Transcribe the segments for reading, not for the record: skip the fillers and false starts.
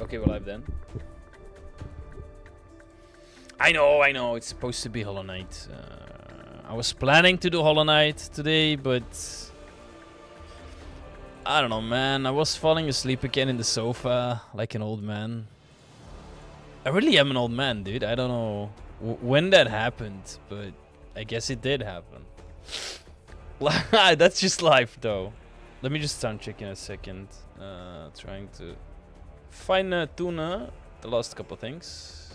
Okay, we're live then. I know, it's supposed to be Hollow Knight. I was planning to do Hollow Knight today, but I don't know, man. I was falling asleep again in the sofa like an old man. I really am an old man, dude. I don't know when that happened, but I guess it did happen. That's just life, though. Let me just sound check in a second. Trying to find tuna. The last couple things.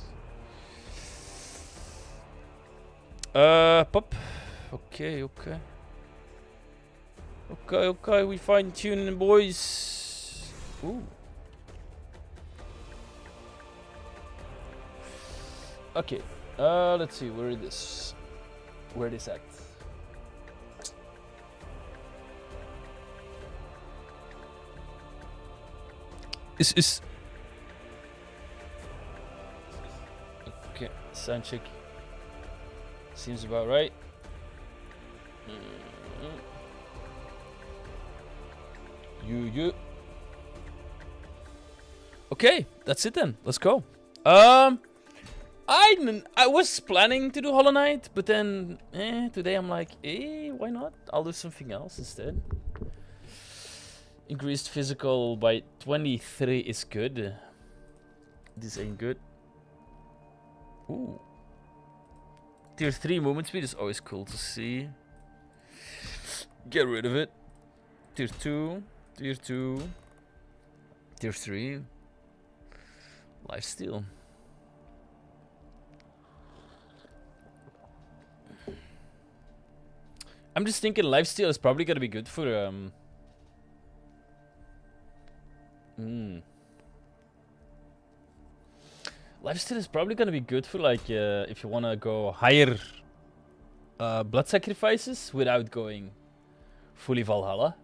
Pop. Okay. Okay, we fine tuning, boys. Ooh. Okay. Let's see where this at. Is okay, sound check. Seems about right. You. Okay, that's it then. Let's go. I was planning to do Hollow Knight, but then today I'm like, why not? I'll do something else instead. Increased physical by 23 is good. This ain't good. Ooh. Tier 3 movement speed is always cool to see. Get rid of it. Tier 2. Tier 2. Tier 3. Lifesteal. I'm just thinking lifesteal is probably gonna be good for Lifesteal is probably gonna be good for like if you wanna go higher blood sacrifices without going fully Valhalla.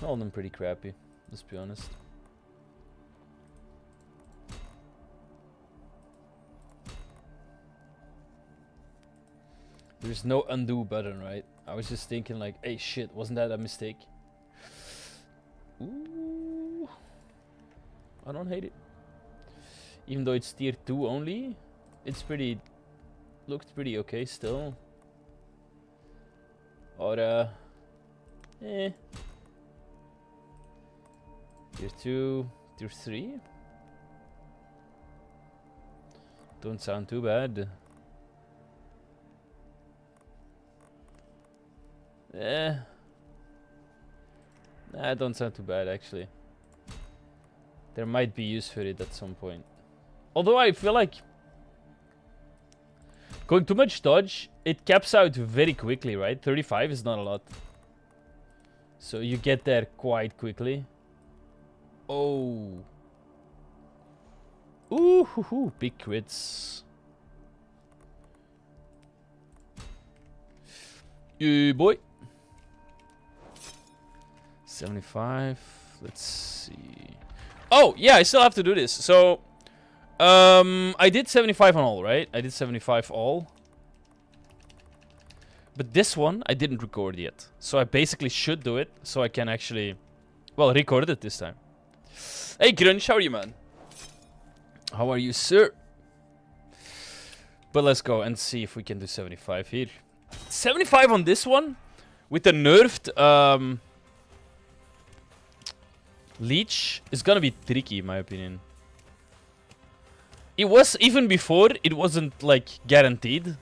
All of them pretty crappy, let's be honest. There's no undo button, right? I was just thinking like, hey shit, wasn't that a mistake? Ooh. I don't hate it. Even though it's tier 2 only, it's pretty... looked pretty okay still. Or Tier 2, tier 3. Don't sound too bad. Nah, don't sound too bad actually. There might be use for it at some point. Although I feel like going too much dodge, it caps out very quickly, right? 35 is not a lot. So you get there quite quickly. Oh. Ooh, big crits. Yeah, boy. 75. Let's see. Oh, yeah, I still have to do this. So, I did 75 on all, right? I did 75 all. But this one, I didn't record yet. So I basically should do it, so I can actually, well, record it this time. Hey, Grunch, how are you, man? How are you, sir? But let's go and see if we can do 75 here. 75 on this one, with the nerfed, Leech is gonna be tricky, in my opinion. It was, even before, it wasn't, like, guaranteed.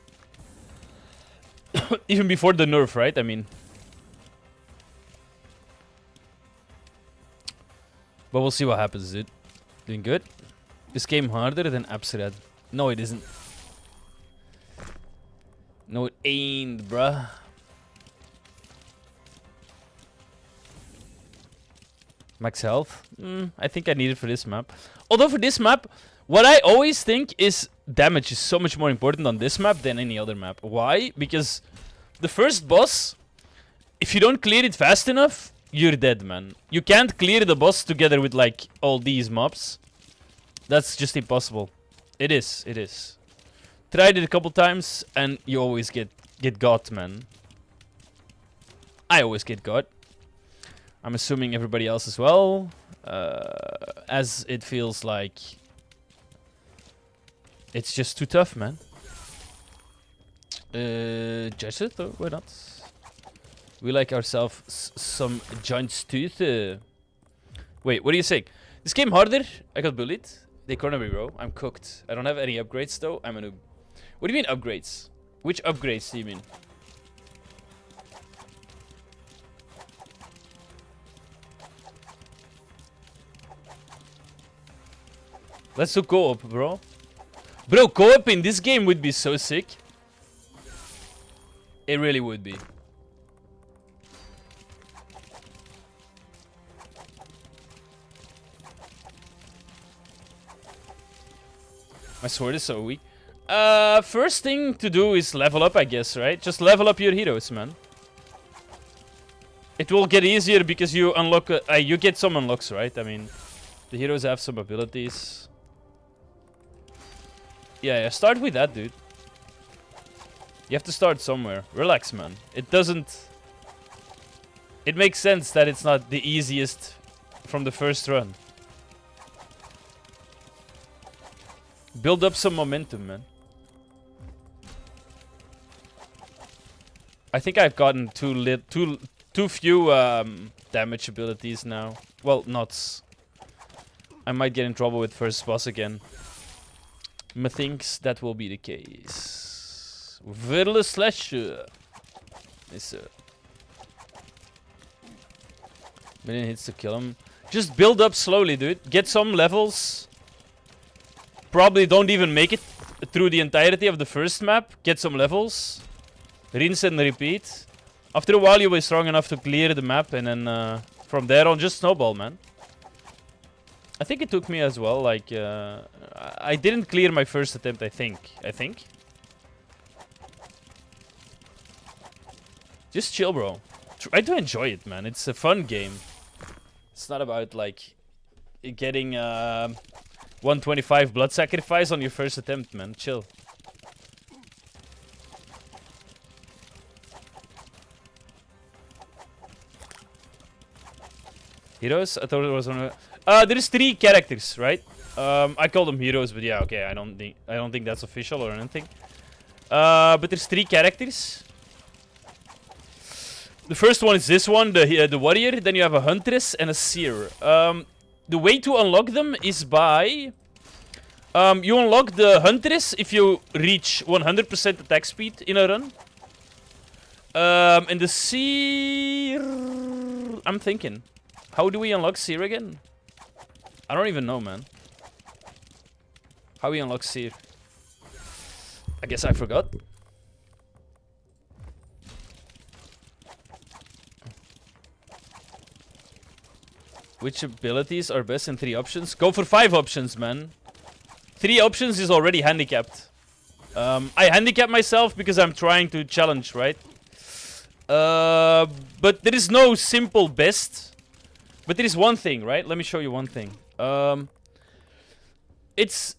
Even before the nerf, right? I mean. But we'll see what happens, dude. Doing good? This game harder than Absred. No, it isn't. No, it ain't, bruh. Max health? I think I need it for this map. Although for this map, what I always think is damage is so much more important on this map than any other map. Why? Because the first boss, if you don't clear it fast enough, you're dead, man. You can't clear the boss together with like all these mobs. That's just impossible. It is. It is. Tried it a couple times, and you always get got, man. I always get got. I'm assuming everybody else as well. As it feels like it's just too tough, man. Judge it, though. Why not? We like ourselves some giant tooth. Wait, what are you saying? This game harder? I got bullied. They corner me, bro. I'm cooked. I don't have any upgrades, though. I'm a noob. What do you mean upgrades? Which upgrades do you mean? Let's do co-op, bro. Bro, co-op in this game would be so sick. It really would be. My sword is so weak. First thing to do is level up, I guess, right? Just level up your heroes, man. It will get easier because you unlock... you get some unlocks, right? I mean, the heroes have some abilities. Yeah, start with that, dude. You have to start somewhere. Relax, man. It doesn't... It makes sense that it's not the easiest from the first run. Build up some momentum, man. I think I've gotten too few damage abilities now. Well, knots. I might get in trouble with first boss again. Methinks that will be the case. Virle slasher. Yes, sir. Million hits to kill him. Just build up slowly, dude. Get some levels. Probably don't even make it through the entirety of the first map. Get some levels. Rinse and repeat. After a while, you'll be strong enough to clear the map. And then from there on, just snowball, man. I think it took me as well. Like, I didn't clear my first attempt, I think. Just chill, bro. Try to enjoy it, man. It's a fun game. It's not about, like, getting 125 blood sacrifice on your first attempt, man. Chill. Heroes? I thought it was on a... there's 3 characters, right? I call them heroes, but yeah, okay. I don't think that's official or anything. But there's 3 characters. The first one is this one, the warrior. Then you have a huntress and a seer. The way to unlock them is by... you unlock the huntress if you reach 100% attack speed in a run. And the seer... I'm thinking. How do we unlock seer again? I don't even know, man. How we unlock seer? I guess I forgot. Which abilities are best in 3 options? Go for 5 options, man. 3 options is already handicapped. I handicap myself because I'm trying to challenge, right? But there is no simple best. But there is one thing, right? Let me show you one thing. It's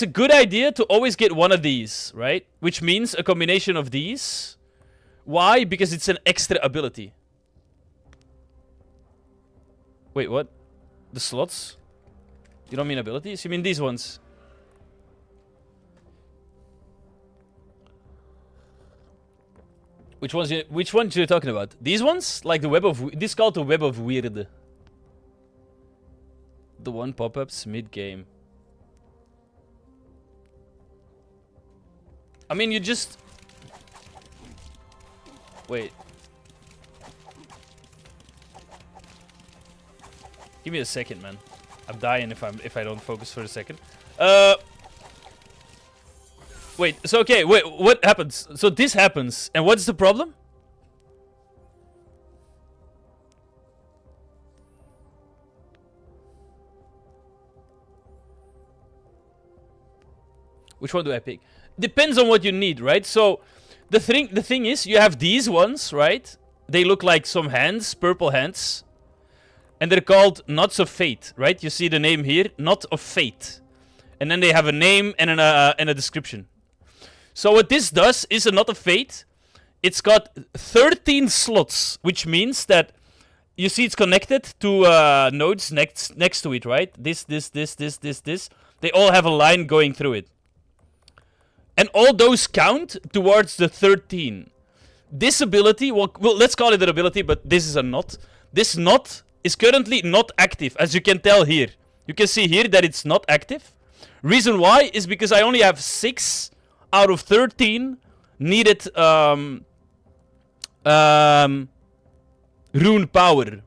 a good idea to always get one of these, right? Which means a combination of these. Why? Because it's an extra ability. Wait, what? The slots? You don't mean abilities? You mean these ones? Which ones are you talking about? These ones? Like the web of... This is called the web of weird. The one pop-ups mid-game. I mean, you just... Wait. Give me a second, man. I'm dying if I don't focus for a second. Wait, so okay, wait, what happens? So this happens, and what's the problem? Which one do I pick? Depends on what you need, right? So the thing is, you have these ones, right? They look like some hands, purple hands. And they're called Knots of Fate, right? You see the name here, Knot of Fate. And then they have a name and a description. So what this does is a Knot of Fate. It's got 13 slots, which means that you see it's connected to nodes next to it, right? This. They all have a line going through it. And all those count towards the 13. This ability, well, let's call it an ability, but this is a knot. This knot is currently not active, as you can tell here. You can see here that it's not active. Reason why is because I only have 6 out of 13 needed rune power.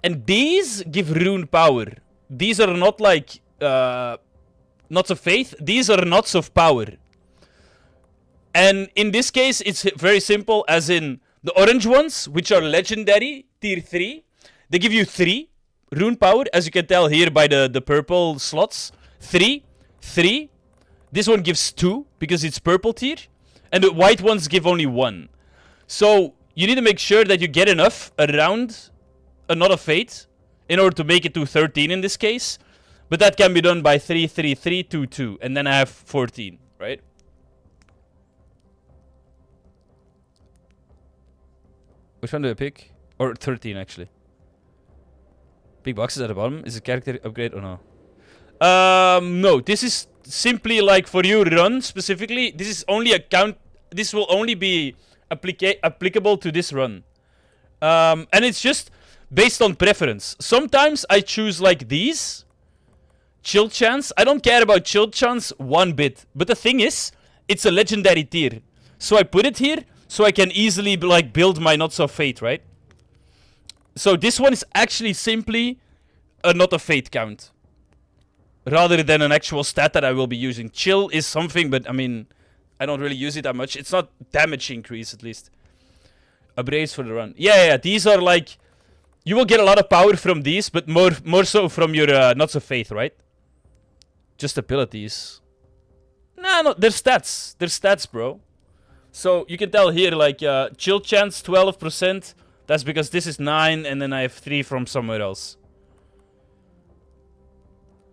And these give rune power. These are not like knots of faith. These are knots of power. And in this case, it's very simple, as in the orange ones, which are legendary, tier 3, they give you 3 rune power, as you can tell here by the purple slots. 3. This one gives 2, because it's purple tier. And the white ones give only 1. So you need to make sure that you get enough around a Knot of Fate in order to make it to 13 in this case. But that can be done by 3, 3, 3, 2, 2. And then I have 14, right? Which one do I pick? Or 13, actually. Big boxes at the bottom. Is it character upgrade or no? No. This is simply like for you run specifically. This is only a count. This will only be applicable to this run. And it's just based on preference. Sometimes I choose like these. Chill chance. I don't care about chill chance one bit. But the thing is, it's a legendary tier. So I put it here so I can easily like build my Knots of Fate, right? So this one is actually simply a Knot of Fate count. Rather than an actual stat that I will be using. Chill is something, but I mean, I don't really use it that much. It's not damage increase, at least. A brace for the run. Yeah, these are like... You will get a lot of power from these, but more so from your Knots of Faith, right? Just abilities. No, they're stats. They're stats, bro. So you can tell here, like, chill chance 12%. That's because this is 9, and then I have 3 from somewhere else.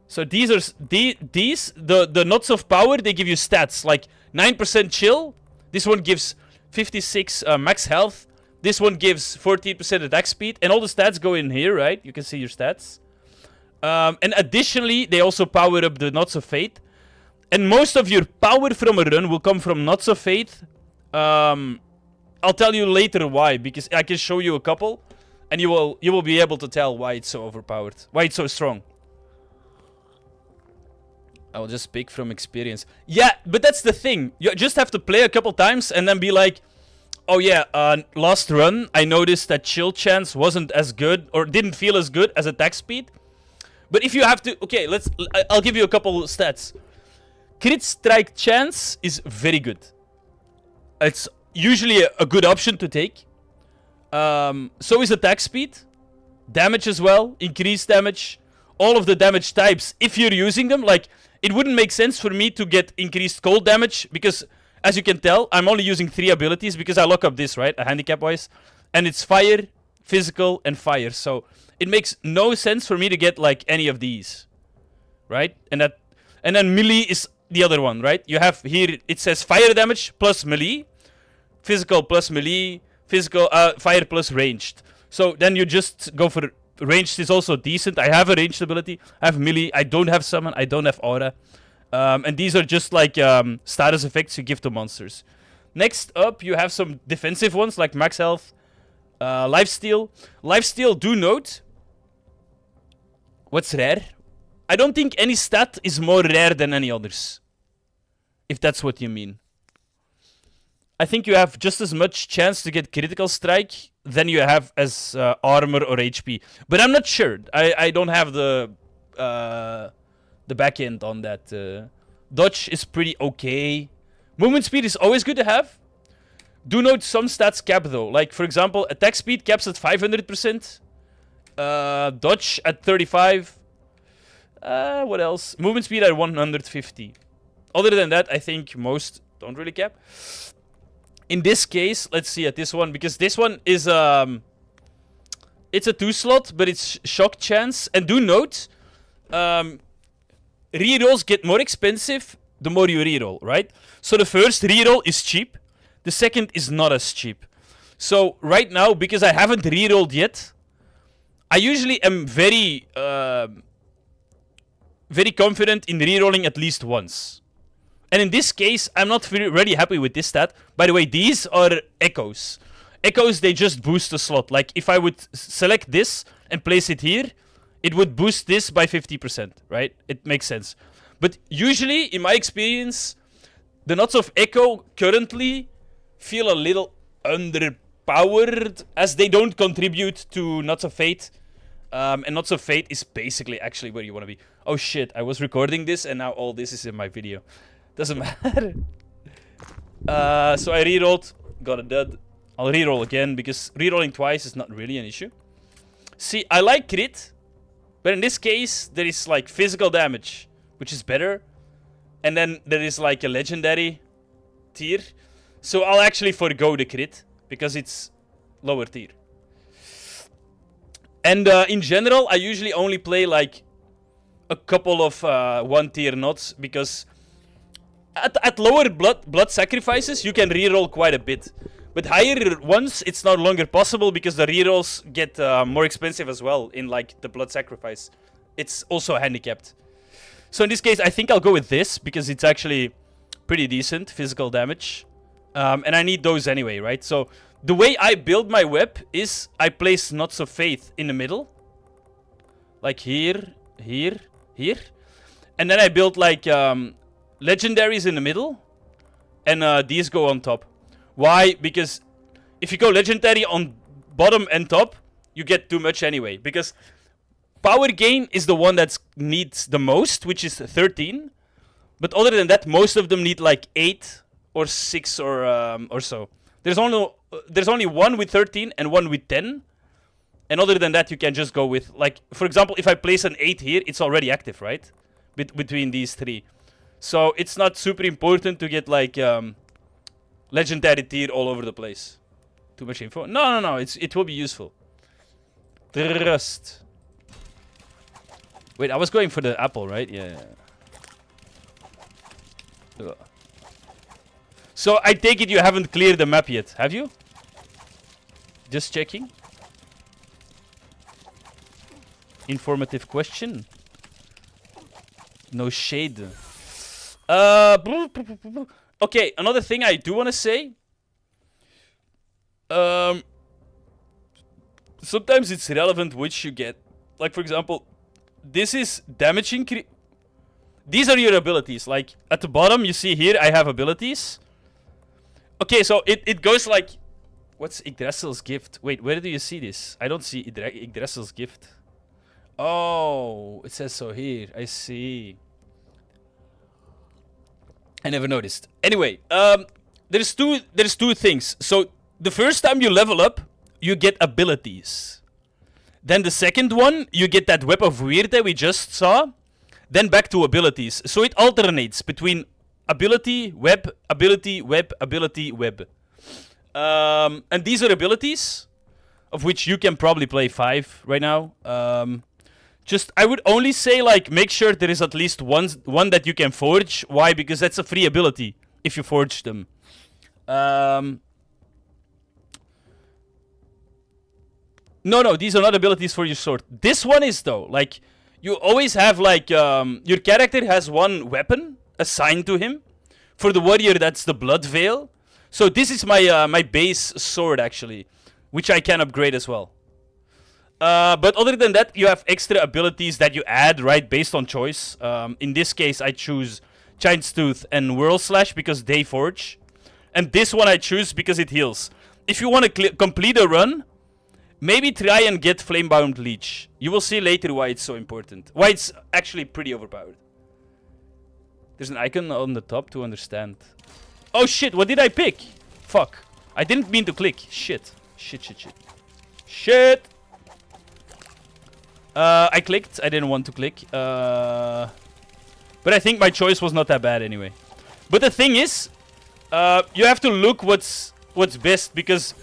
So these are the Knots of Power. They give you stats like 9% chill. This one gives 56 max health. This one gives 14% attack speed, and all the stats go in here, right? You can see your stats. And additionally, they also power up the Knots of Fate. And most of your power from a run will come from Knots of Fate. I'll tell you later why, because I can show you a couple, and you will be able to tell why it's so overpowered, why it's so strong. I will just speak from experience. Yeah, but that's the thing. You just have to play a couple times and then be like, oh yeah, last run I noticed that chill chance wasn't as good or didn't feel as good as attack speed. But if you have to, okay, I'll give you a couple stats. Crit strike chance is very good. It's usually a good option to take. So is attack speed. Damage as well. Increased damage. All of the damage types, if you're using them, like, it wouldn't make sense for me to get increased cold damage, because, as you can tell, I'm only using 3 abilities, because I lock up this, right, handicap-wise, and it's fire, physical, and fire, so it makes no sense for me to get, like, any of these, right, and then melee is the other one, right, you have here, it says fire damage plus melee, physical plus melee, physical, fire plus ranged, so then you just go for ranged is also decent. I have a ranged ability. I have melee. I don't have summon. I don't have aura. And these are just like status effects you give to monsters. Next up, you have some defensive ones like max health, lifesteal. Lifesteal, do note. What's rare? I don't think any stat is more rare than any others. If that's what you mean. I think you have just as much chance to get critical strike than you have as armor or HP. But I'm not sure. I don't have the back end on that. Dodge is pretty okay. Movement speed is always good to have. Do note some stats cap though. Like, for example, attack speed caps at 500%. Dodge at 35. What else? Movement speed at 150. Other than that, I think most don't really cap. In this case, let's see at this one, because this one is it's a 2 slot, but it's shock chance. And do note, rerolls get more expensive the more you reroll, right? So the first reroll is cheap. The second is not as cheap. So right now, because I haven't rerolled yet, I usually am very confident in rerolling at least once. And in this case, I'm not really happy with this stat. By the way, these are echoes. Echoes, they just boost the slot. Like, if I would select this and place it here, it would boost this by 50%, right? It makes sense. But usually, in my experience, the Knots of Echo currently feel a little underpowered, as they don't contribute to Knots of Fate. And Knots of Fate is basically actually where you want to be. Oh shit, I was recording this and now all this is in my video. Doesn't matter. So I rerolled, got a dud. I'll reroll again because rerolling twice is not really an issue. See, I like crit, but in this case there is like physical damage, which is better. And then there is like a legendary tier. So I'll actually forgo the crit because it's lower tier. And in general, I usually only play like a couple of 1 tier knots because at lower blood sacrifices, you can reroll quite a bit. But higher ones, it's no longer possible because the rerolls get more expensive as well in like the blood sacrifice. It's also handicapped. So in this case, I think I'll go with this because it's actually pretty decent physical damage. And I need those anyway, right? So the way I build my web is I place Knots of Faith in the middle. Like here, here, here. And then I build like legendaries in the middle. And these go on top. Why? Because if you go legendary on bottom and top, you get too much anyway. Because power gain is the one that needs the most, which is 13. But other than that, most of them need like 8 or 6 or so. There's only one with 13 and one with 10. And other than that, you can just go with, like, for example, if I place an 8 here, it's already active, right? Between these three. So it's not super important to get, like, legendary tier all over the place. Too much info? No. It will be useful. Trust. Wait, I was going for the apple, right? Yeah. So I take it you haven't cleared the map yet, have you? Just checking. Informative question. No shade. Okay, another thing I do want to say. Sometimes it's relevant which you get. Like, for example, this is damage increase. These are your abilities. Like, at the bottom, you see here, I have abilities. Okay, so it goes like... What's Yggdrasil's gift? Wait, where do you see this? I don't see Yggdrasil's gift. Oh, it says so here. I see. I never noticed. Anyway, there's two things. So the first time you level up, you get abilities. Then the second one, you get that Web of Weird that we just saw. Then back to abilities. So it alternates between ability, web, ability, web, ability, web. And these are abilities, of which you can probably play 5 right now. I would only say, like, make sure there is at least one that you can forge. Why? Because that's a free ability if you forge them. No, these are not abilities for your sword. This one is, though. Like, you always have, like, your character has one weapon assigned to him. For the warrior, that's the Blood Veil. So this is my my base sword, actually, which I can upgrade as well. But other than that, you have extra abilities that you add, right, based on choice. In this case, I choose Giant's Tooth and Whirl Slash because they forge. And this one I choose because it heals. If you want to complete a run, maybe try and get Flamebound Leech. You will see later why it's so important. Why it's actually pretty overpowered. There's an icon on the top to understand. Oh shit, what did I pick? Fuck. I didn't mean to click. Shit. Shit. I clicked. I didn't want to click. But I think my choice was not that bad anyway. But the thing is, you have to look what's best, because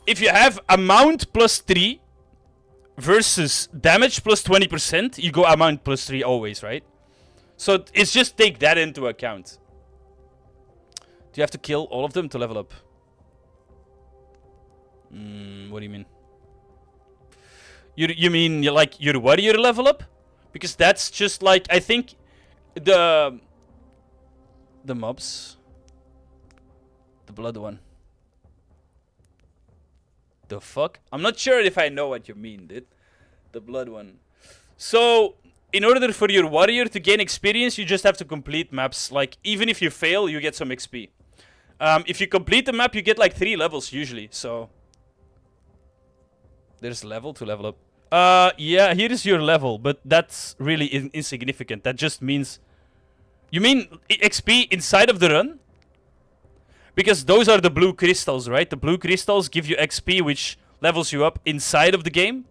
if you have amount plus 3 versus damage plus 20%, you go amount plus 3 always, right? So it's just take that into account. Do you have to kill all of them to level up? What do you mean? You mean like your warrior level up? Because that's just like, I think the mobs. The blood one. The fuck? I'm not sure if I know what you mean, dude. The blood one. So, in order for your warrior to gain experience, you just have to complete maps. Like, even if you fail, you get some XP. If you complete the map, you get like 3 levels usually, so... There's level to level up. Yeah, here is your level, but that's really insignificant. That just means... You mean XP inside of the run? Because those are the blue crystals, right? The blue crystals give you XP, which levels you up inside of the game.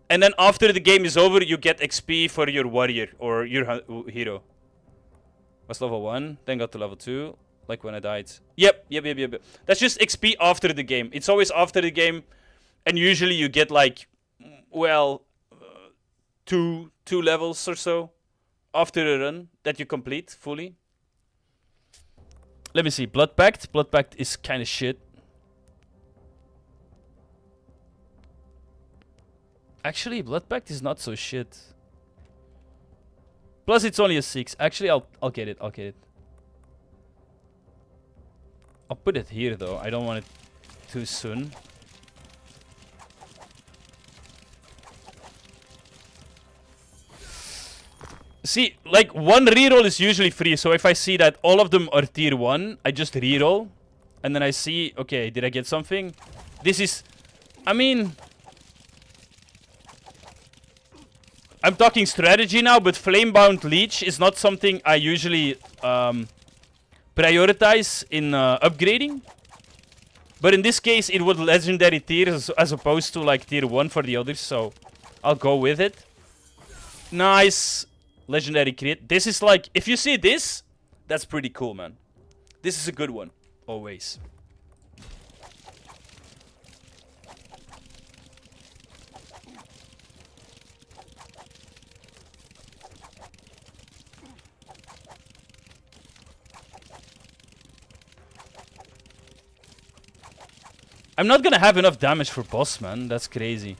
And then after the game is over, you get XP for your warrior or your hero. Was level 1, then got to level 2, like when I died. Yep. That's just XP after the game. It's always after the game. And usually you get like, well, two levels or so after a run that you complete fully. Let me see. Blood Pact. Blood Pact is kind of shit. Actually, Blood Pact is not so shit. Plus, it's only a 6. Actually, I'll get it. I'll get it. I'll put it here though. I don't want it too soon. See, like, one reroll is usually free, so if I see that all of them are tier 1, I just reroll. And then I see, okay, did I get something? This is... I mean... I'm talking strategy now, but Flamebound Leech is not something I usually prioritize in upgrading. But in this case, it was legendary tiers as opposed to, like, tier 1 for the others, so I'll go with it. Nice. Legendary crit. This is like, if you see this, that's pretty cool, man. This is a good one, always. I'm not gonna have enough damage for boss, man. That's crazy.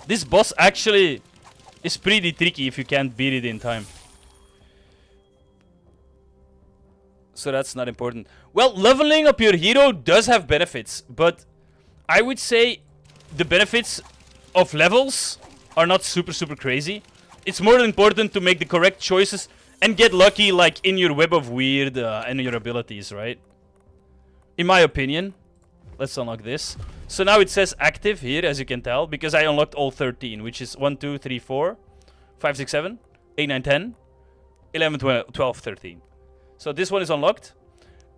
This boss actually... It's pretty tricky if you can't beat it in time. So that's not important. Well, leveling up your hero does have benefits, but I would say the benefits of levels are not super crazy. It's more important to make the correct choices and get lucky, like in your web of weird and your abilities, right? In my opinion. Let's unlock this. So now it says active here, as you can tell, because I unlocked all 13, which is 1, 2, 3, 4, 5, 6, 7, 8, 9, 10, 11, 12, 13. So this one is unlocked,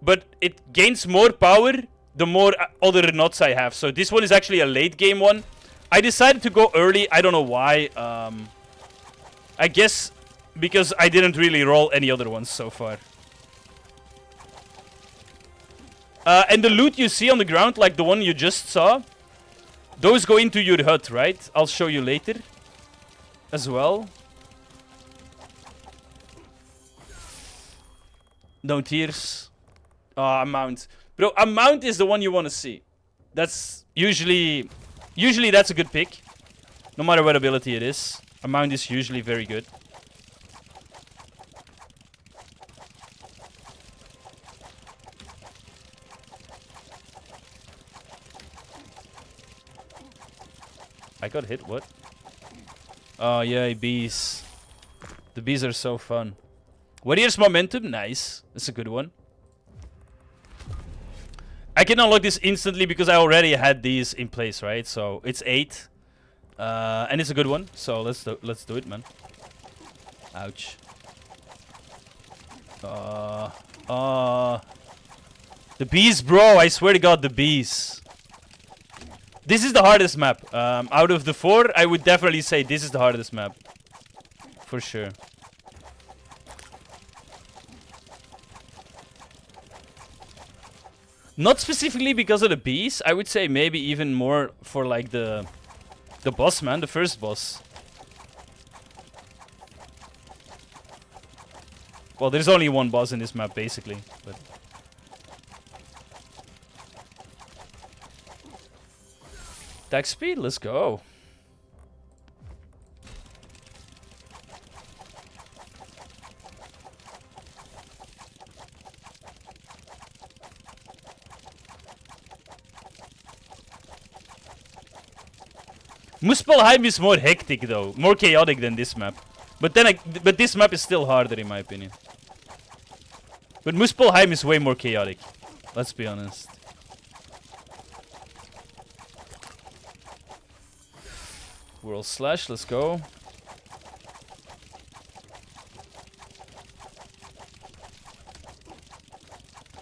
but it gains more power the more other knots I have. So this one is actually a late game one. I decided to go early. I don't know why. I guess because I didn't really roll any other ones so far. And the loot you see on the ground, like the one you just saw, those go into your hut, right? I'll show you later as well. No tears. A mount. Bro, a mount is the one you want to see. That's usually that's a good pick. No matter what ability it is. A mount is usually very good. I got hit, what? Oh yeah, bees. The bees are so fun. Warrior's Momentum, nice. That's a good one. I can unlock this instantly because I already had these in place, right? So it's 8. And it's a good one. So let's do it, man. Ouch. The bees, bro. I swear to God, the bees. This is the hardest map. Out of the 4, I would definitely say this is the hardest map. For sure. Not specifically because of the bees. I would say maybe even more for like the boss, man. The first boss. Well, there's only one boss in this map, basically. But attack speed, let's go. Muspelheim is more hectic though, more chaotic than this map. But this map is still harder in my opinion. But Muspelheim is way more chaotic. Let's be honest. World Slash, let's go.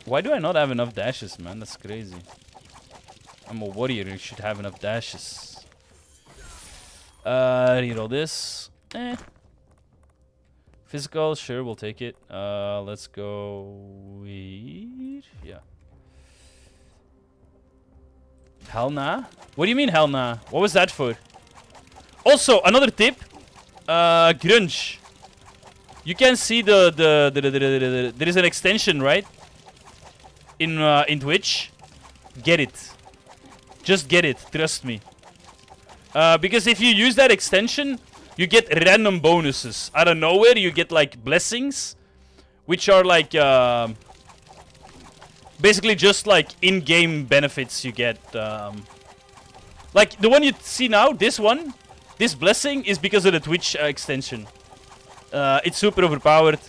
Why do I not have enough dashes, man? That's crazy. I'm a warrior, you should have enough dashes. Reroll this. Physical, sure, we'll take it. Let's go here. Yeah. Hell nah? What do you mean hell nah? What was that for? Also, another tip. Grunge. You can see there is an extension, right? In Twitch. Get it. Just get it. Trust me. Because if you use that extension, you get random bonuses. Out of nowhere, you get like blessings, which are like basically just like in-game benefits you get. Like the one you see now, this one, this blessing is because of the Twitch extension. It's super overpowered.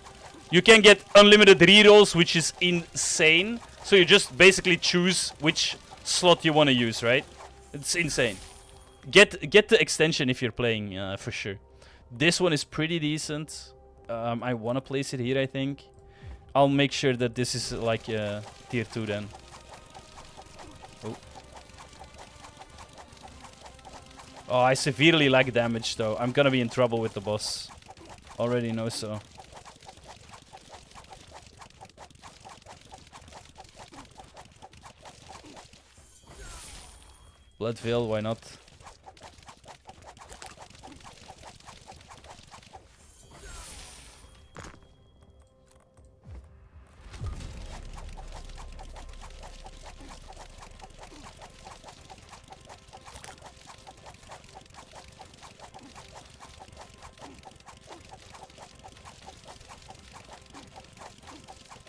You can get unlimited rerolls, which is insane. So you just basically choose which slot you want to use, right? It's insane. Get the extension if you're playing, for sure. This one is pretty decent. I want to place it here, I think. I'll make sure that this is like tier 2 then. Oh. Oh, I severely lack damage though. I'm gonna be in trouble with the boss. Already know so. Blood Veil, why not?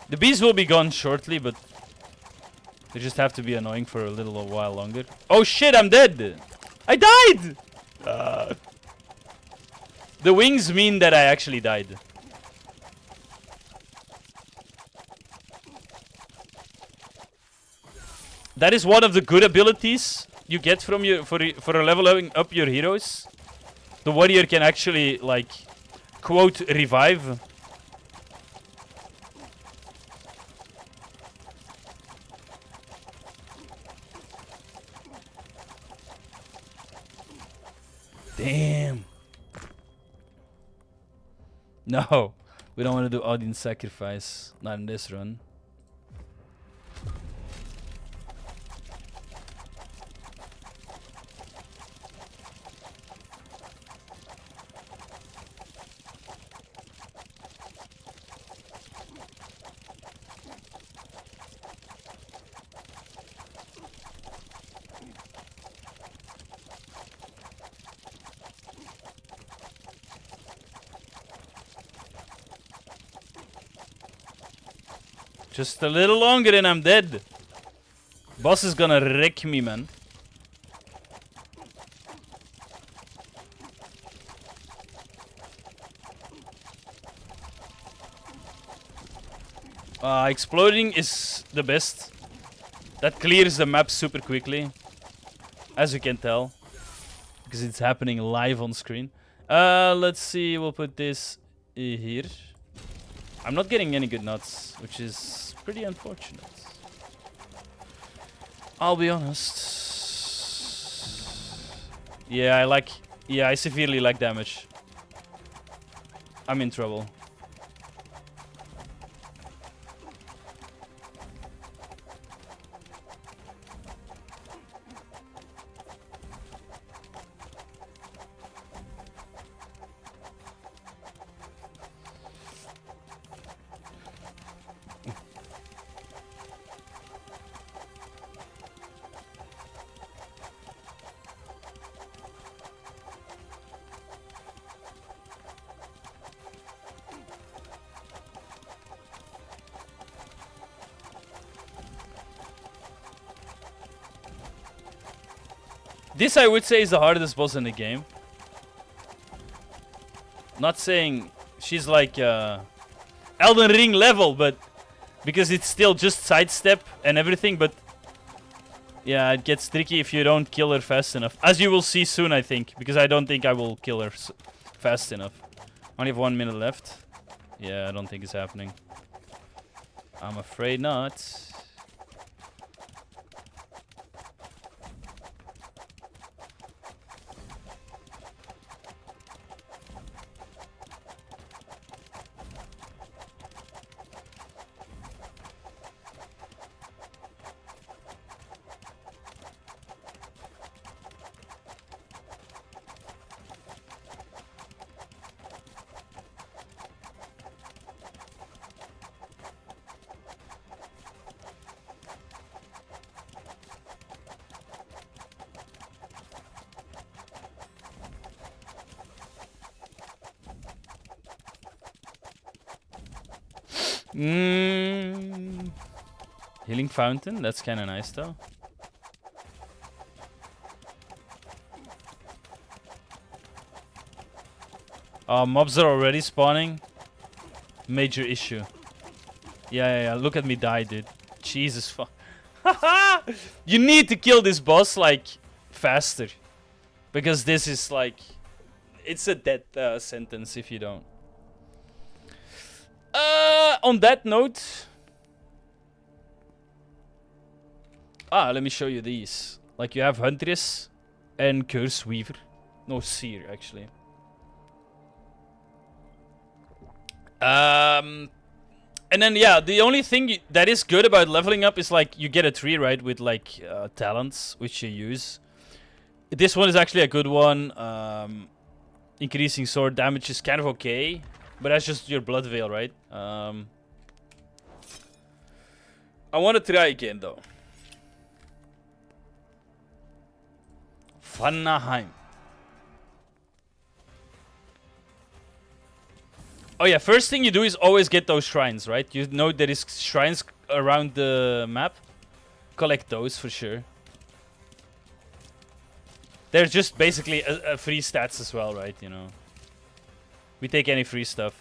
The bees will be gone shortly, but they just have to be annoying for a little while longer. Oh shit, I'm dead! I died! The wings mean that I actually died. That is one of the good abilities you get from your for leveling up your heroes. The warrior can actually like quote revive. Damn. No, we don't want to do audience sacrifice. Not in this run. Just a little longer and I'm dead. Boss is gonna wreck me, man. Exploding is the best. That clears the map super quickly. As you can tell. Because it's happening live on screen. Let's see, we'll put this here. I'm not getting any good nuts, which is pretty unfortunate. I'll be honest. Yeah, I severely lack damage. I'm in trouble. This I would say is the hardest boss in the game. Not saying she's like Elden Ring level, but because it's still just sidestep and everything, but yeah, it gets tricky if you don't kill her fast enough. As you will see soon, I think, because I don't think I will kill her fast enough. Only have 1 minute left. Yeah, I don't think it's happening. I'm afraid not. Healing fountain, that's kind of nice though. Mobs are already spawning. Major issue. Yeah. Look at me die, dude. Jesus fuck. You need to kill this boss like faster, because this is like, it's a death sentence if you don't. On that note, let me show you these. Like, you have Huntress and Curse Weaver. No, Seer, actually. And then, yeah, the only thing that is good about leveling up is, like, you get a tree, right, with, like, talents, which you use. This one is actually a good one. Increasing sword damage is kind of okay, but that's just your blood veil, right? I want to try again, though. Vanaheim. Oh yeah, first thing you do is always get those shrines, right? You know there is shrines around the map. Collect those for sure. They're just basically a free stats as well, right? You know, we take any free stuff.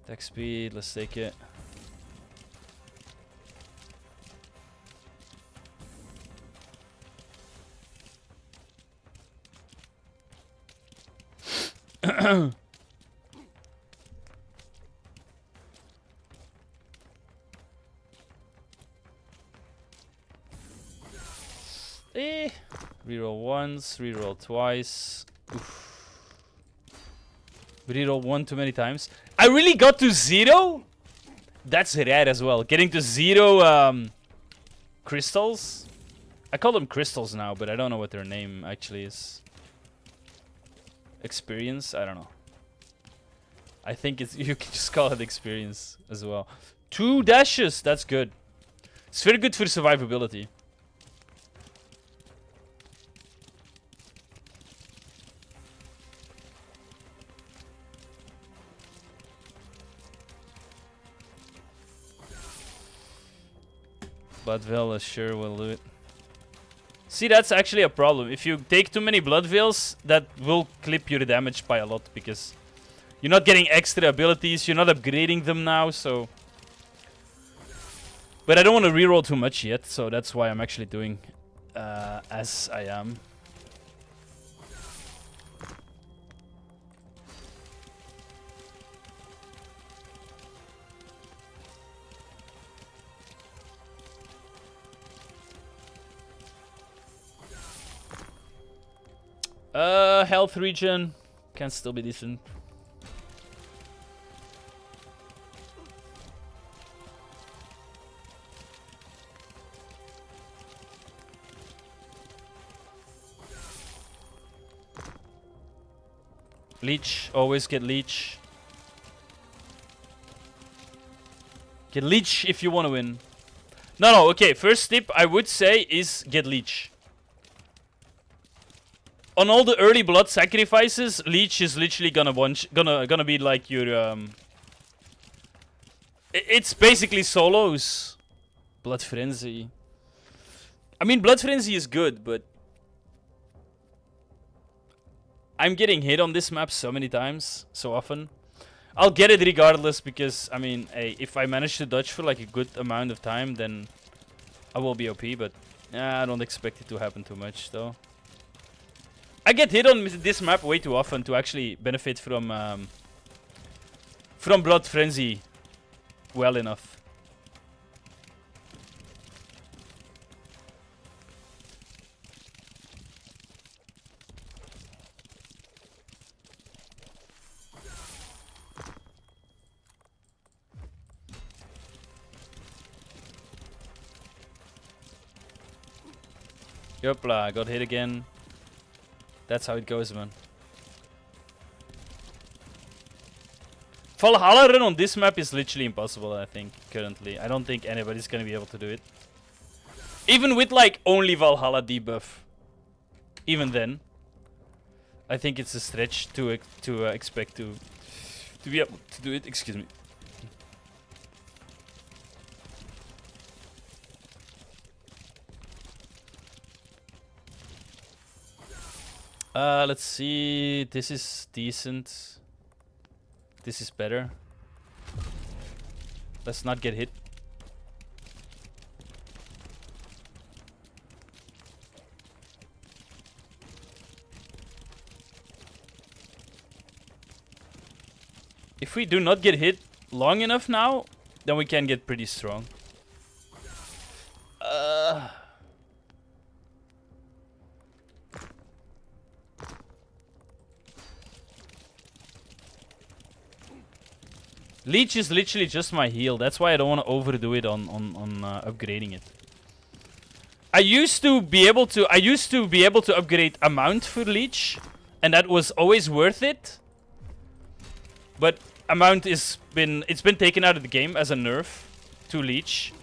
Attack speed, let's take it. Reroll once, reroll twice. Oof. Reroll one too many times. I really got to 0? That's rare as well. Getting to 0 crystals. I call them crystals now, but I don't know what their name actually is. Experience? I don't know. I think it's, you can just call it experience as well. 2 dashes, that's good. It's very good for survivability. Blood veil sure will do it. See, that's actually a problem. If you take too many blood veils, that will clip your damage by a lot, because you're not getting extra abilities, you're not upgrading them now, so... But I don't want to reroll too much yet, so that's why I'm actually doing as I am. Health regen can still be decent. Leech, always get leech. Get leech if you want to win. No, okay, first tip I would say is get leech. On all the early blood sacrifices, leech is literally gonna be like your it's basically solos. Blood Frenzy. I mean, Blood Frenzy is good, but I'm getting hit on this map so many times, so often. I'll get it regardless because, I mean, hey, if I manage to dodge for like a good amount of time, then I will be OP, but I don't expect it to happen too much, though. I get hit on this map way too often to actually benefit from Blood Frenzy well enough. Yopla, got hit again. That's how it goes, man. Valhalla run on this map is literally impossible, I think, currently. I don't think anybody's gonna be able to do it. Even with, like, only Valhalla debuff. Even then. I think it's a stretch to expect to be able to do it. Excuse me. Let's see. This is decent. This is better. Let's not get hit. If we do not get hit long enough now, then we can get pretty strong. Leech is literally just my heal. That's why I don't want to overdo it on upgrading it. I used to be able to upgrade amount for Leech, and that was always worth it. But amount it's been taken out of the game as a nerf to Leech,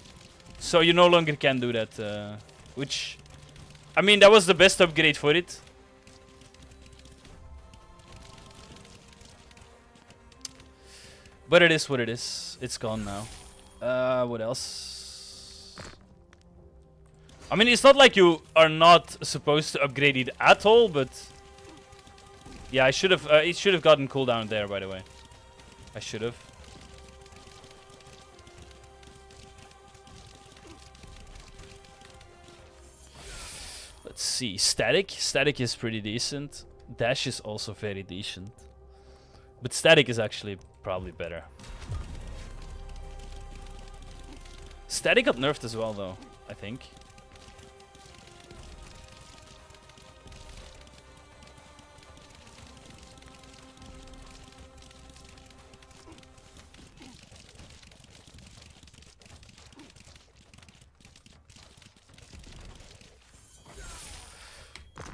so you no longer can do that. Which, I mean, that was the best upgrade for it. But it is what it is. It's gone now. What else? I mean, it's not like you are not supposed to upgrade it at all, but yeah, I should have. It should have gotten cooldown there, by the way. I should have. Let's see. Static. Static is pretty decent. Dash is also very decent. But static is actually probably better. Static got nerfed as well, though, I think.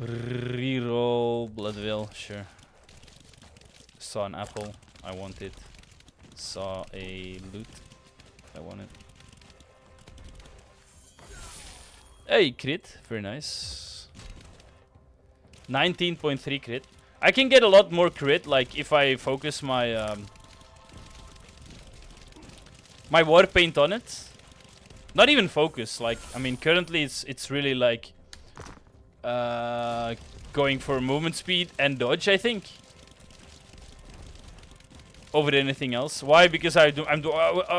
Reroll Bloodville, sure. Saw an apple, I want it. Saw a loot, I want it. Hey, crit, very nice. 19.3 crit. I can get a lot more crit, like if I focus my my war paint on it. Not even focus, like, I mean, currently it's really like going for movement speed and dodge, I think, over anything else. Why? Because I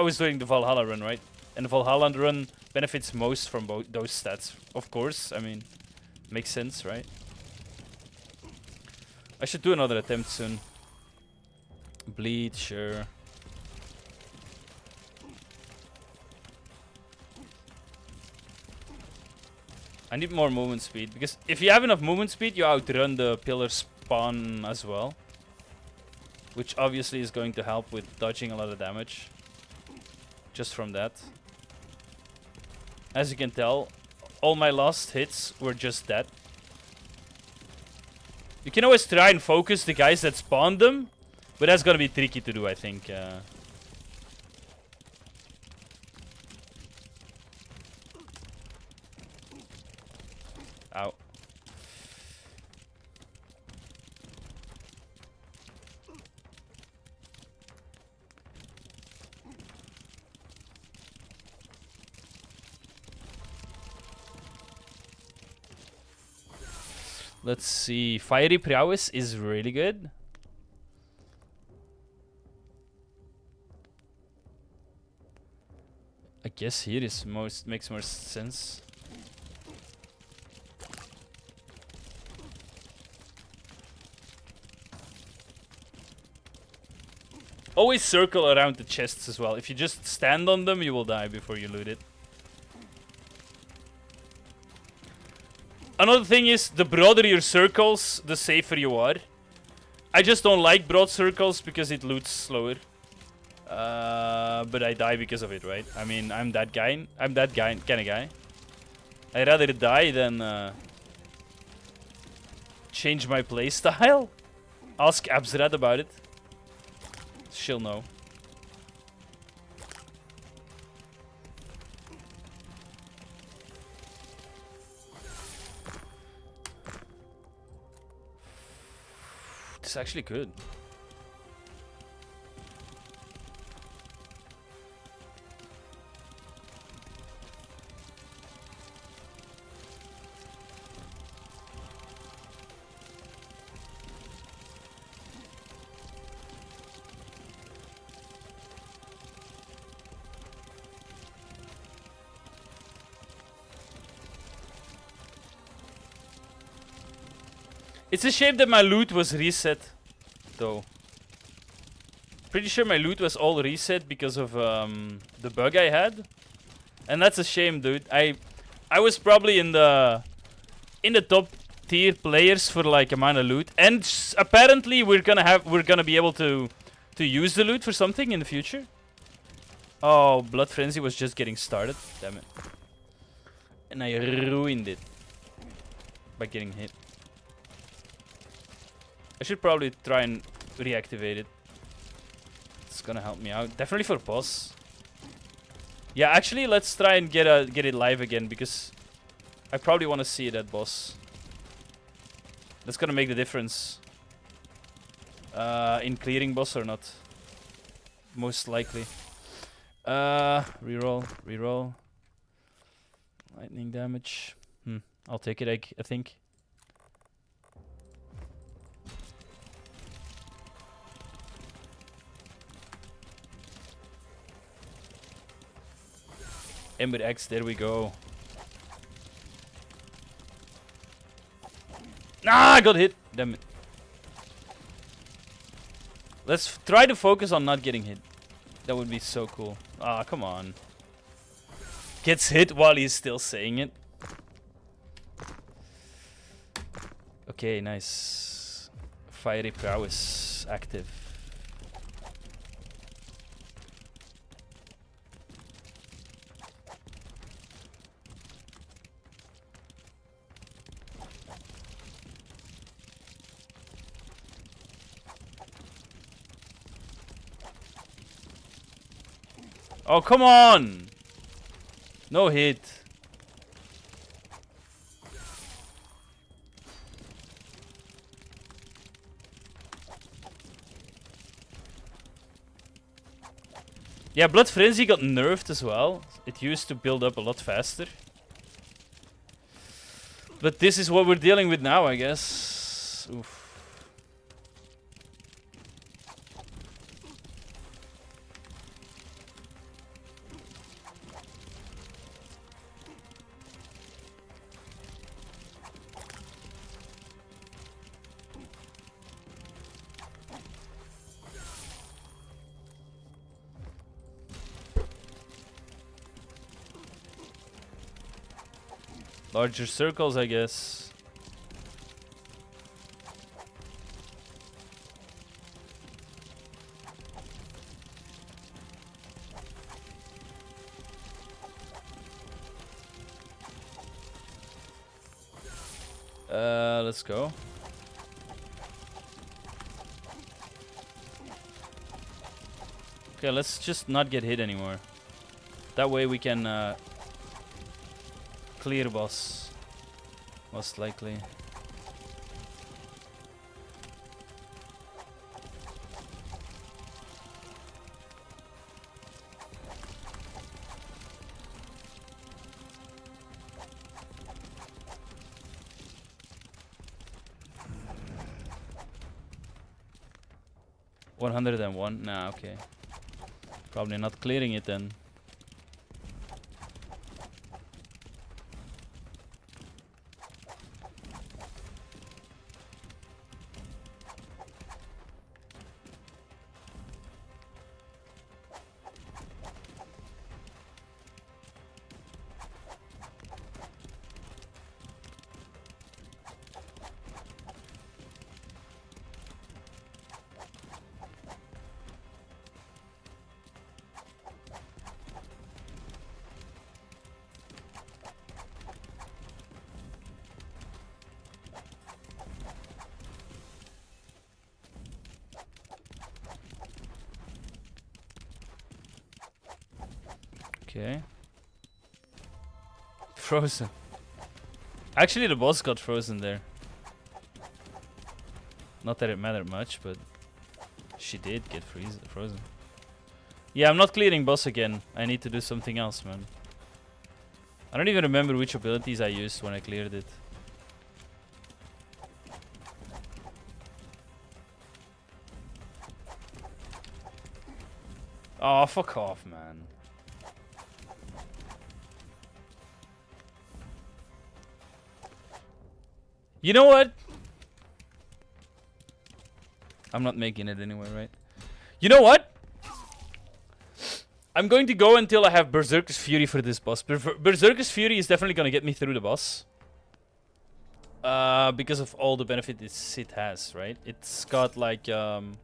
was doing the Valhalla run, right? And the Valhalla run benefits most from those stats, of course. I mean, makes sense, right? I should do another attempt soon. Bleed, sure. I need more movement speed, because if you have enough movement speed, you outrun the pillar spawn as well. Which obviously is going to help with dodging a lot of damage. Just from that. As you can tell, all my last hits were just that. You can always try and focus the guys that spawned them, but that's gonna be tricky to do, I think. Ow. Let's see. Fiery Prowess is really good. I guess here is makes more sense. Always circle around the chests as well. If you just stand on them, you will die before you loot it. Another thing is, the broader your circles, the safer you are. I just don't like broad circles because it loots slower. But I die because of it, right? I mean, I'm that guy. I'm that guy, kind of guy. I'd rather die than change my playstyle. Ask Abzrad about it. She'll know. This is actually good. It's a shame that my loot was reset, though. Pretty sure my loot was all reset because of the bug I had, and that's a shame, dude. I was probably in the top tier players for like amount of loot, and apparently we're gonna be able to use the loot for something in the future. Oh, Blood Frenzy was just getting started. Damn it! And I ruined it by getting hit. I should probably try and reactivate it. It's gonna help me out. Definitely for boss. Yeah, actually, let's try and get it live again because I probably want to see it at boss. That's gonna make the difference in clearing boss or not. Most likely. Reroll. Lightning damage. I'll take it. I think. Ember X, there we go. Ah, I got hit. Damn it. Let's try to focus on not getting hit. That would be so cool. Ah, come on. Gets hit while he's still saying it. Okay, nice. Fiery Prowess active. Oh, come on! No hit. Yeah, Blood Frenzy got nerfed as well. It used to build up a lot faster. But this is what we're dealing with now, I guess. Oof. Larger circles, I guess. Let's go. Okay, let's just not get hit anymore. That way we can clear boss, most likely. 101? Nah, okay. Probably not clearing it then. Okay. Frozen. Actually, the boss got frozen there. Not that it mattered much, but she did get frozen. Yeah, I'm not clearing boss again. I need to do something else, man. I don't even remember which abilities I used when I cleared it. Oh, fuck off, man. You know what? I'm not making it anyway, right? You know what? I'm going to go until I have Berserker's Fury for this boss. Berserker's Fury is definitely going to get me through the boss. Because of all the benefits it has, right? It's got like 70%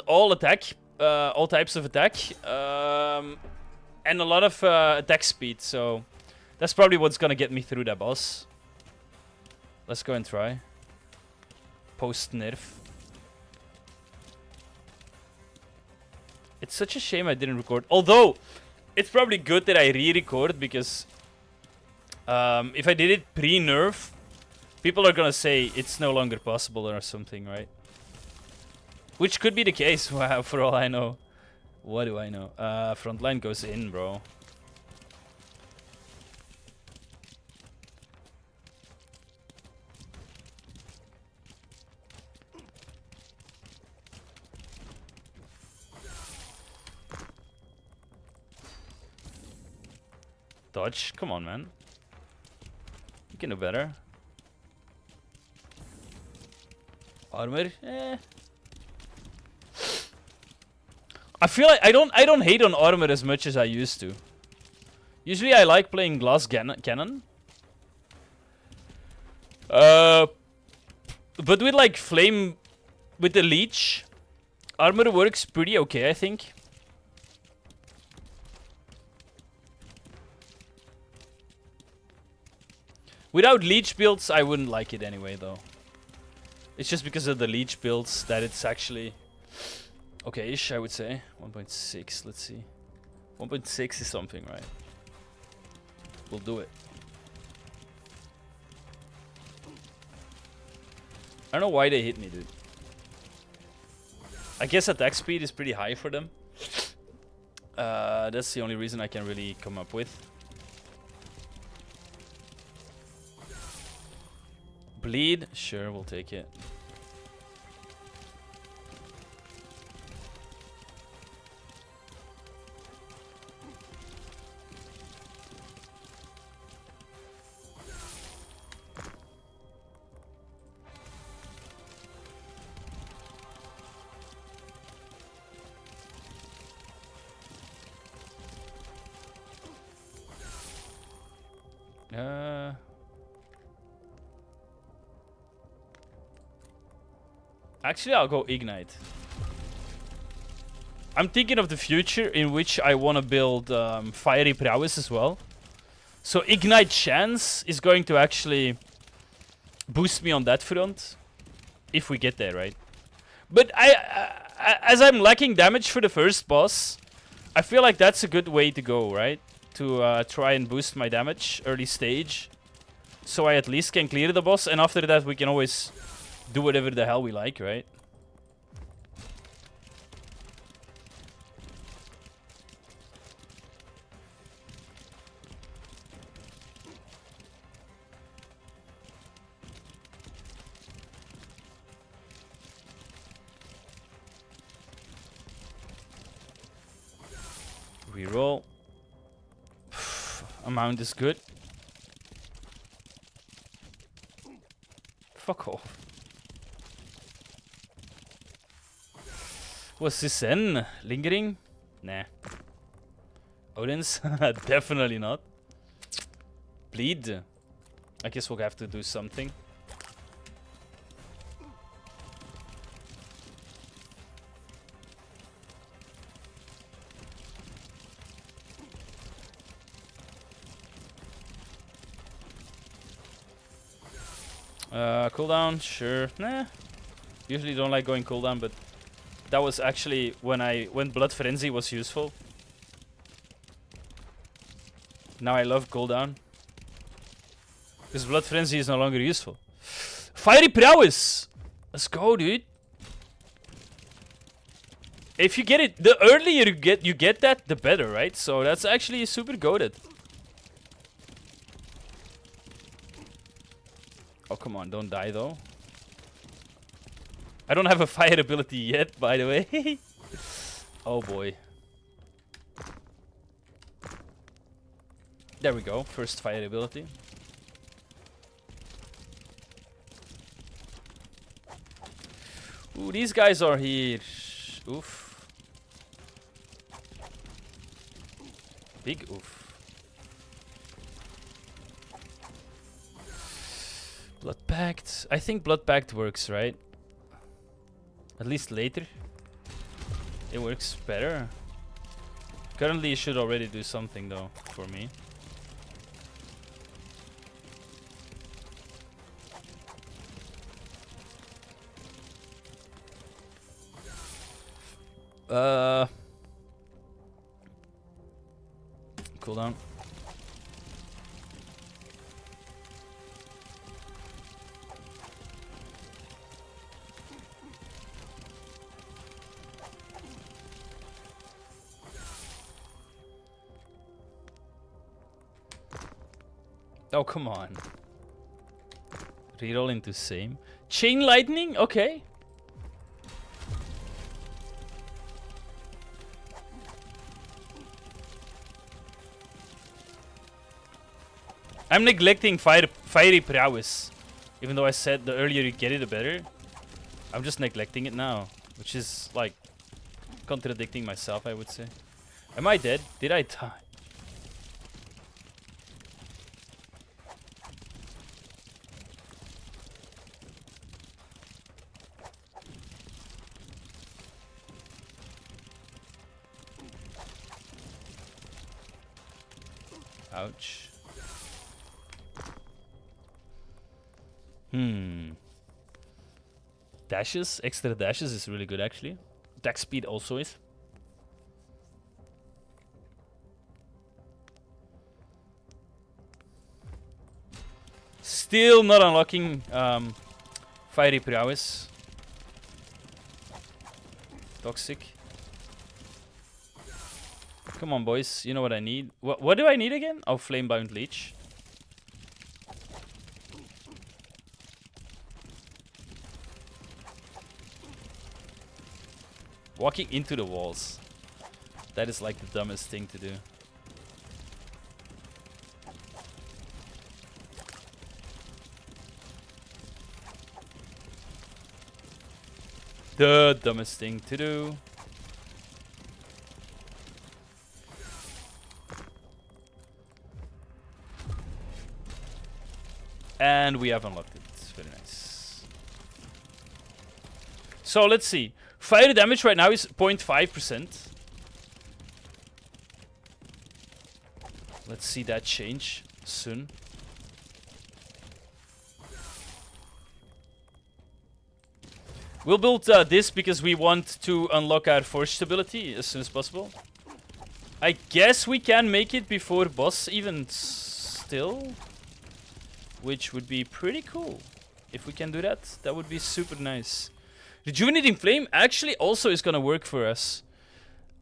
all attack, all types of attack, and a lot of attack speed, so that's probably what's gonna get me through that boss. Let's go and try. Post nerf. It's such a shame I didn't record. Although, it's probably good that I re-record because if I did it pre-nerf, people are gonna say it's no longer possible or something, right? Which could be the case, wow, for all I know. What do I know? Frontline goes in, bro. Dodge, come on, man. You can do better. Armor, eh. I feel like I don't hate on armor as much as I used to. Usually I like playing glass cannon. But with like flame, with the leech, armor works pretty okay, I think. Without leech builds, I wouldn't like it anyway, though. It's just because of the leech builds that it's actually okay-ish, I would say. 1.6, let's see. 1.6 is something, right? We'll do it. I don't know why they hit me, dude. I guess attack speed is pretty high for them. That's the only reason I can really come up with. Bleed? Sure, we'll take it. Actually, I'll go Ignite. I'm thinking of the future in which I want to build Fiery Prowess as well. So Ignite Chance is going to actually boost me on that front. If we get there, right? But as I'm lacking damage for the first boss, I feel like that's a good way to go, right? To try and boost my damage early stage. So I at least can clear the boss. And after that, we can always do whatever the hell we like, right? Reroll. Amount is good. Fuck off. What's this then? Lingering? Nah. Odin's? Definitely not. Bleed. I guess we'll have to do something. Cooldown, sure. Nah. Usually don't like going cooldown, but that was actually when Blood Frenzy was useful. Now I love cooldown. Because Blood Frenzy is no longer useful. Fiery Prowess! Let's go, dude. If you get it, the earlier you get that, the better, right? So that's actually super goated. Oh, come on, don't die though. I don't have a fire ability yet, by the way. Oh boy. There we go, first fire ability. Ooh, these guys are here. Oof. Big oof. Blood Pact. I think Blood Pact works, right? At least later. It works better. Currently, it should already do something, though, for me. Cooldown. Oh, come on. Reroll into same. Chain lightning? Okay. I'm neglecting fiery prowess. Even though I said the earlier you get it, the better. I'm just neglecting it now. Which is, like, contradicting myself, I would say. Am I dead? Did I die? Ouch. Dashes, extra dashes is really good actually. Attack speed also is. Still not unlocking fiery prowess. Toxic. Come on, boys. You know what I need. What do I need again? Oh, Flamebound Leech. Walking into the walls. That is like the dumbest thing to do. The dumbest thing to do. And we have unlocked it. Very nice. So let's see. Fire damage right now is 0.5%. Let's see that change soon. We'll build this because we want to unlock our force stability as soon as possible. I guess we can make it before boss even still. Which would be pretty cool. If we can do that, that would be super nice. Rejuvenating Flame actually also is gonna work for us.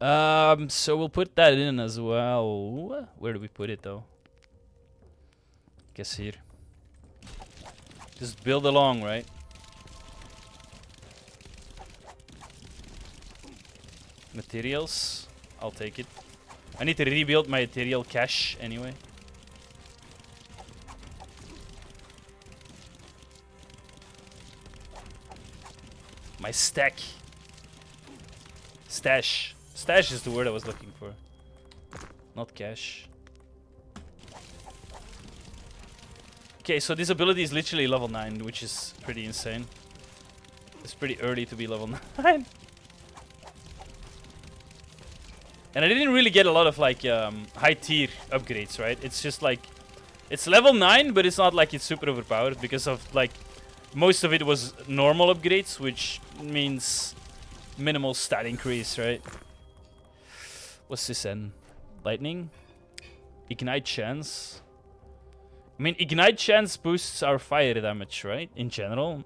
So we'll put that in as well. Where do we put it though? Guess here. Just build along, right? Materials. I'll take it. I need to rebuild my ethereal cache anyway. My stack. Stash. Stash is the word I was looking for. Not cash. Okay, so this ability is literally level 9, which is pretty insane. It's pretty early to be level 9. And I didn't really get a lot of like high tier upgrades, right? It's just like, it's level 9, but it's not like it's super overpowered because of like, most of it was normal upgrades, which means minimal stat increase, right? What's this then? Lightning? Ignite chance? I mean, ignite chance boosts our fire damage, right? In general.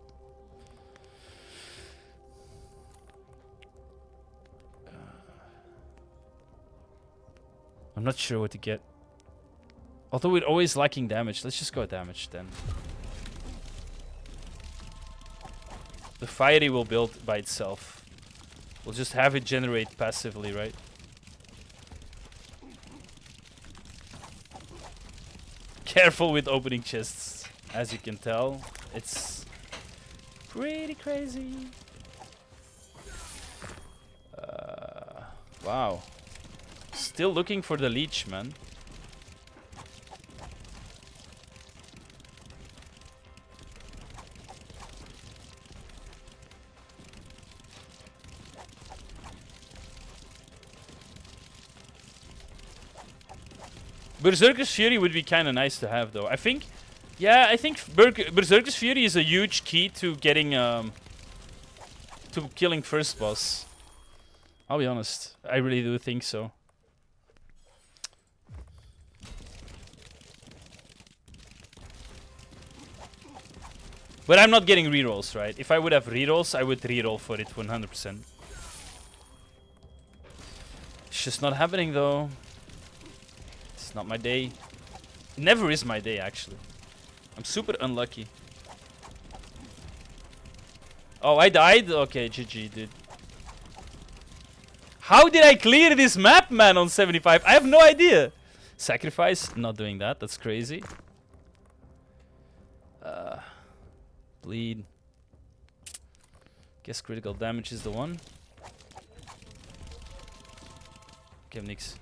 I'm not sure what to get. Although we're always lacking damage. Let's just go damage then. The fiery will build by itself. We'll just have it generate passively, right? Careful with opening chests. As you can tell, it's pretty crazy. Wow. Still looking for the leech, man. Berserker's Fury would be kind of nice to have, though. I think, yeah, I think Berserker's Fury is a huge key to getting, to killing first boss. I'll be honest, I really do think so. But I'm not getting rerolls, right? If I would have rerolls, I would reroll for it 100%. It's just not happening, though. Not my day. It never is my day, actually. I'm super unlucky. Oh, I died? Okay, GG, dude. How did I clear this map, man, on 75? I have no idea. Sacrifice? Not doing that. That's crazy. Bleed. Guess critical damage is the one. Okay, niks.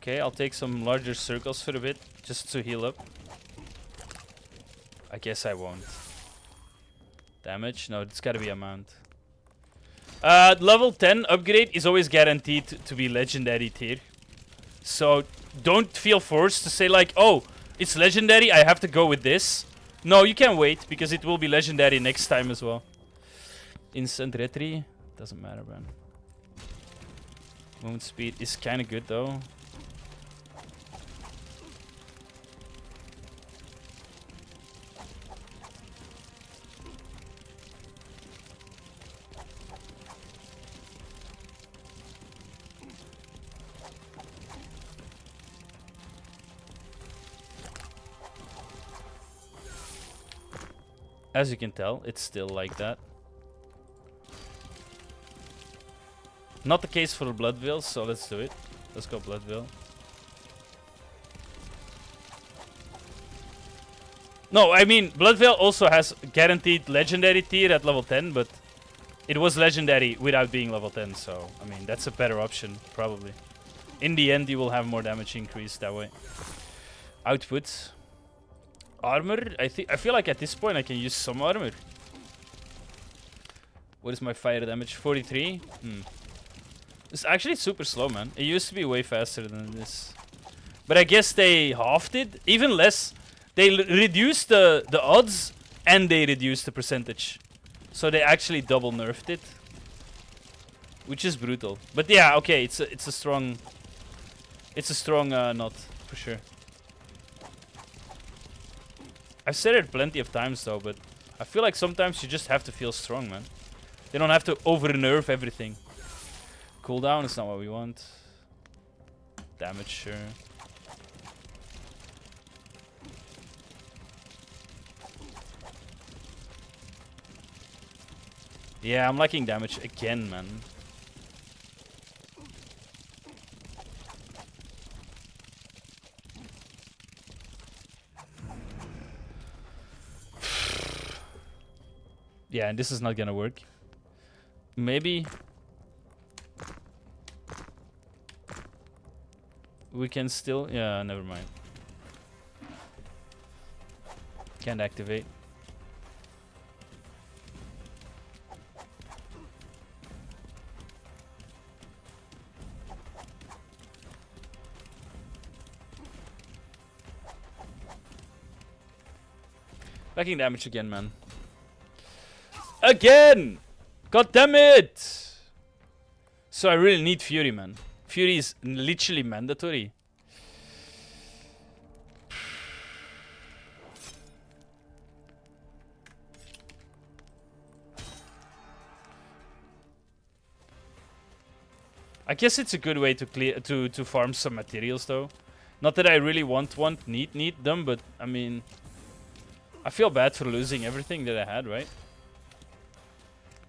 Okay, I'll take some larger circles for a bit, just to heal up. I guess I won't. Damage? No, it's gotta be a mount. Level 10 upgrade is always guaranteed to be legendary tier. So, don't feel forced to say like, oh, it's legendary, I have to go with this. No, you can wait, because it will be legendary next time as well. Instant retry? Doesn't matter, man. Movement speed is kinda good, though. As you can tell, it's still like that. Not the case for Blood Veil, so let's do it. Let's go Blood Veil. No, I mean, Blood Veil also has guaranteed legendary tier at level 10, but it was legendary without being level 10, so, I mean, that's a better option, probably. In the end, you will have more damage increase that way. Output. Armor? I feel like at this point I can use some armor. What is my fire damage? 43? It's actually super slow, man. It used to be way faster than this. But I guess they halved it. Even less. They reduced the odds and they reduced the percentage. So they actually double nerfed it. Which is brutal. But yeah, okay, it's a strong knot for sure. I've said it plenty of times though, but I feel like sometimes you just have to feel strong, man. You don't have to over-nerve everything. Cooldown is not what we want. Damage, sure. Yeah, I'm liking damage again, man. Yeah, and this is not gonna work. Maybe we can still... Yeah, never mind. Can't activate. Backing damage again, man. Again! God damn it! So I really need Fury, man. Fury is literally mandatory. I guess it's a good way to clear to farm some materials though. Not that I really need them, but I mean, I feel bad for losing everything that I had, right?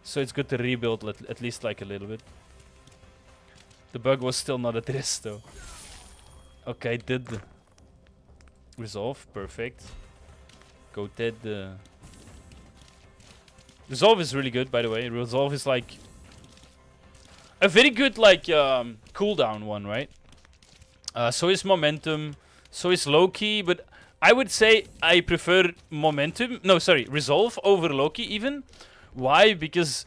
So it's good to rebuild at least like a little bit. The bug was still not addressed though. Okay, did resolve, perfect. Go dead. Resolve is really good, by the way. Resolve is like a very good like cooldown one, right? So is momentum, so is Loki, but I would say I prefer momentum. No, sorry, resolve over Loki even. Why? Because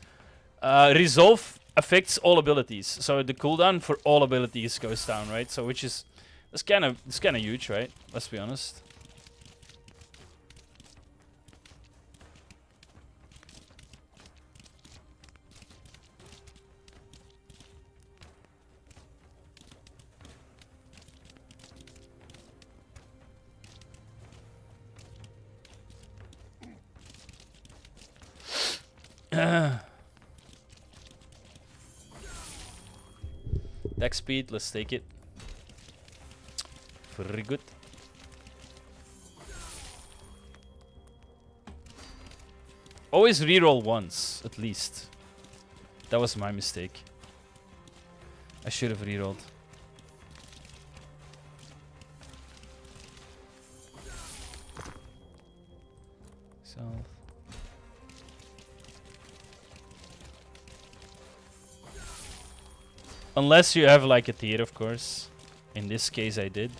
resolve affects all abilities, so the cooldown for all abilities goes down, right? So which is it's kind of huge, right? Let's be honest. Dex speed, let's take it. Very good. Always reroll once, at least. That was my mistake. I should have rerolled. Self. Unless you have like a tier, of course. In this case, I did.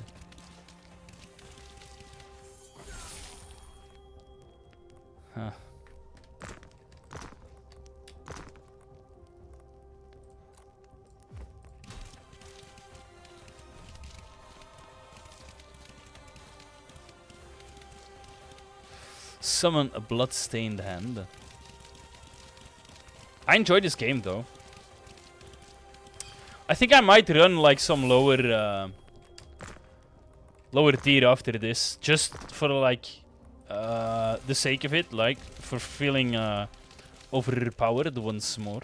Huh. Summon a blood-stained hand. I enjoy this game, though. I think I might run like some lower tier after this, just for like the sake of it, like for feeling overpowered once more.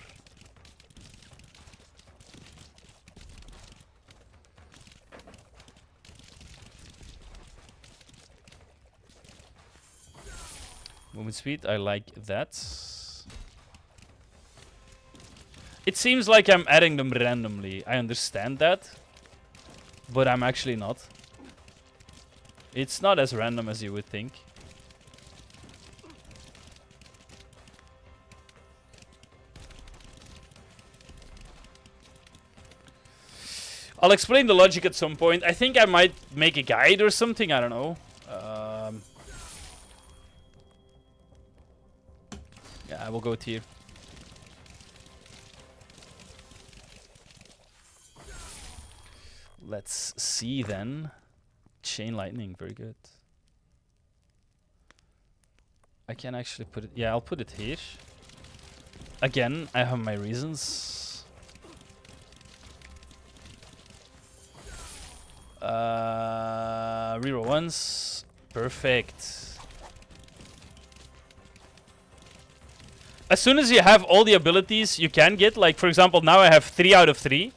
Movement speed, I like that. It seems like I'm adding them randomly. I understand that, but I'm actually not. It's not as random as you would think. I'll explain the logic at some point. I think I might make a guide or something. I don't know. Yeah, I will go tier. Let's see then. Chain lightning, very good. I can actually put it... Yeah, I'll put it here. Again, I have my reasons. Reroll once. Perfect. as soon as you have all the abilities you can get, like for example now I have 3 out of 3,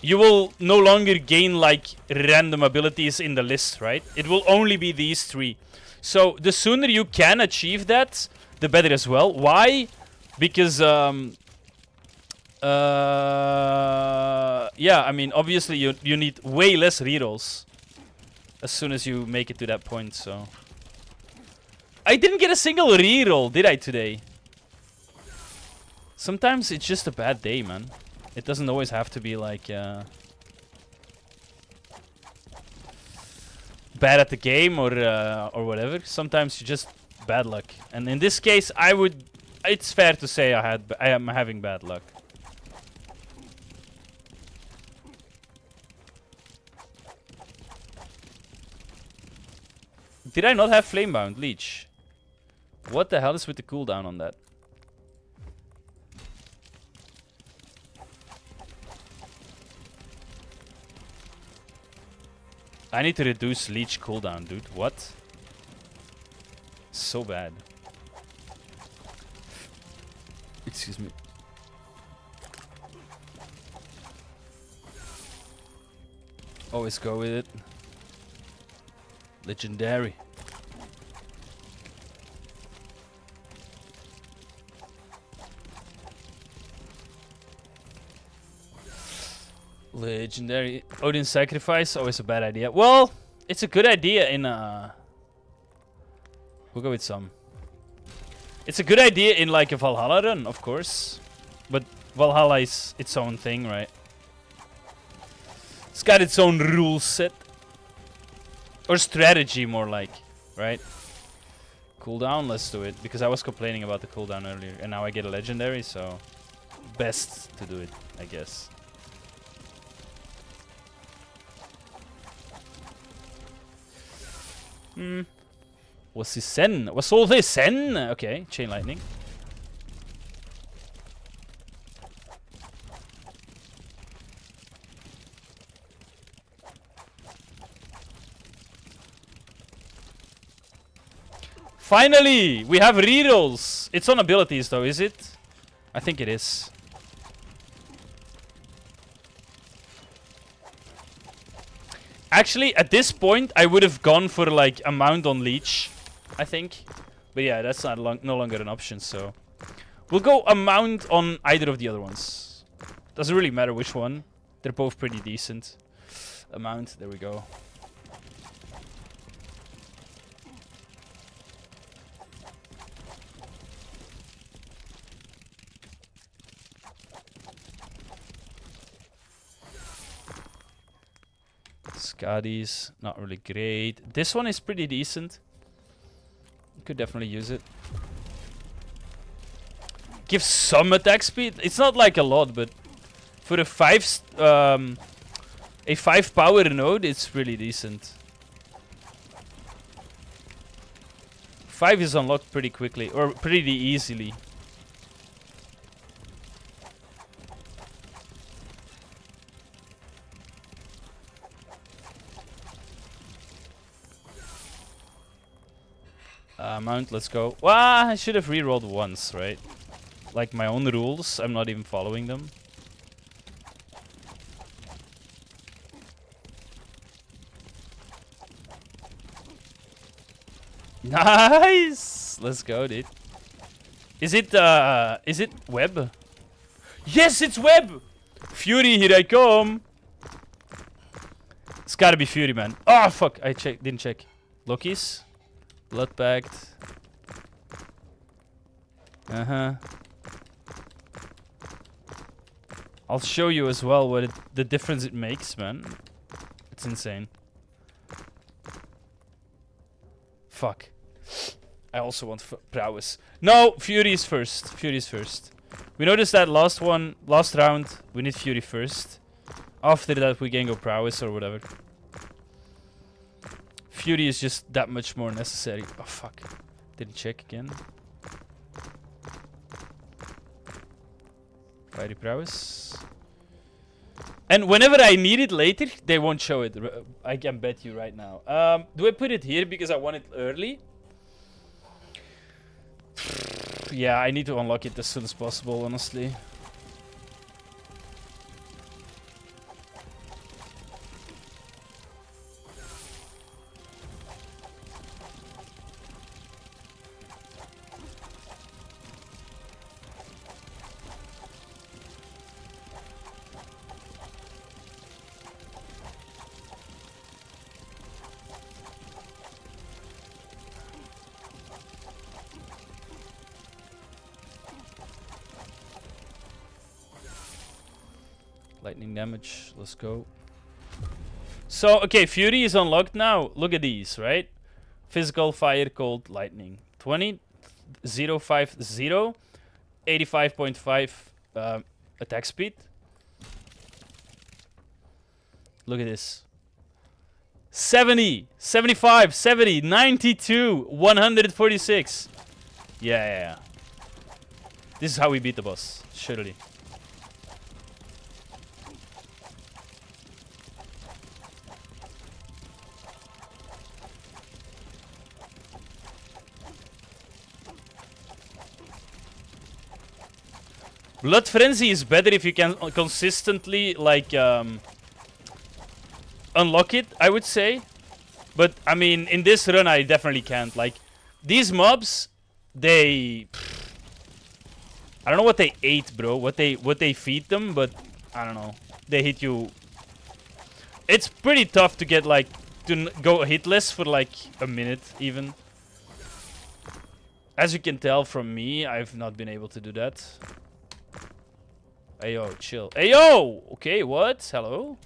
you will no longer gain like random abilities in the list, right? It will only be these 3. So the sooner you can achieve that, the better as well. Why? Because yeah, I mean obviously you need way less rerolls as soon as you make it to that point. So I didn't get a single reroll, did I, today? Sometimes it's just a bad day, man. It doesn't always have to be like bad at the game or whatever. Sometimes you just bad luck. And in this case, it's fair to say I am having bad luck. Did I not have Flamebound Leech? What the hell is with the cooldown on that? I need to reduce Leech cooldown, dude. What? So bad. Excuse me. Always go with it. Legendary. Legendary. Odin Sacrifice, always a bad idea. Well, it's a good idea in we'll go with some. It's a good idea in like a Valhalla run, of course. But Valhalla is its own thing, right? It's got its own rule set. Or strategy, more like, right? Cooldown, let's do it. Because I was complaining about the cooldown earlier. And now I get a legendary, so best to do it, I guess. What's this sen? What's all this sen? Okay, chain lightning. Finally, we have rerolls. It's on abilities though, is it? I think it is. Actually, at this point, I would have gone for like a mount on Leech, I think. But yeah, that's no longer an option, so we'll go a mount on either of the other ones. Doesn't really matter which one. They're both pretty decent. A mount, there we go. Scotty's not really great. This one is pretty decent. Could definitely use it. Gives some attack speed. It's not like a lot, but for a 5 power node, it's really decent. 5 is unlocked pretty quickly, or pretty easily. Mount, let's go. Well, I should have rerolled once, right? Like my own rules, I'm not even following them. Nice! Let's go, dude. Is it web? Yes, it's web! Fury, here I come! It's gotta be Fury, man. Oh, fuck, I didn't check. Loki's. Blood Pact. I'll show you as well what the difference it makes, man. It's insane. Fuck. I also want prowess. No, Fury is first. Fury is first. We noticed that last round, we need Fury first. After that, we can go prowess or whatever. Fury is just that much more necessary. Oh, fuck. Didn't check again. Fiery prowess. And whenever I need it later, they won't show it. I can bet you right now. Do I put it here because I want it early? Yeah, I need to unlock it as soon as possible, honestly. Lightning damage, let's go. So, okay, Fury is unlocked now. Look at these, right? Physical, fire, cold, lightning. 20, 0, 5, 0. 85.5 attack speed. Look at this. 70, 75, 70, 92, 146. Yeah. This is how we beat the boss, surely. Blood Frenzy is better if you can consistently, like, unlock it, I would say. But, I mean, in this run, I definitely can't. Like, these mobs, they... I don't know what they ate, bro. What they feed them, but I don't know. They hit you. It's pretty tough to get, like, to go hitless for, like, a minute, even. As you can tell from me, I've not been able to do that. Ayo, chill. Ayo! Okay, what? Hello?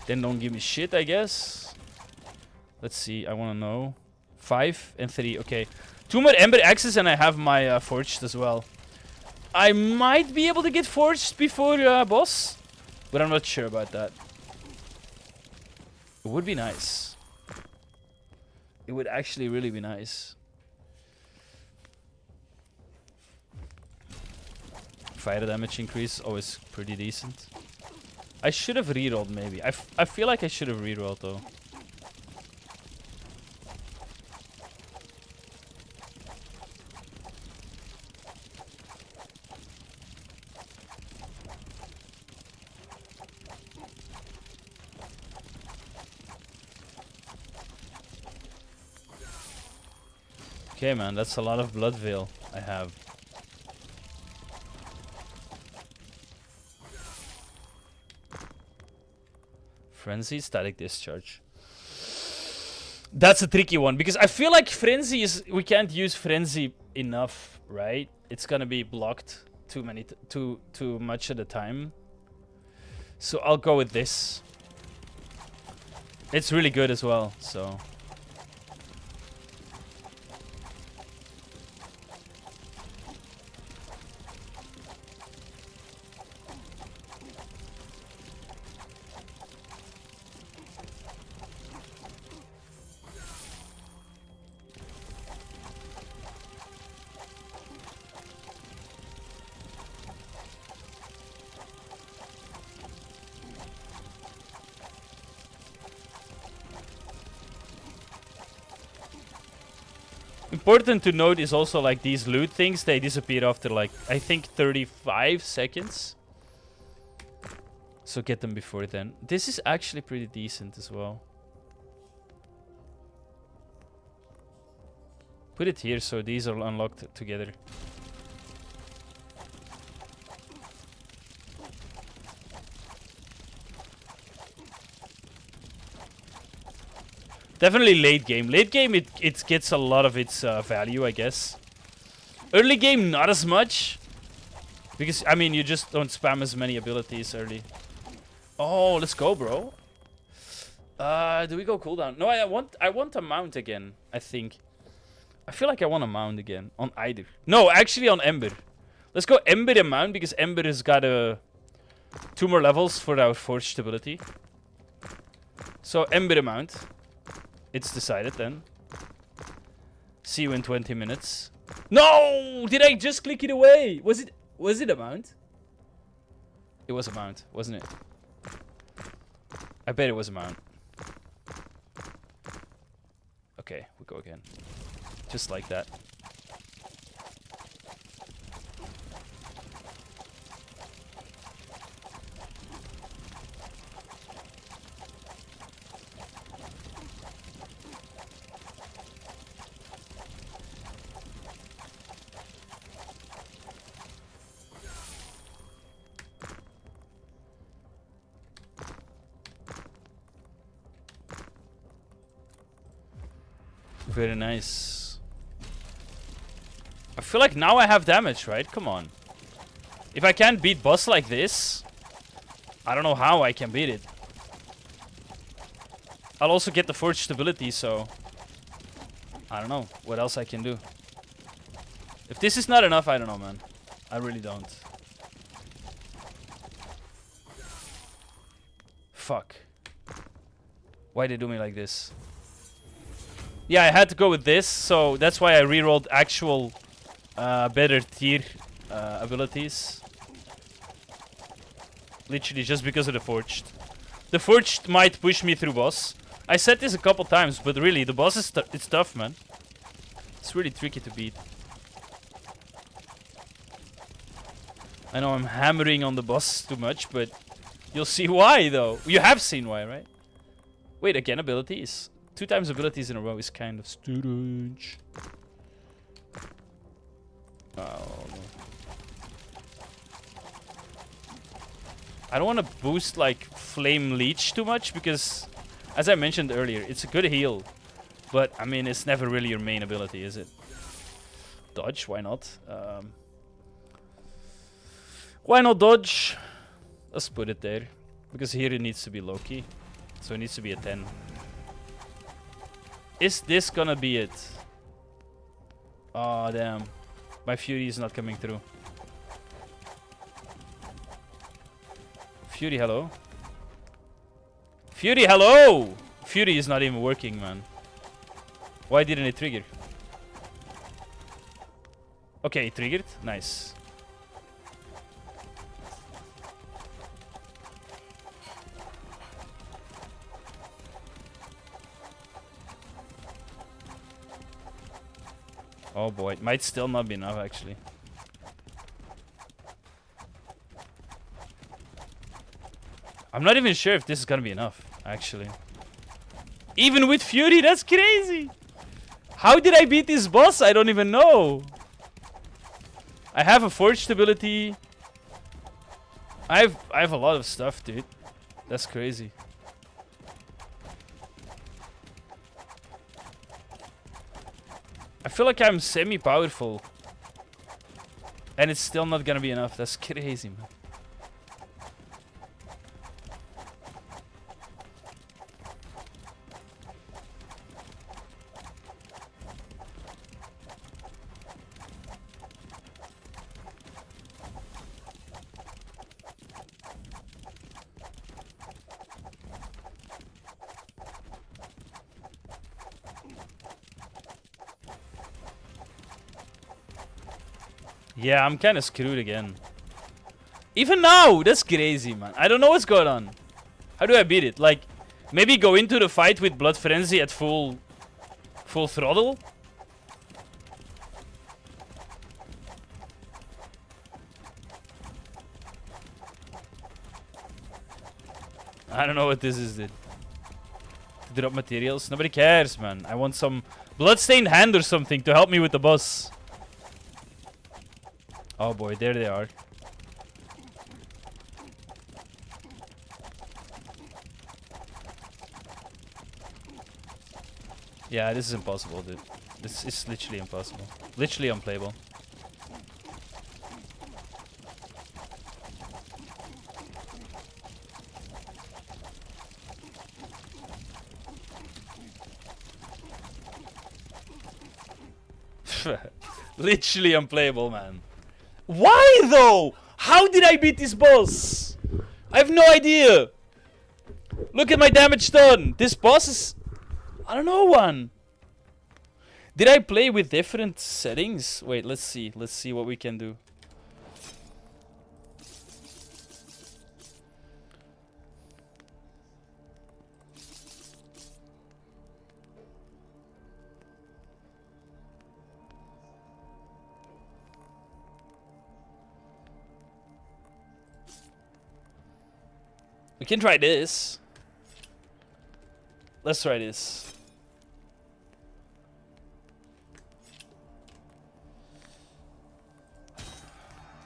Then don't give me shit, I guess. Let's see, I want to know. 5 and 3, okay. 2 more Ember Axes and I have my Forged as well. I might be able to get Forged before boss, but I'm not sure about that. It would be nice. It would actually really be nice. Fire damage increase, always pretty decent. I should have rerolled maybe. I feel like I should have rerolled though. Okay, man, that's a lot of blood veil I have. Frenzy, static discharge. That's a tricky one because I feel like Frenzy is... We can't use Frenzy enough, right? It's gonna be blocked too much at a time. So I'll go with this. It's really good as well, so... Important to note is also like these loot things, they disappear after like, I think 35 seconds. So get them before then. This is actually pretty decent as well. Put it here so these are unlocked together. Definitely late game. Late game, it gets a lot of its value, I guess. Early game, not as much. Because, I mean, you just don't spam as many abilities early. Oh, let's go, bro. Do we go cooldown? No, I want a mount again, I think. I feel like I want a mount again. On either. No, actually on Ember. Let's go Ember and mount, because Ember has got 2 more levels for our Forged ability. So, Ember and mount. It's decided then. See you in 20 minutes. No! Did I just click it away? Was it a mount? It was a mount, wasn't it? I bet it was a mount. Okay, we go again. Just like that. Very nice. I feel like now I have damage, right? Come on. If I can't beat boss like this, I don't know how I can beat it. I'll also get the forged stability, so I don't know what else I can do. If this is not enough, I don't know, man. I really don't. Fuck. Why they do me like this? Yeah, I had to go with this, so that's why I rerolled actual better tier abilities. Literally just because of the forged. The forged might push me through boss. I said this a couple times, but really, the boss is it's tough, man. It's really tricky to beat. I know I'm hammering on the boss too much, but you'll see why, though. You have seen why, right? Wait, again, abilities. 2 times abilities in a row is kind of strange. Oh, no. I don't want to boost, like, Flame Leech too much, because, as I mentioned earlier, it's a good heal. But, I mean, it's never really your main ability, is it? Dodge, why not? Why not dodge? Let's put it there. Because here it needs to be low-key. So it needs to be a 10. Is this gonna be it? Oh, damn. My Fury is not coming through. Fury, hello? Fury, hello! Fury is not even working, man. Why didn't it trigger? Okay, it triggered. Nice. Oh boy, it might still not be enough, actually. I'm not even sure if this is gonna be enough, actually. Even with Fury, that's crazy! How did I beat this boss? I don't even know. I have a forged ability. I have a lot of stuff, dude. That's crazy. I feel like I'm semi-powerful. And it's still not gonna be enough. That's crazy, man. Yeah, I'm kind of screwed again. Even now, that's crazy, man. I don't know what's going on. How do I beat it? Like, maybe go into the fight with Blood Frenzy at full throttle? I don't know what this is, dude. Drop materials? Nobody cares, man. I want some bloodstained hand or something to help me with the boss. Oh boy, there they are. Yeah, this is impossible, dude. This is literally impossible. Literally unplayable. Literally unplayable, man. Why though? How did I beat this boss? I have no idea. Look at my damage done. This boss is... I don't know, one. Did I play with different settings? Wait, let's see. Let's see what we can do. We can try this. Let's try this.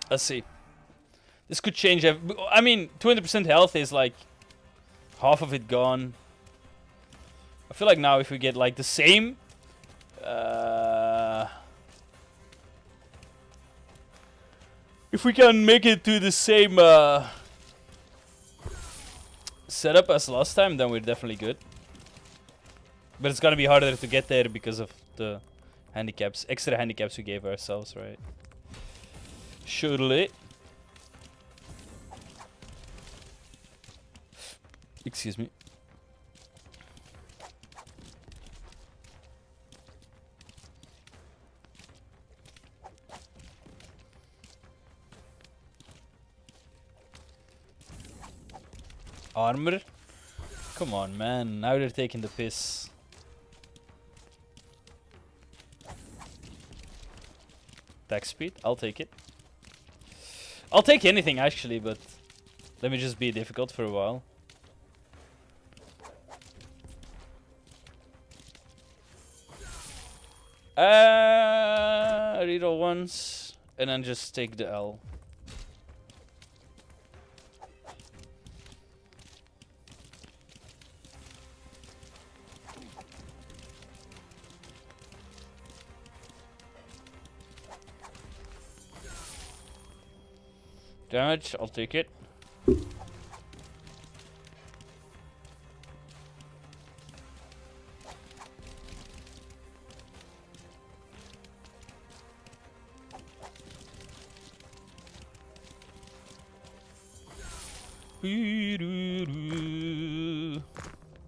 Let's see. This could change. I mean, 200% health is like half of it gone. I feel like now if we get like the same If we can make it to the same setup as last time, then we're definitely good. But it's gonna be harder to get there because of the handicaps, extra handicaps we gave ourselves, right? Surely. Excuse me. Armor? Come on, man. Now they're taking the piss. Attack speed? I'll take it. I'll take anything, actually, but let me just be difficult for a while. Reroll once, and then just take the L. Damage, I'll take it.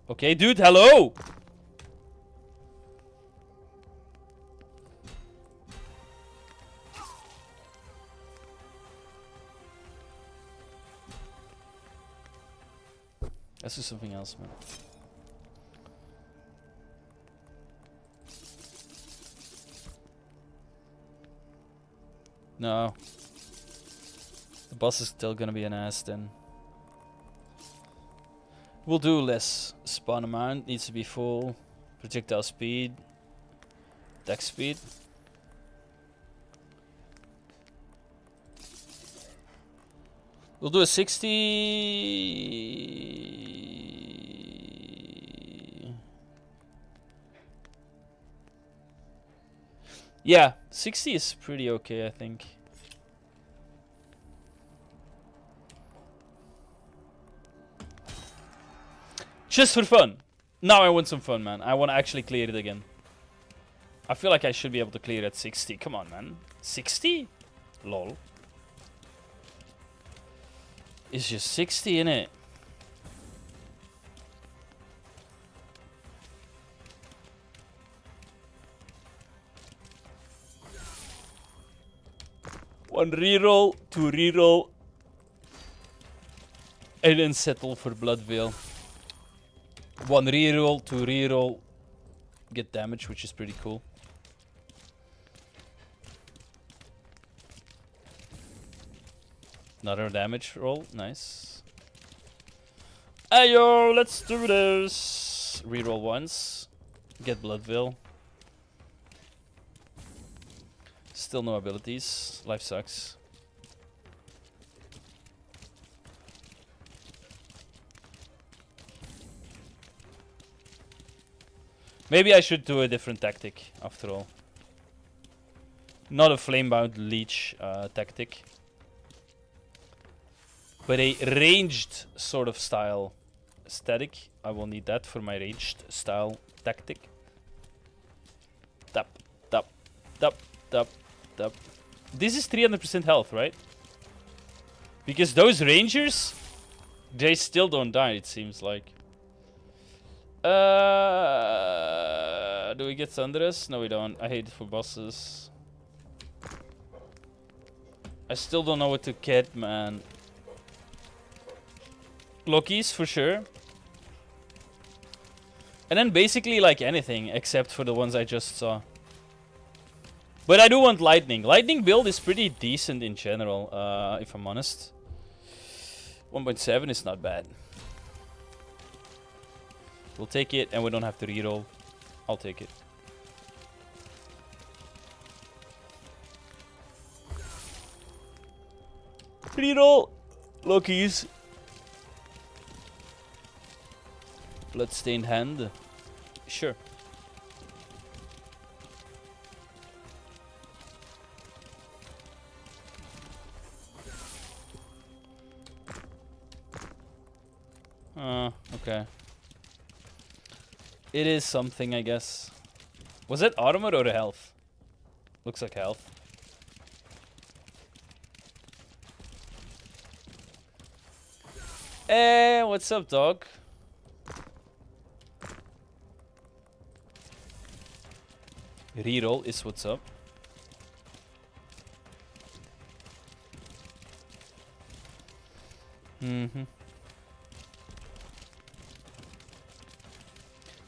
Okay, dude, hello! Let's do something else, man. No. The boss is still gonna be an ass then. We'll do less. Spawn amount needs to be full. Projectile speed. Attack speed. We'll do a 60. Yeah, 60 is pretty okay, I think. Just for fun. Now I want some fun, man. I want to actually clear it again. I feel like I should be able to clear at 60. Come on, man. 60? Lol. It's just 60, innit? One reroll, two reroll, and then settle for Blood Veil. One reroll, two reroll, get damage, which is pretty cool. Another damage roll, nice. Ayo, let's do this. Reroll once, get Blood Veil. Still no abilities, life sucks. Maybe I should do a different tactic, after all. Not a flame-bound leech tactic. But a ranged sort of style static. I will need that for my ranged style tactic. Tap, tap, tap, tap, tap. This is 300% health, right? Because those rangers, they still don't die, it seems like. Do we get Thunderous? No, we don't. I hate it for bosses. I still don't know what to get, man. Loki's for sure. And then basically like anything, except for the ones I just saw. But I do want Lightning. Lightning build is pretty decent in general, if I'm honest. 1.7 is not bad. We'll take it, and we don't have to reroll. I'll take it. Reroll! Loki's. Bloodstained hand. Sure. Okay. It is something, I guess. Was it armor or health? Looks like health. Hey, what's up, dog? Reroll is what's up.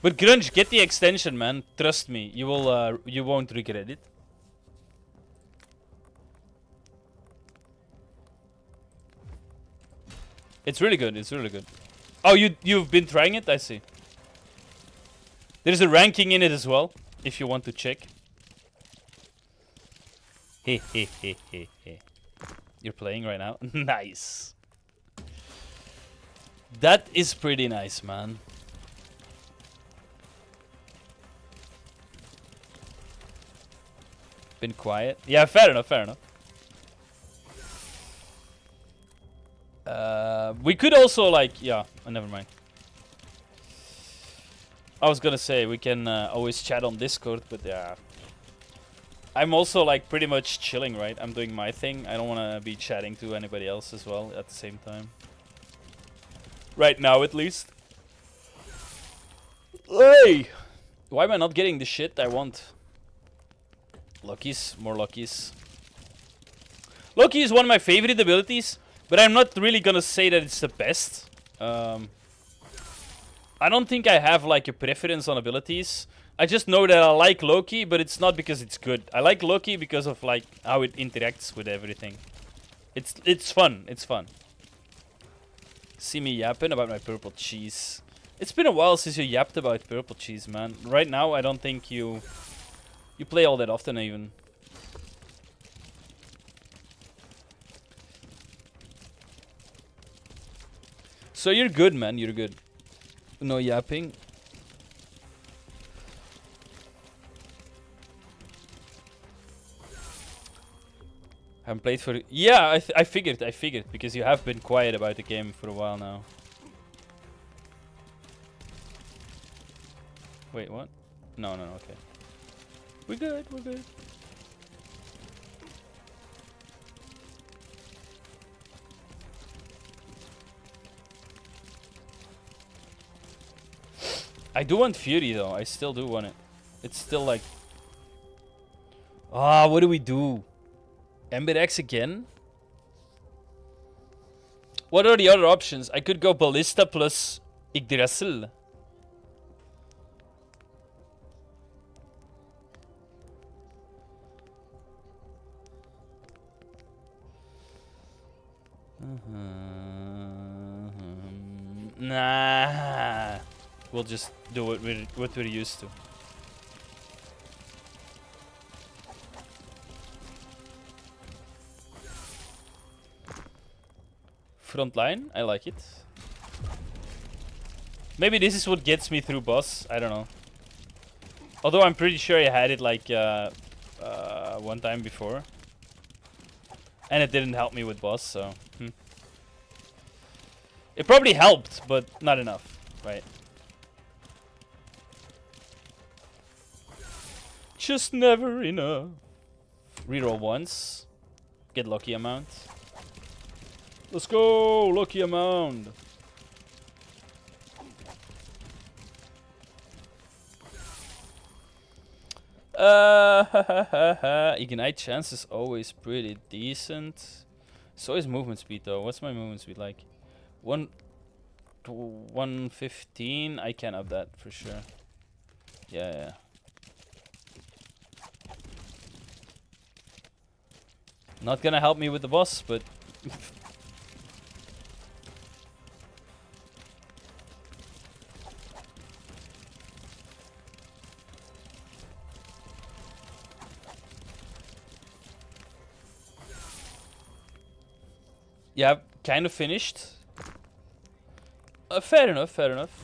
But Grunge, get the extension, man. Trust me, you will. You won't regret it. It's really good. It's really good. Oh, you've been trying it? I see. There's a ranking in it as well, if you want to check. Hey, hey, hey, hey, hey. You're playing right now? Nice. That is pretty nice, man. Been quiet. Yeah, fair enough, fair enough. We could also, like, yeah, never mind. I was gonna say, we can always chat on Discord, but yeah. I'm also, like, pretty much chilling, right? I'm doing my thing. I don't want to be chatting to anybody else as well at the same time. Right now, at least. Hey! Why am I not getting the shit I want? Luckies, more luckies. Loki is one of my favorite abilities, but I'm not really gonna say that it's the best. I don't think I have like a preference on abilities. I just know that I like Loki, but it's not because it's good. I like Loki because of like how it interacts with everything. It's fun. It's fun. See me yapping about my purple cheese. It's been a while since you yapped about purple cheese, man. Right now, I don't think you play all that often even. So you're good, man. You're good. No yapping. Haven't played for... Yeah, I figured. Because you have been quiet about the game for a while now. Wait, what? No, okay. We're good, we're good. I do want Fury though. I still do want it. It's still like... Ah, what do we do? Ember X again? What are the other options? I could go Ballista plus Yggdrasil. Nah. We'll just do what we're used to. Frontline, I like it. Maybe this is what gets me through boss. I don't know. Although I'm pretty sure I had it like one time before, and it didn't help me with boss. So it probably helped, but not enough, right? Just never enough. Reroll once. Get lucky amount. Let's go! Lucky amount. Ignite chance is always pretty decent. So is movement speed though. What's my movement speed like? 115. I can up that for sure. Yeah. Not gonna help me with the boss, but yeah, kind of finished. Fair enough, fair enough.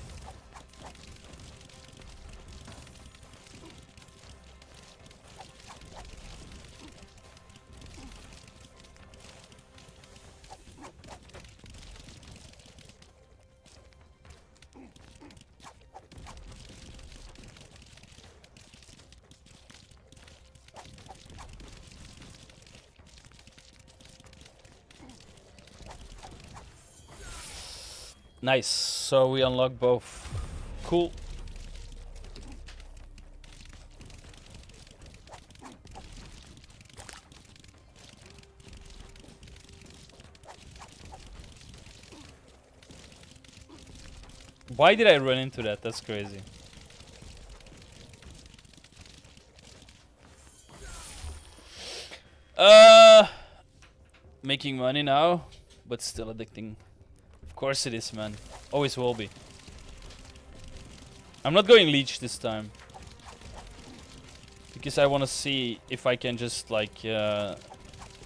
Nice. So we unlock both. Cool. Why did I run into that? That's crazy. Making money now, but still addicting. Of course it is, man. Always will be. I'm not going leech this time. Because I want to see if I can just, like,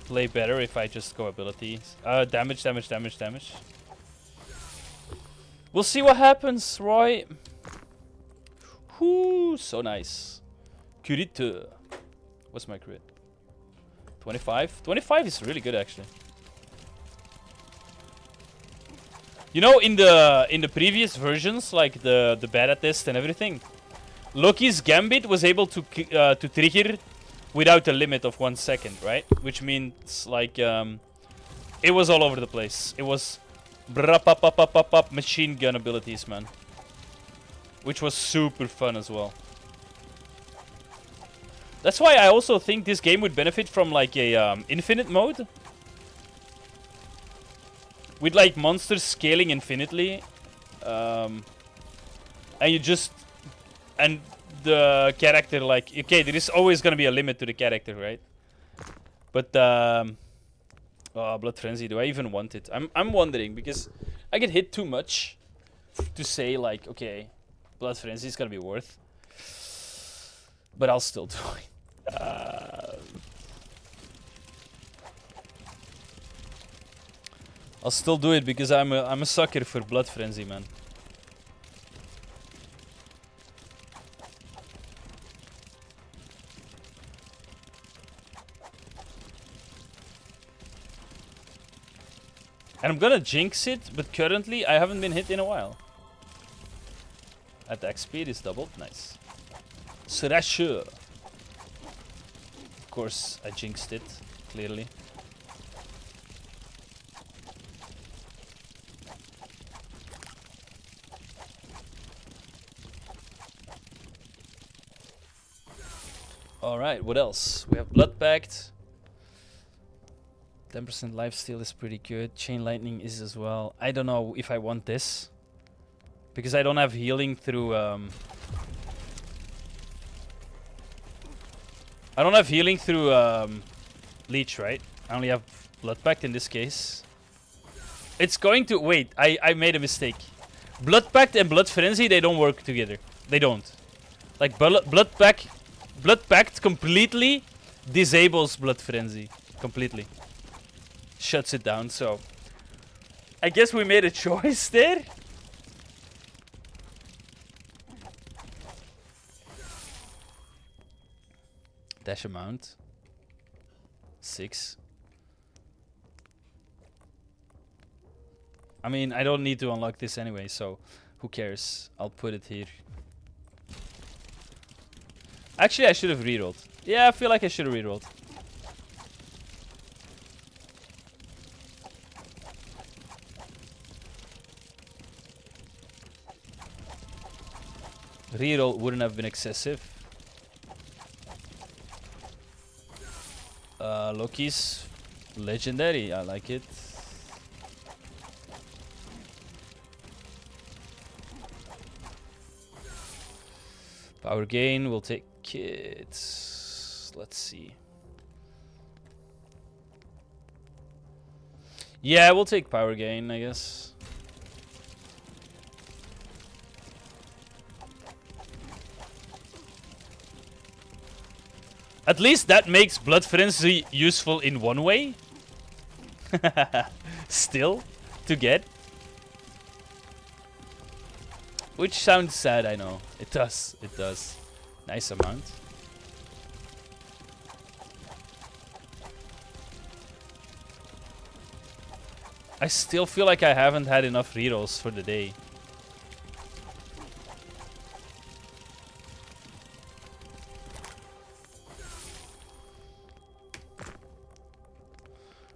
play better if I just go abilities. Damage, damage, damage, damage. We'll see what happens, Roy. Whoo, so nice. Crit. What's my crit? 25? 25 is really good, actually. You know, in the previous versions, like the beta test and everything, Loki's Gambit was able to trigger without a limit of 1 second, right? Which means, like, it was all over the place. It was machine gun abilities, man. Which was super fun as well. That's why I also think this game would benefit from, like, a infinite mode. With, like, monsters scaling infinitely. And you just... And the character, like... Okay, there is always gonna be a limit to the character, right? But, oh, Blood Frenzy, do I even want it? I'm wondering, because I get hit too much to say, like, okay, Blood Frenzy is gonna be worth. But I'll still do it. I'll still do it because I'm a sucker for Blood Frenzy, man. And I'm gonna jinx it, but currently I haven't been hit in a while. Attack speed is doubled, nice. Srasher. Of course, I jinxed it, clearly. Alright, what else? We have Blood Pact. 10% lifesteal is pretty good. Chain Lightning is as well. I don't know if I want this. Because I don't have healing through... I don't have healing through Leech, right? I only have Blood Pact in this case. It's going to... Wait, I made a mistake. Blood Pact and Blood Frenzy, they don't work together. They don't. Like, Blood Pact completely disables Blood Frenzy. Completely. Shuts it down, so... I guess we made a choice there. Dash amount. 6. I mean, I don't need to unlock this anyway, so who cares? I'll put it here. Actually, I should have rerolled. Yeah, I feel like I should have rerolled. Reroll wouldn't have been excessive. Loki's legendary. I like it. Power gain. We'll take it. Let's see. Yeah, we'll take power gain, I guess. At least that makes Blood Frenzy useful in one way. Still, to get. Which sounds sad, I know. It does, it does. Nice amount. I still feel like I haven't had enough rerolls for the day.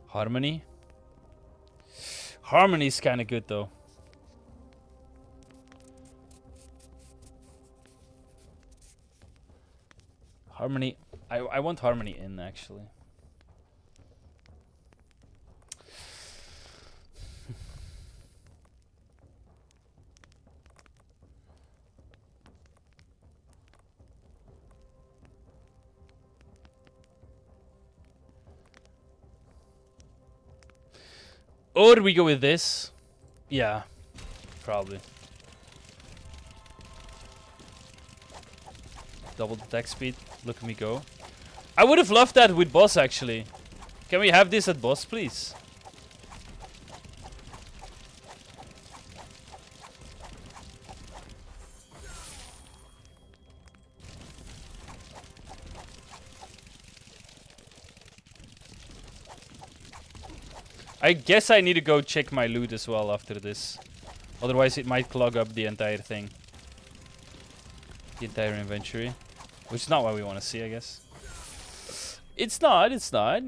Harmony. Harmony is kind of good though. Harmony. I want Harmony in, actually. Or we go with this. Yeah, probably. Double the attack speed. Look at me go. I would have loved that with boss, actually. Can we have this at boss, please? I guess I need to go check my loot as well after this. Otherwise it might clog up the entire thing. The entire inventory. Which is not what we want to see, I guess. It's not, it's not.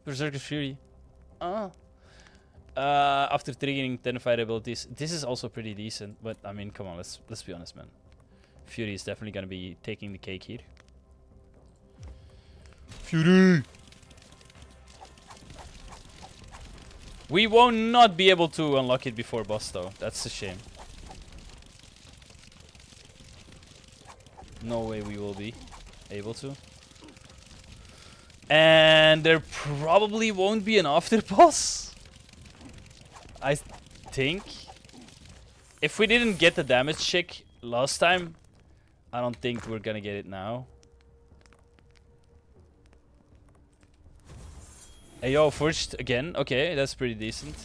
Berserker Fury. After triggering 10 fire abilities. This is also pretty decent, but I mean, come on, let's be honest, man. Fury is definitely gonna be taking the cake here. Fury! We won't not be able to unlock it before boss, though. That's a shame. No way we will be able to. And there probably won't be an after boss. I think. If we didn't get the damage check last time, I don't think we're gonna get it now. Hey, yo, forged again. Okay, that's pretty decent.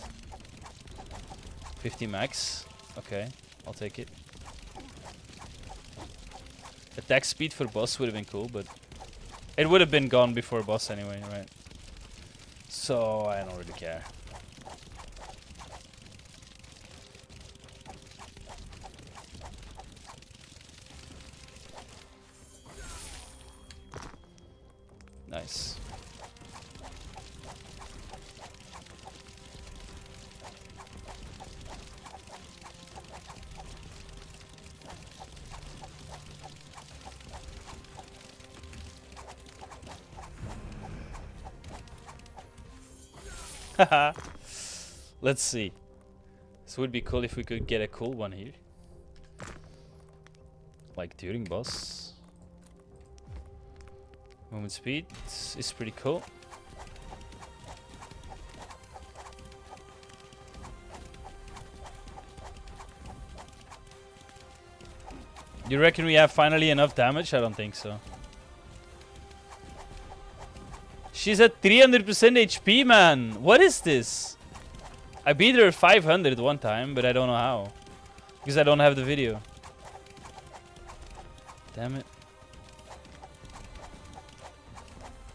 50 max. Okay, I'll take it. Attack speed for boss would have been cool, but it would have been gone before boss anyway, right? So I don't really care. Nice. Let's see. This would be cool if we could get a cool one here. Like during boss. Movement speed is pretty cool. You reckon we have finally enough damage? I don't think so. She's at 300% HP, man. What is this? I beat her 500 one time, but I don't know how. Because I don't have the video. Damn it.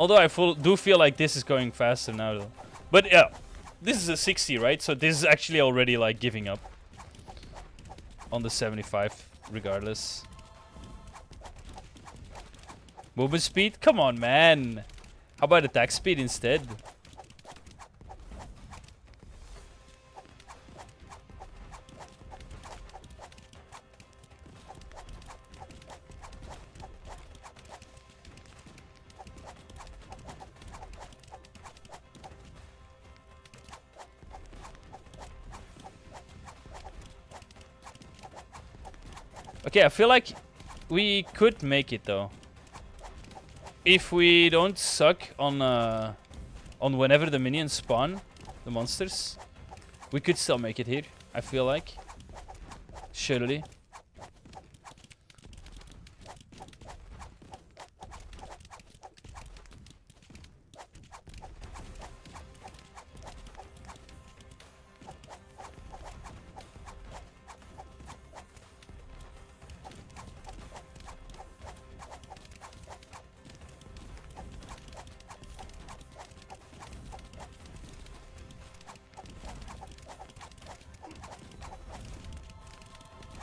Although I do feel like this is going faster now, though. But yeah, this is a 60, right? So this is actually already like giving up on the 75, regardless. Movement speed? Come on, man. How about attack speed instead? Okay, I feel like we could make it though. If we don't suck on whenever the minions spawn, the monsters, we could still make it here, I feel like. Surely.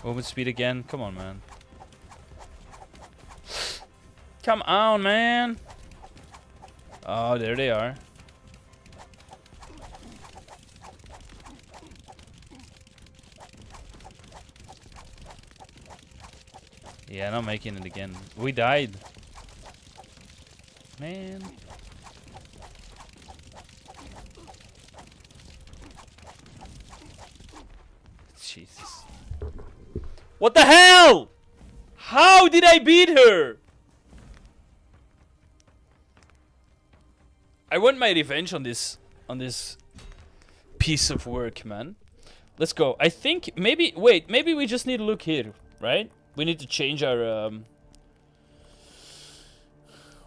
Movement speed again. Come on, man. Come on, man. Oh, there they are. Yeah, not making it again. We died. Man. Jesus. What the hell? How did I beat her? I want my revenge on this piece of work, man. Let's go. I think maybe maybe we just need to look here, right? We need to change our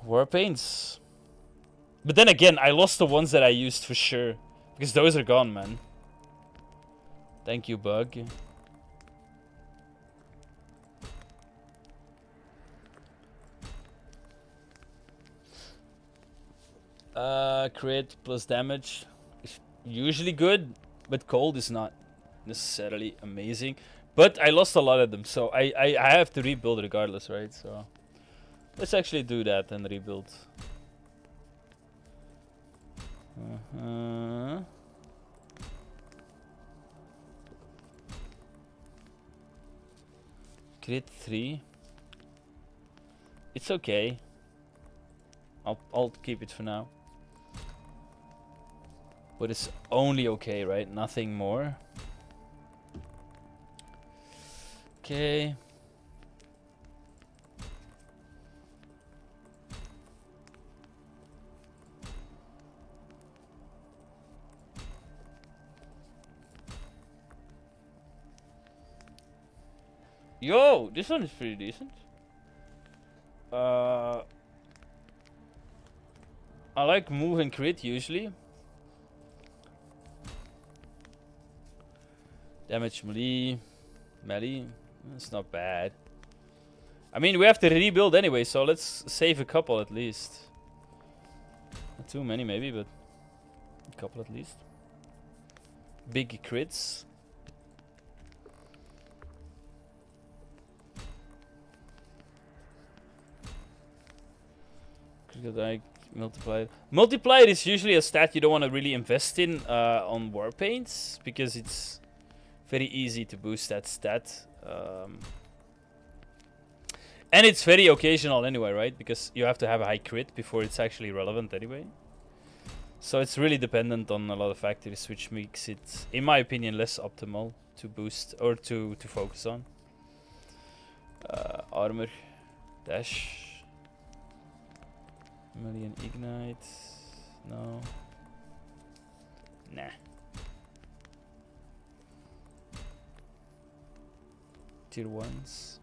war paints. But then again, I lost the ones that I used for sure. Because those are gone, man. Thank you, bug. Crit plus damage is usually good, but cold is not necessarily amazing. But I lost a lot of them, so I have to rebuild regardless, right? So let's actually do that and rebuild. Crit 3. It's okay. I'll keep it for now. But it's only okay, right? Nothing more. Okay. Yo, this one is pretty decent. I like move and crit usually. Damage melee. It's not bad. I mean, we have to rebuild anyway, so let's save a couple at least. Not too many maybe, but a couple at least. Big crits. Like multiplier. Multiplier is usually a stat you don't want to really invest in on war paints because it's very easy to boost that stat. And it's very occasional anyway, right? Because you have to have a high crit before it's actually relevant anyway. So it's really dependent on a lot of factors, which makes it, in my opinion, less optimal to boost or to focus on. Armor, dash. Million ignite. No. Nah. Tier 1s.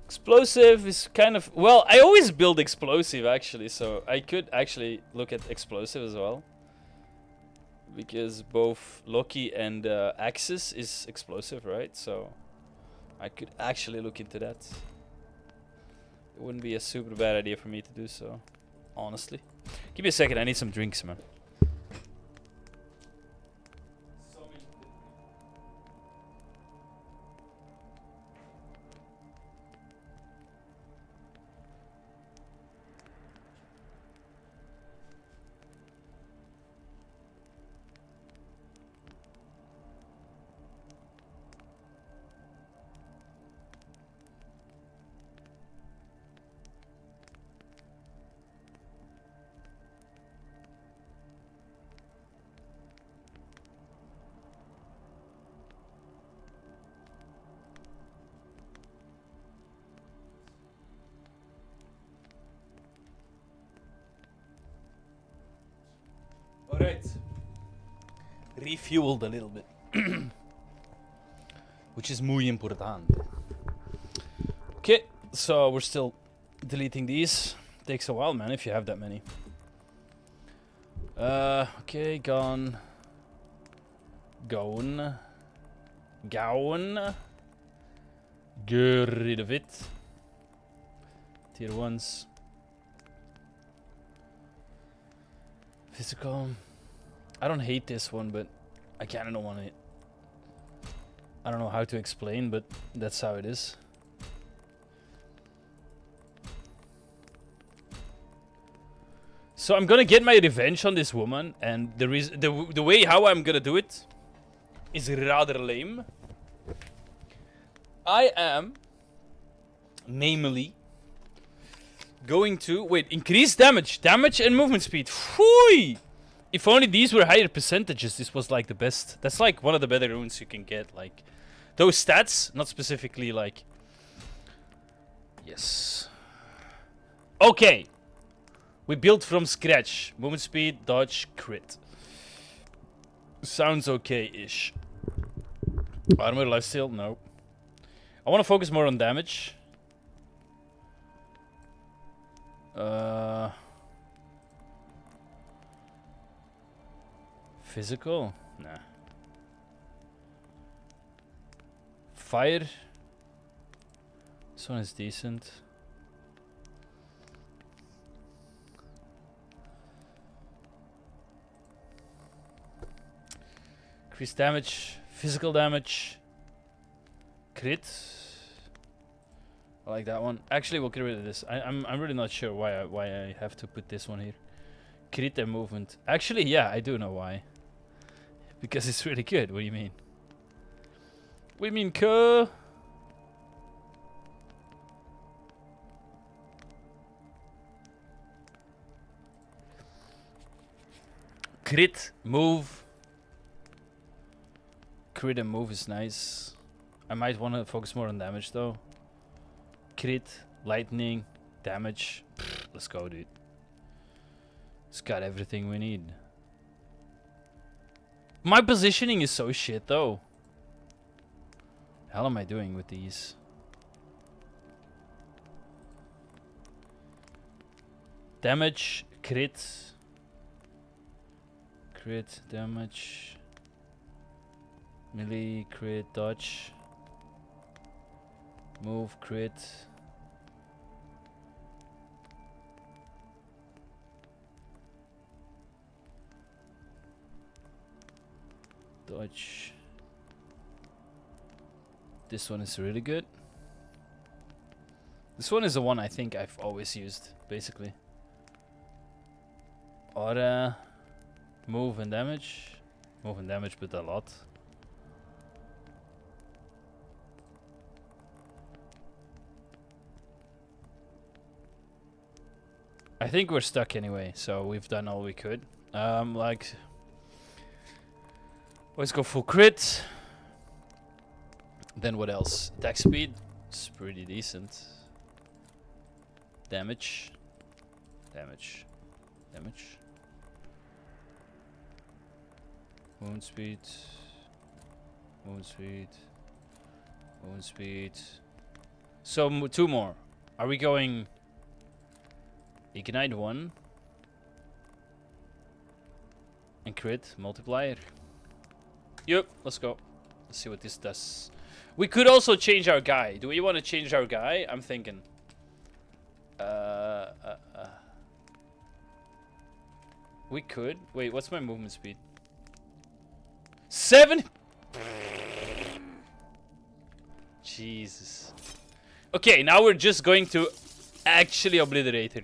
Explosive is kind of... Well, I always build explosive actually, so I could actually look at explosive as well. Because both Loki and Axis is explosive, right? So I could actually look into that. It wouldn't be a super bad idea for me to do so, honestly. Give me a second, I need some drinks, man. Alright. Refueled a little bit. Which is muy importante. Okay, so we're still deleting these. Takes a while, man, if you have that many. Okay, gone. Gone. Gone. Get rid of it. Tier 1s. Physical. I don't hate this one, but I kind of don't want it. I don't know how to explain, but that's how it is. So I'm gonna get my revenge on this woman, and the way how I'm gonna do it is rather lame. I am Namely, going to wait, increase damage and movement speed. Phooey! If only these were higher percentages, this was like the best. That's like one of the better runes you can get. Like those stats, not specifically like. Yes. Okay. We built from scratch. Movement speed, dodge, crit. Sounds okay-ish. Armor, lifesteal, no. I want to focus more on damage. Physical? Nah. Fire? This one is decent. Increased damage, physical damage, crit. I like that one. Actually, we'll get rid of this. I'm really not sure why I have to put this one here. Crit and movement. Actually, yeah, I do know why. Because it's really good. What do you mean? What do you mean, cuh? Crit, move. Crit and move is nice. I might want to focus more on damage though. Crit, lightning, damage. Pfft, let's go, dude. It's got everything we need. My positioning is so shit though. Hell am I doing with these? Damage, crit. Crit, damage. Melee, crit, dodge. Move, crit. Dodge. This one is really good. This one is the one I think I've always used, basically. Aura, move and damage. Move and damage, but a lot. I think we're stuck anyway, so we've done all we could. Like, let's go full crit. Then what else? Attack speed, it's pretty decent. Damage, damage, damage. Wound speed, wound speed, wound speed. So two more. Are we going? Ignite 1 and crit multiplier. Yep, let's go. Let's see what this does. We could also change our guy. Do we want to change our guy? I'm thinking. We could. Wait, what's my movement speed? 7. Jesus. Okay, now we're just going to actually obliterate her.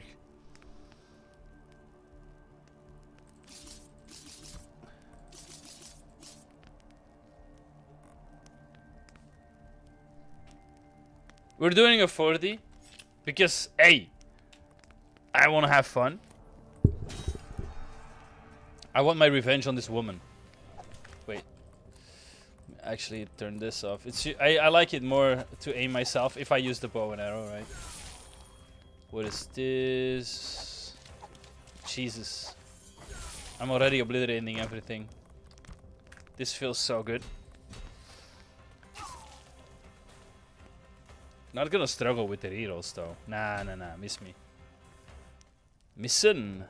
We're doing a 40 because, hey, I want to have fun. I want my revenge on this woman. Wait. Actually, turn this off. I like it more to aim myself if I use the bow and arrow, right? What is this? Jesus. I'm already obliterating everything. This feels so good. Not gonna struggle with the rerolls though. Nah, miss me. Missin.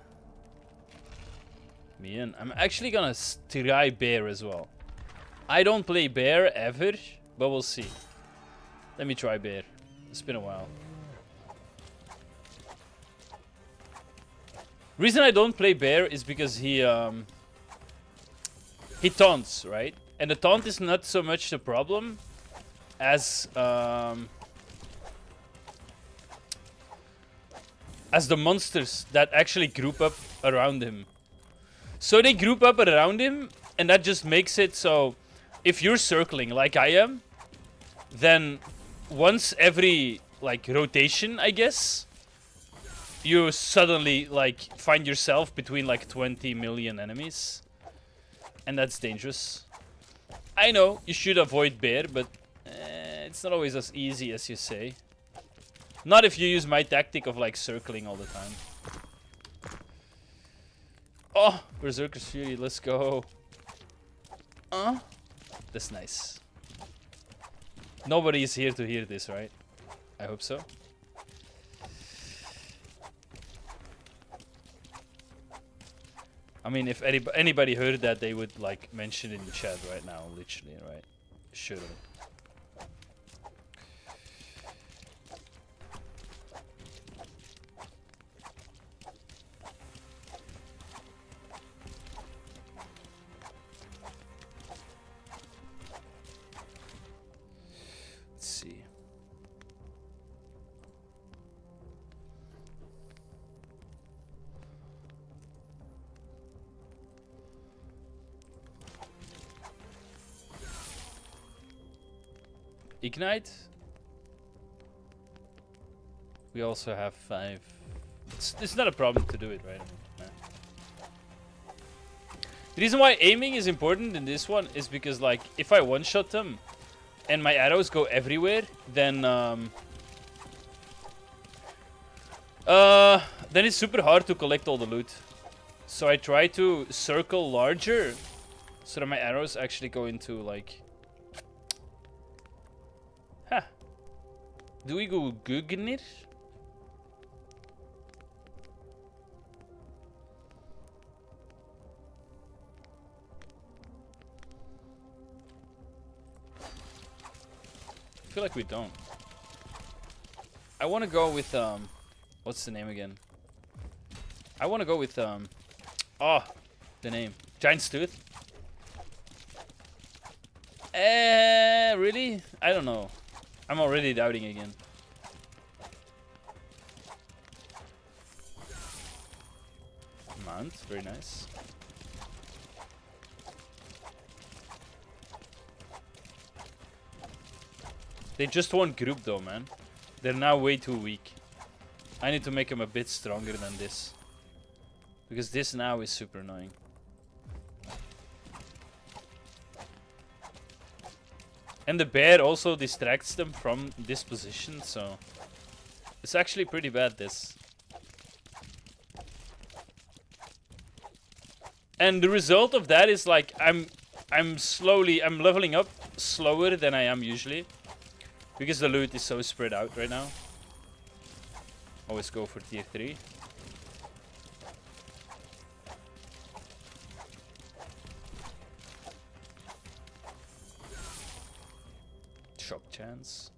Me in. I'm actually gonna try bear as well. I don't play bear ever, but we'll see. Let me try bear. It's been a while. Reason I don't play bear is because he taunts, right? And the taunt is not so much the problem as the monsters that actually group up around him. So they group up around him, and that just makes it so if you're circling like I am, then once every like rotation, I guess, you suddenly like find yourself between like 20 million enemies, and that's dangerous. I know you should avoid bear, but it's not always as easy as you say. Not if you use my tactic of like circling all the time. Oh, Berserker's Fury, let's go. That's nice. Nobody is here to hear this, right? I hope so. I mean, if anybody heard that, they would like mention it in the chat right now, literally, right? Surely. Let's see. Ignite. We also have 5. It's not a problem to do it, right? Yeah. The reason why aiming is important in this one is because, like, if I one-shot them and my arrows go everywhere, then it's super hard to collect all the loot. So I try to circle larger so that my arrows actually go into, like... Huh. Do we go Gugnir? I feel like we don't. I want to go with what's the name again? I want to go with oh, the name Giant's Tooth. Really? I don't know. I'm already doubting again. Mount, very nice. They just won group though, man. They're now way too weak. I need to make them a bit stronger than this. Because this now is super annoying. And the bear also distracts them from this position, so... It's actually pretty bad, this. And the result of that is like, I'm leveling up slower than I am usually. Because the loot is so spread out right now. Always go for tier 3. Shock chance.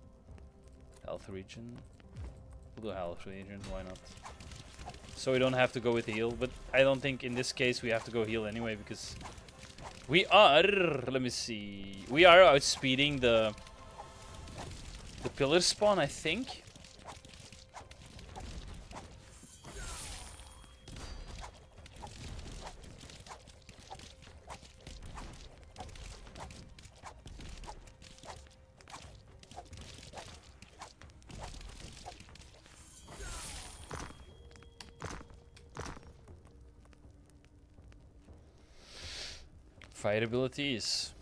Health region. We'll do health region, why not? So we don't have to go with heal, but I don't think in this case we have to go heal anyway because we are, let me see, we are outspeeding the pillar spawn, I think. Fire abilities.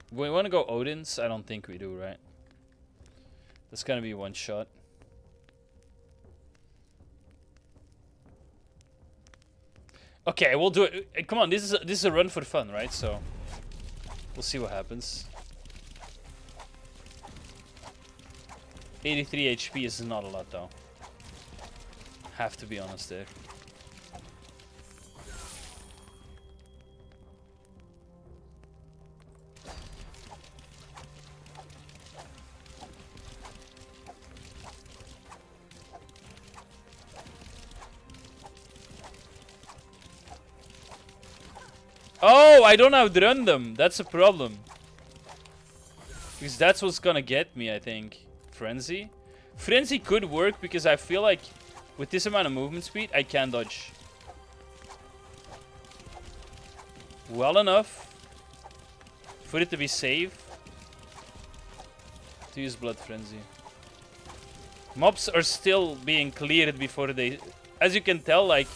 We want to go Odin's? I don't think we do, right? That's gonna be one shot. Okay, we'll do it. Come on, this is a run for fun, right? So we'll see what happens. 83 HP is not a lot, though. Have to be honest there. Oh, I don't outrun them. That's a problem. Because that's what's gonna get me, I think. Frenzy. Frenzy could work because I feel like with this amount of movement speed, I can dodge. Well enough for it to be safe. to use Blood Frenzy. Mobs are still being cleared before they... As you can tell, like,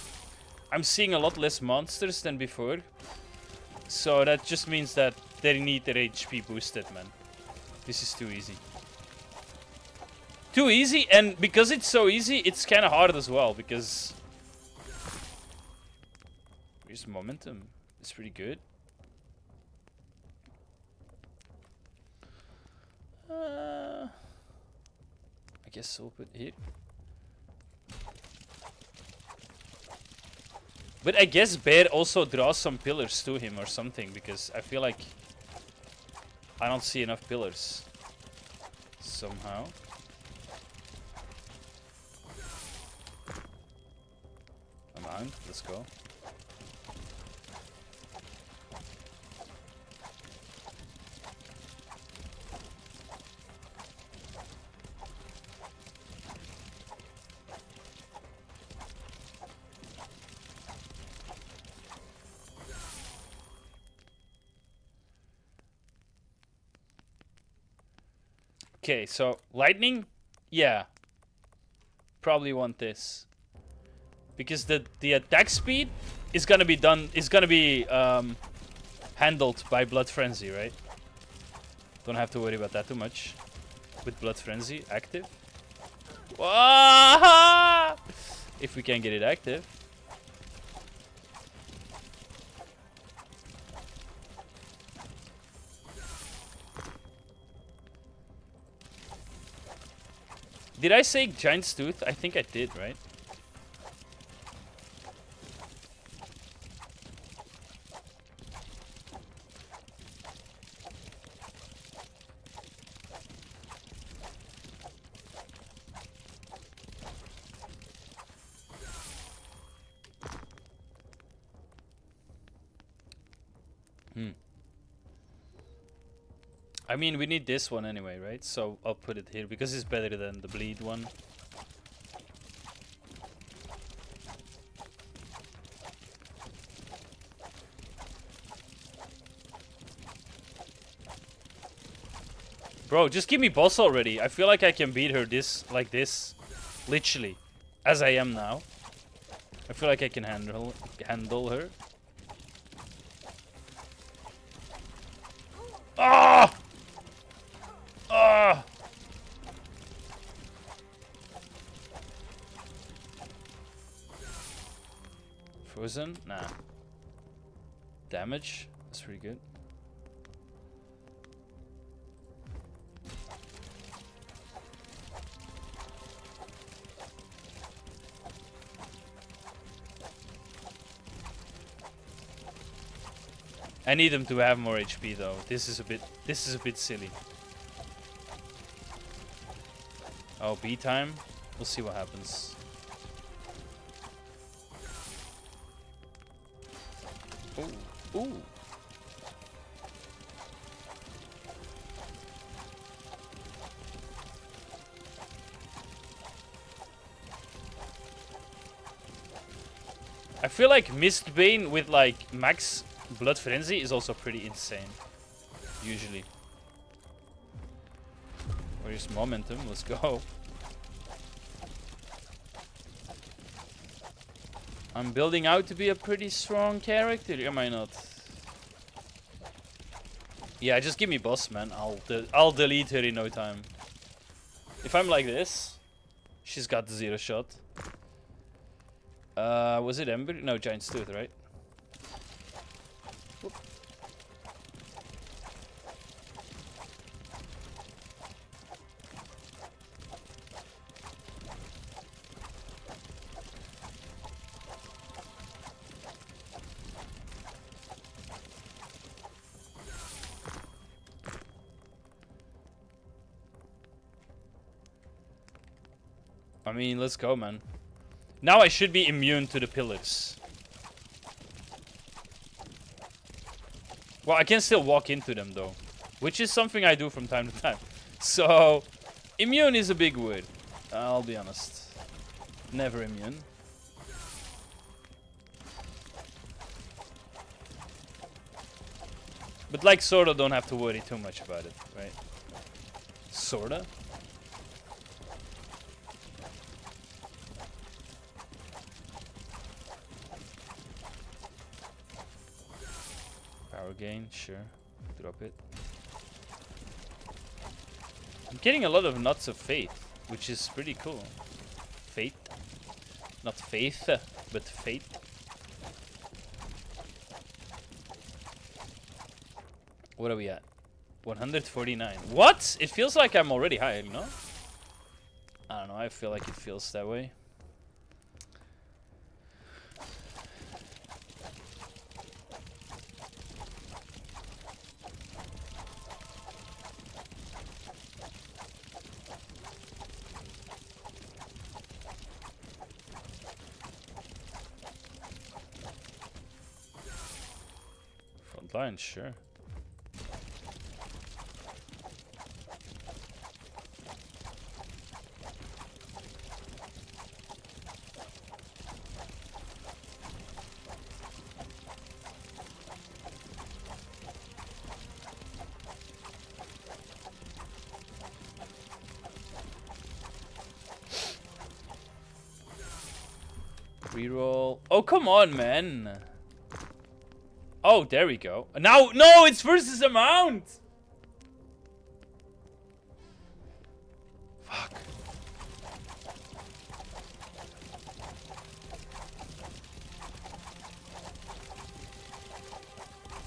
I'm seeing a lot less monsters than before. So that just means that they need their HP boosted, man. This is too easy. Too easy, and because it's so easy, it's kind of hard as well, because... Here's momentum. It's pretty good. I guess I'll put here. But I guess Bear also draws some pillars to him or something, because I feel like I don't see enough pillars. Somehow. I'm on. Let's go. Okay, so lightning, yeah, probably want this because the attack speed is gonna be handled by Blood Frenzy, right? Don't have to worry about that too much with Blood Frenzy active. Wah! If we can get it active. Did I say Giant's Tooth? I think I did, right? I mean, we need this one anyway, right? So I'll put it here because it's better than the bleed one. Bro, just give me boss already. I feel like I can beat her like this. Literally. As I am now. I feel like I can handle her. Ah! Ah! Frozen? Nah. Damage? That's pretty good. I need them to have more HP though. This is a bit silly. Oh, B time. We'll see what happens. Ooh. Ooh. I feel like Mistbane with like max Blood Frenzy is also pretty insane. Usually. Where's momentum? Let's go. I'm building out to be a pretty strong character. Am I not? Yeah, just give me boss, man. I'll delete her in no time. If I'm like this, she's got the 0 shot. Was it Ember? No, Giant's Tooth, right? Whoop. I mean, let's go, man. Now I should be immune to the pillars. Well, I can still walk into them, though. Which is something I do from time to time. So, immune is a big word. I'll be honest. Never immune. But like, sort of don't have to worry too much about it, right? Sorta. Power gain, sure. Drop it. I'm getting a lot of Nuts of Faith, which is pretty cool. Faith. Not faith, but faith. What are we at? 149. What? It feels like I'm already high, you know? I don't know, I feel like it feels that way. Front line, sure. Reroll. Oh, come on, man. Oh, there we go. Now, no, it's versus amount. Fuck.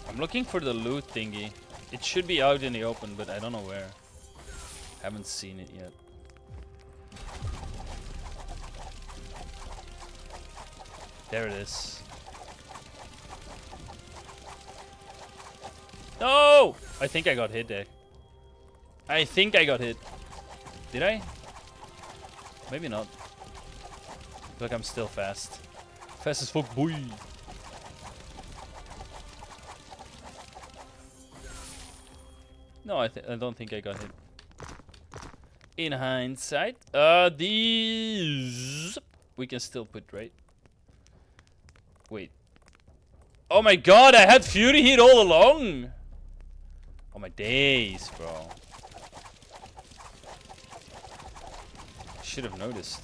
I'm looking for the loot thingy. It should be out in the open, but I don't know where. Haven't seen it yet. There it is. No! I think I got hit there. I think I got hit. Did I? Maybe not. Look, I'm still fast. Fast as fuck, boy. No, I don't think I got hit. In hindsight, these we can still put, right? Wait. Oh my god, I had Fury hit all along! Oh my days, bro. Should have noticed.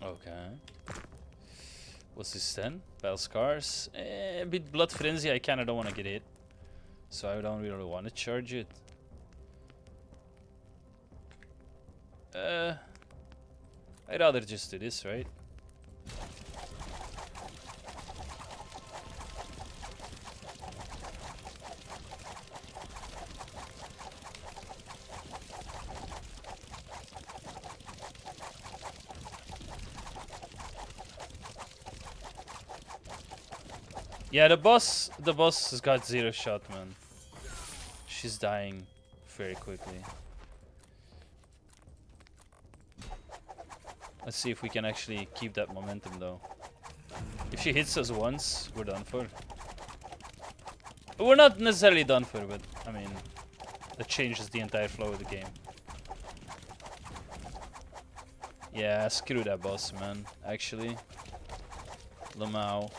Okay. What's this then? Battle Scars? A bit Blood Frenzy, I kinda don't want to get hit. So I don't really want to charge it. I'd rather just do this, right? Yeah, the boss has got 0 shot, man. She's dying very quickly. Let's see if we can actually keep that momentum, though. If she hits us once, we're done for. We're not necessarily done for, but I mean, that changes the entire flow of the game. Yeah, screw that boss, man. Actually, Lamau.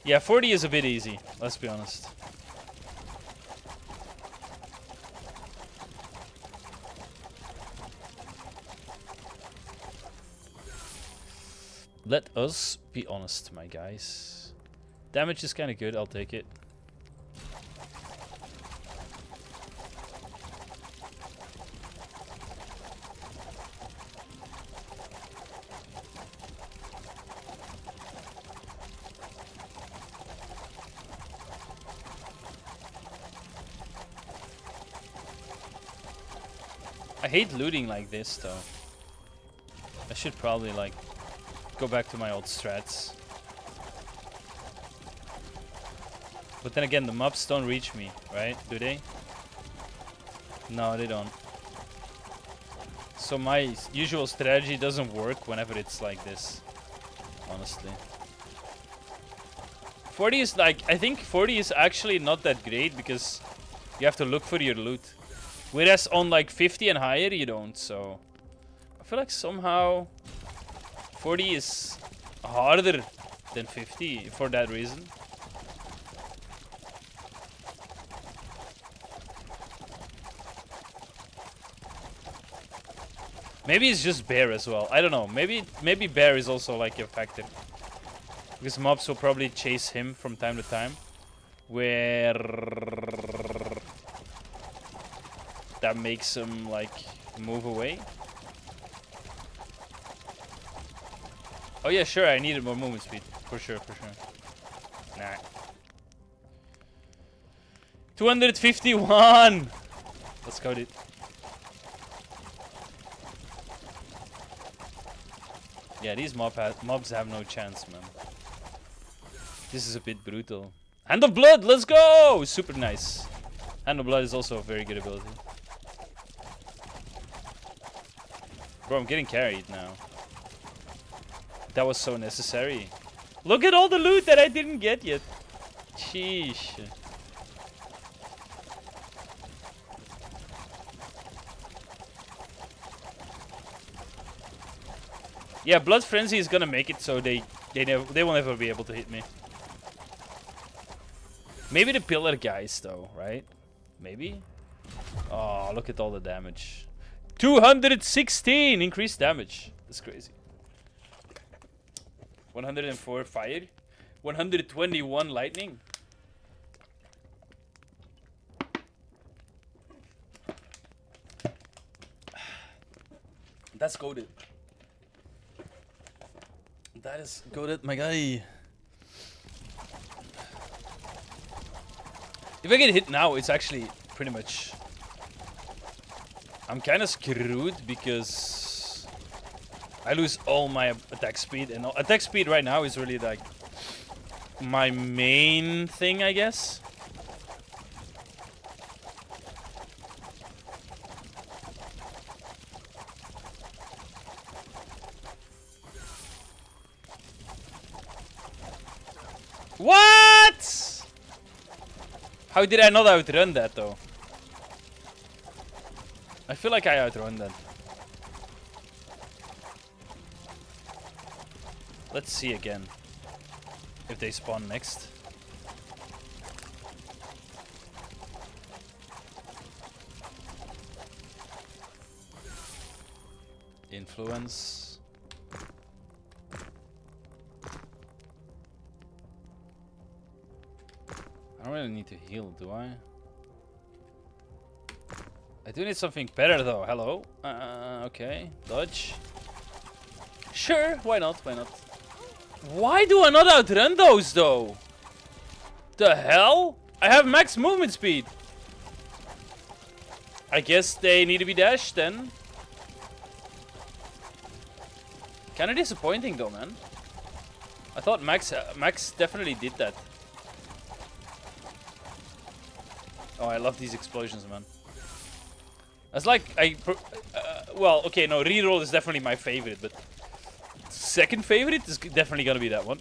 Yeah, 40 is a bit easy, let's be honest. Let us be honest, my guys. Damage is kind of good, I'll take it. I hate looting like this though. I should probably like go back to my old strats. But then again, the mobs don't reach me, right? Do they? No, they don't. So my usual strategy doesn't work whenever it's like this, honestly. 40 is like, I think 40 is actually not that great because you have to look for your loot. Whereas on like 50 and higher, you don't, so. I feel like somehow 40 is harder than 50 for that reason. Maybe it's just bear as well. I don't know. Maybe bear is also like a factor. Because mobs will probably chase him from time to time. Where that makes him like move away. Oh yeah, sure, I needed more movement speed. For sure, for sure. Nah. 251! Let's go, dude. Yeah, these mobs have no chance, man. This is a bit brutal. Hand of Blood, let's go! Super nice. Hand of Blood is also a very good ability. Bro, I'm getting carried now. That was so necessary. Look at all the loot that I didn't get yet. Sheesh. Yeah, Blood Frenzy is gonna make it so they will never be able to hit me. Maybe the pillar guys though, right? Maybe? Oh, look at all the damage. 216 increased damage. That's crazy. 104 fire. 121 lightning. That's goated. That is goated, my guy. If I get hit now, it's actually pretty much... I'm kind of screwed because I lose all my attack speed. And attack speed right now is really like my main thing, I guess. What? How did I not outrun that though? I feel like I outrun that. Let's see again if they spawn next. Influence. I don't really need to heal, do I? I do need something better though. Hello? Okay. Dodge. Sure, why not? Why not? Why do I not outrun those though? The hell? I have max movement speed. I guess they need to be dashed then. Kinda disappointing though, man. I thought Max definitely did that. Oh, I love these explosions, man. It's like well, okay, no, reroll is definitely my favorite, but second favorite is definitely gonna be that one.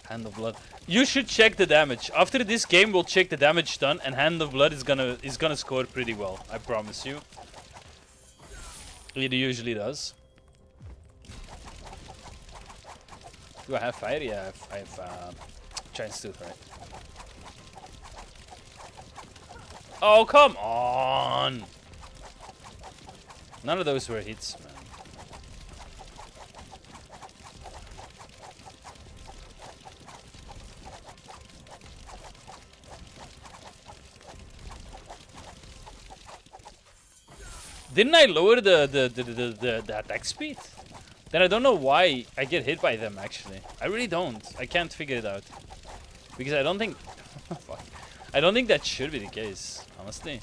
Hand of Blood. You should check the damage. After this game, we'll check the damage done, and Hand of Blood is gonna score pretty well. I promise you. It usually does. Do I have fire? Yeah, I have Giant's Tooth, right? Oh, come on! None of those were hits, man. Didn't I lower the attack speed? Then I don't know why I get hit by them, actually. I really don't. I can't figure it out. Because I don't think... Fuck. I don't think that should be the case, honestly.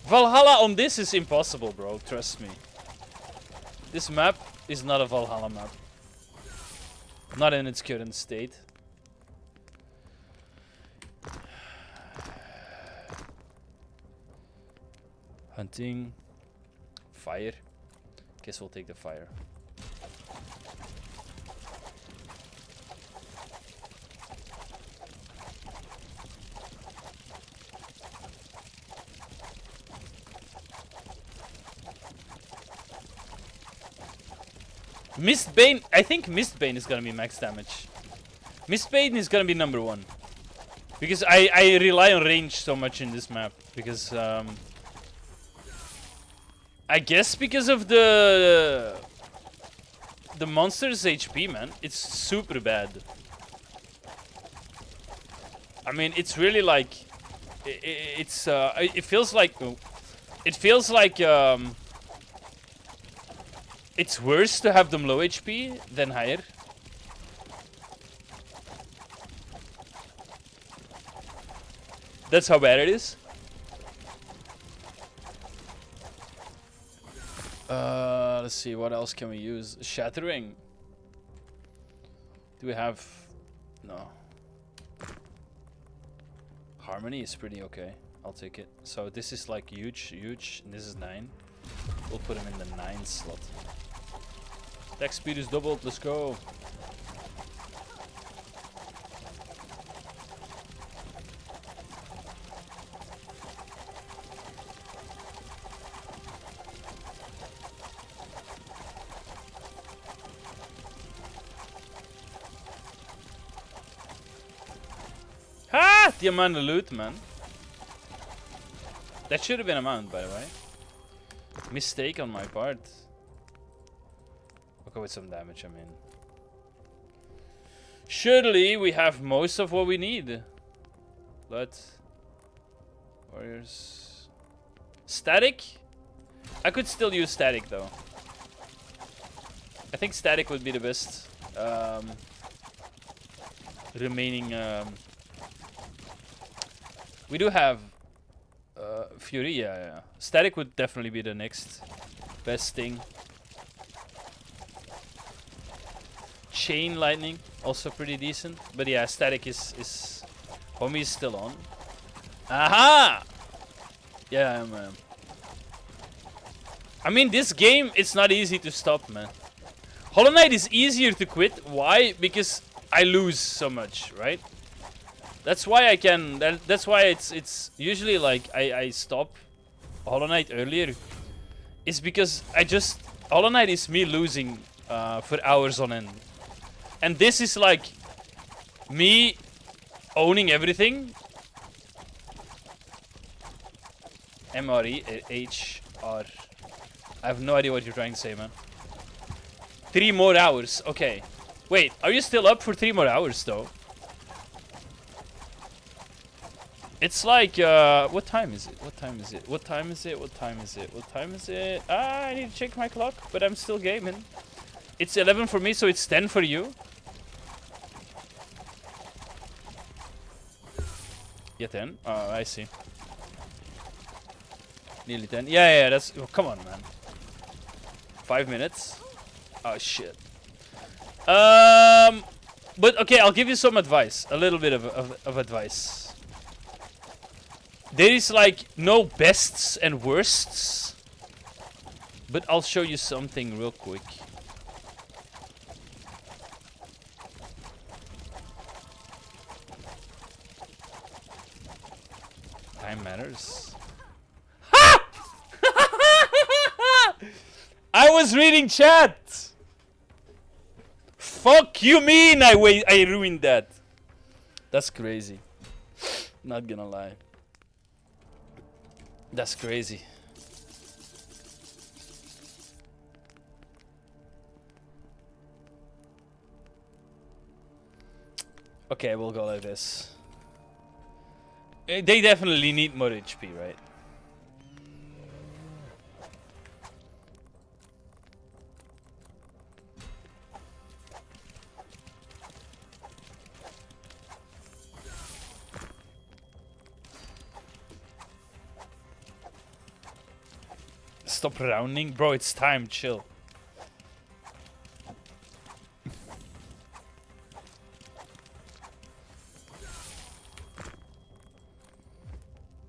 Valhalla on this is impossible, bro. Trust me. This map is not a Valhalla map. Not in its current state. Hunting. Fire. Guess we'll take the fire. Mistbane, I think Mistbane is gonna be max damage. Mistbane is gonna be number 1. Because I rely on range so much in this map. Because, I guess because of the monster's HP, man. It's super bad. I mean, it's really like... it feels like... It feels like, it's worse to have them low HP than higher. That's how bad it is. Let's see, what else can we use? Shattering. Do we have... No. Harmony is pretty okay. I'll take it. So this is like huge, huge. And this is 9. We'll put him in the 9 slot. Attack speed is doubled. Let's go. Ha! The amount of loot, man. That should have been a mount, by the way. Mistake on my part. We'll go with some damage, I mean. Surely we have most of what we need. But... Warriors... Static? I could still use static, though. I think static would be the best. Remaining... We do have... Fury, yeah. Static would definitely be the next best thing. Chain lightning, also pretty decent. But yeah, static is homie is still on. Aha! Yeah, man. I mean, this game, it's not easy to stop, man. Hollow Knight is easier to quit. Why? Because I lose so much, right? That's why I can. That's why it's usually like I stop Hollow Knight earlier. Is because Hollow Knight is me losing for hours on end, and this is like me owning everything. MREHR. I have no idea what you're trying to say, man. 3 more hours. Okay. Wait, are you still up for 3 more hours though? It's like, what time is it? What time is it? What time is it? What time is it? What time is it? Ah, I need to check my clock, but I'm still gaming. It's 11 for me, so it's 10 for you. Yeah, 10? Oh, I see. Nearly 10. Yeah, that's... Oh, come on, man. 5 minutes? Oh, shit. But, okay, I'll give you some advice. A little bit of advice. There is like no bests and worsts, but I'll show you something real quick. Time matters. Ha! I was reading chat. Fuck you mean I ruined that. That's crazy. Not gonna lie. That's crazy. Okay, we'll go like this. They definitely need more HP, right? Stop rounding. Bro, it's time. Chill.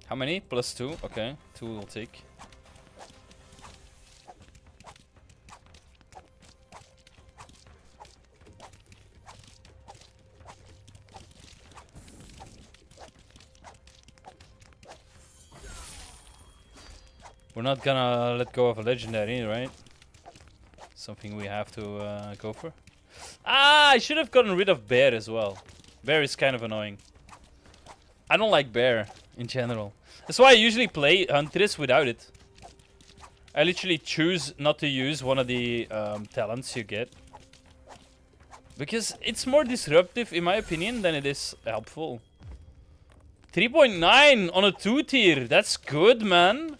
How many? +2. Okay. 2 will take. We're not gonna let go of a legendary, right? Something we have to go for. Ah, I should have gotten rid of bear as well. Bear is kind of annoying. I don't like bear in general. That's why I usually play Huntress without it. I literally choose not to use one of the talents you get. Because it's more disruptive, in my opinion, than it is helpful. 3.9 on a 2 tier. That's good, man.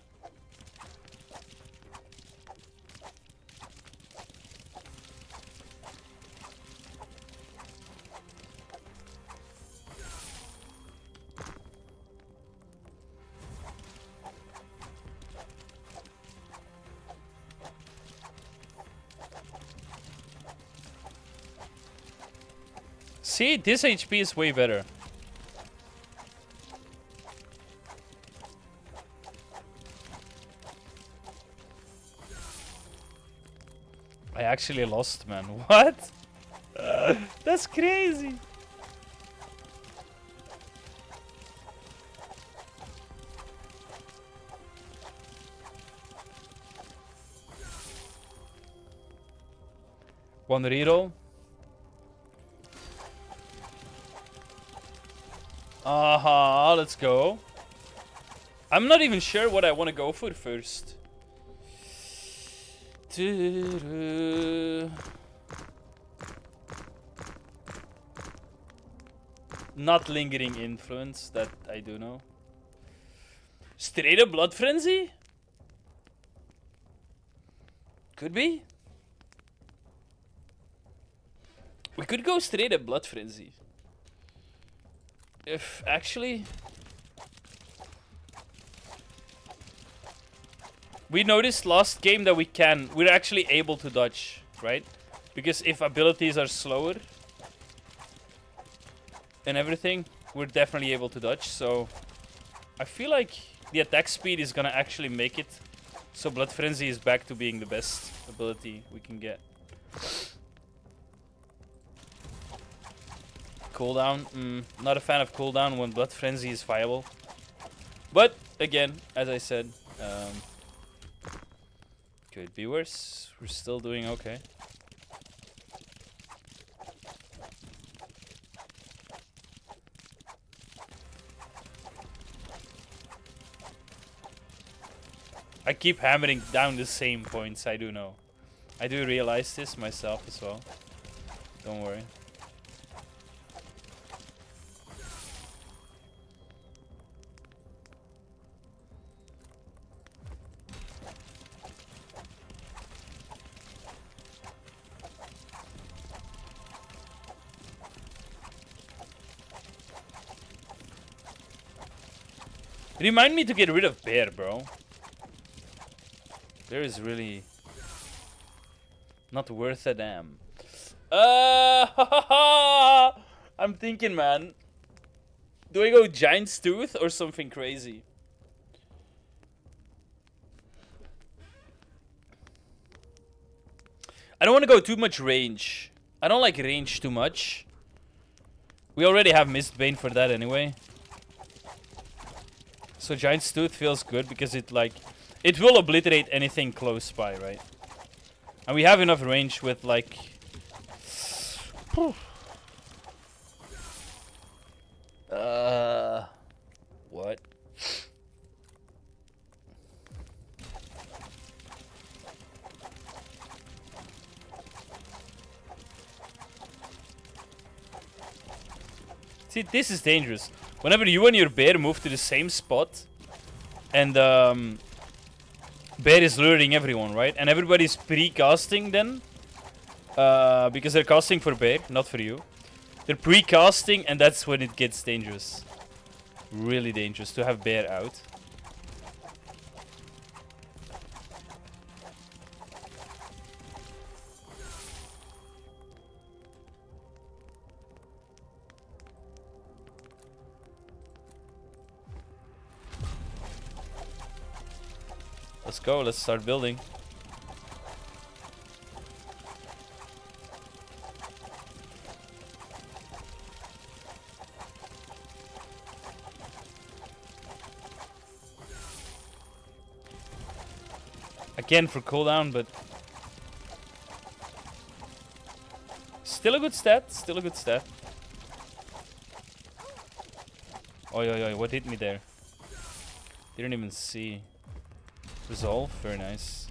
See, this HP is way better. I actually lost, man. What? That's crazy. One reroll. Aha, let's go. I'm not even sure what I want to go for first. Not lingering influence, that I do know. Straight up blood frenzy? Could be. We could go straight up blood frenzy. If actually we noticed last game that we're actually able to dodge, right? Because if abilities are slower and everything, we're definitely able to dodge. So I feel like the attack speed is gonna actually make it so Blood Frenzy is back to being the best ability we can get. Cooldown, not a fan of cooldown when Blood Frenzy is viable. But again, as I said, could be worse. We're still doing okay. I keep hammering down the same points, I do know. I do realize this myself as well. Don't worry. Remind me to get rid of Bear, bro. Bear is really not worth a damn. I'm thinking, man. Do I go Giant's Tooth or something crazy? I don't want to go too much range. I don't like range too much. We already have Mistbane for that anyway. So Giant's Tooth feels good because it will obliterate anything close by, right? And we have enough range with like... What? See, this is dangerous. Whenever you and your bear move to the same spot, and bear is luring everyone, right? And everybody's pre-casting then, because they're casting for bear, not for you. They're pre-casting, and that's when it gets dangerous. Really dangerous to have bear out. Let's go. Let's start building. Again for cooldown, but still a good stat. Still a good stat. Oi, oi, oi, what hit me there? Didn't even see. Resolve, very nice.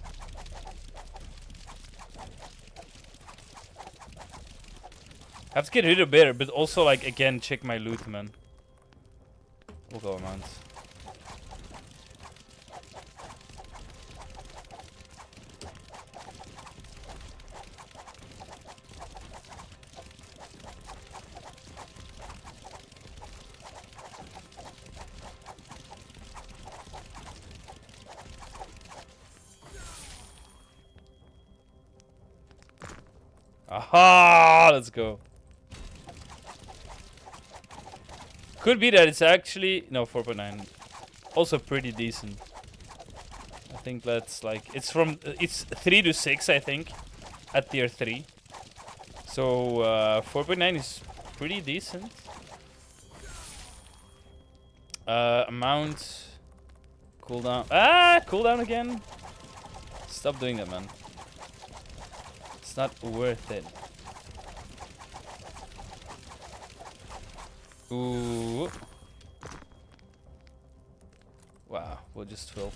Have to get rid of better, but also like again check my loot, man. We'll go amount. Aha! Let's go. Could be that it's actually no 4.9. Also pretty decent. I think that's like it's 3 to 6 I think at tier 3. So 4.9 is pretty decent. Amount cooldown. Ah, cooldown again. Stop doing that, man. It's not worth it. Ooh. Wow, we'll just fill.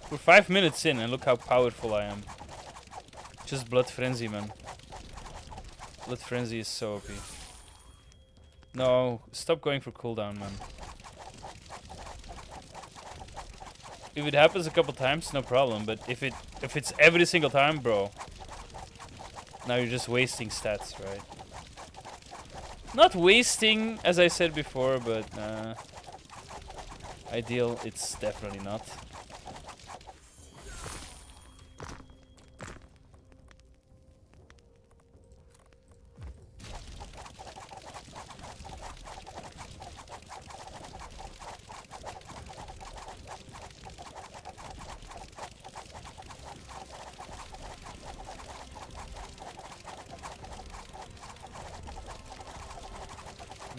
We're 5 minutes in and look how powerful I am. Just Blood Frenzy, man. Blood Frenzy is so OP. No, stop going for cooldown, man. If it happens a couple times, no problem. But if it's every single time, bro, now you're just wasting stats, right? Not wasting, as I said before, but ideal, it's definitely not.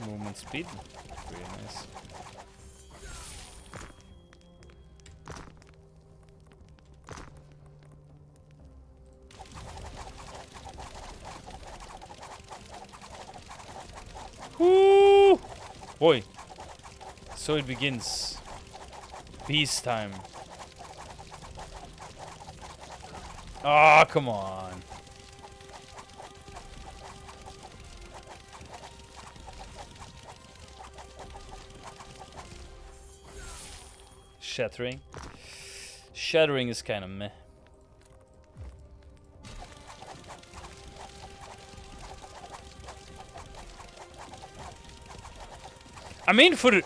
Movement speed, very nice. Woo! Boy, so it begins. Beast time. Ah, come on. Shattering. Shattering is kind of meh. I mean, for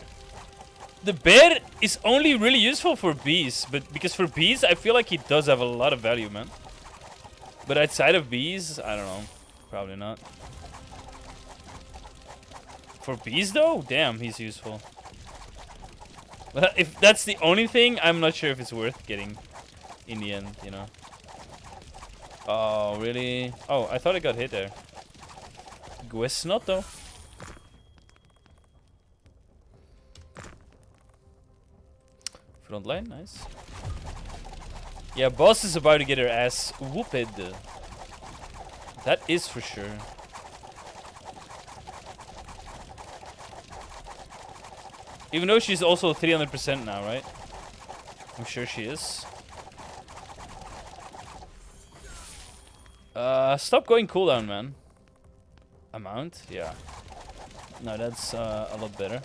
the bear is only really useful for bees, but because for bees, I feel like he does have a lot of value, man. But outside of bees, I don't know. Probably not. For bees, though, damn, he's useful. But if that's the only thing, I'm not sure if it's worth getting in the end, you know. Oh, really? Oh, I thought I got hit there. Guess not, though. Front line, nice. Yeah, boss is about to get her ass whooped. That is for sure. Even though she's also 300% now, right? I'm sure she is. Stop going cooldown, man. Amount? Yeah. No, that's a lot better.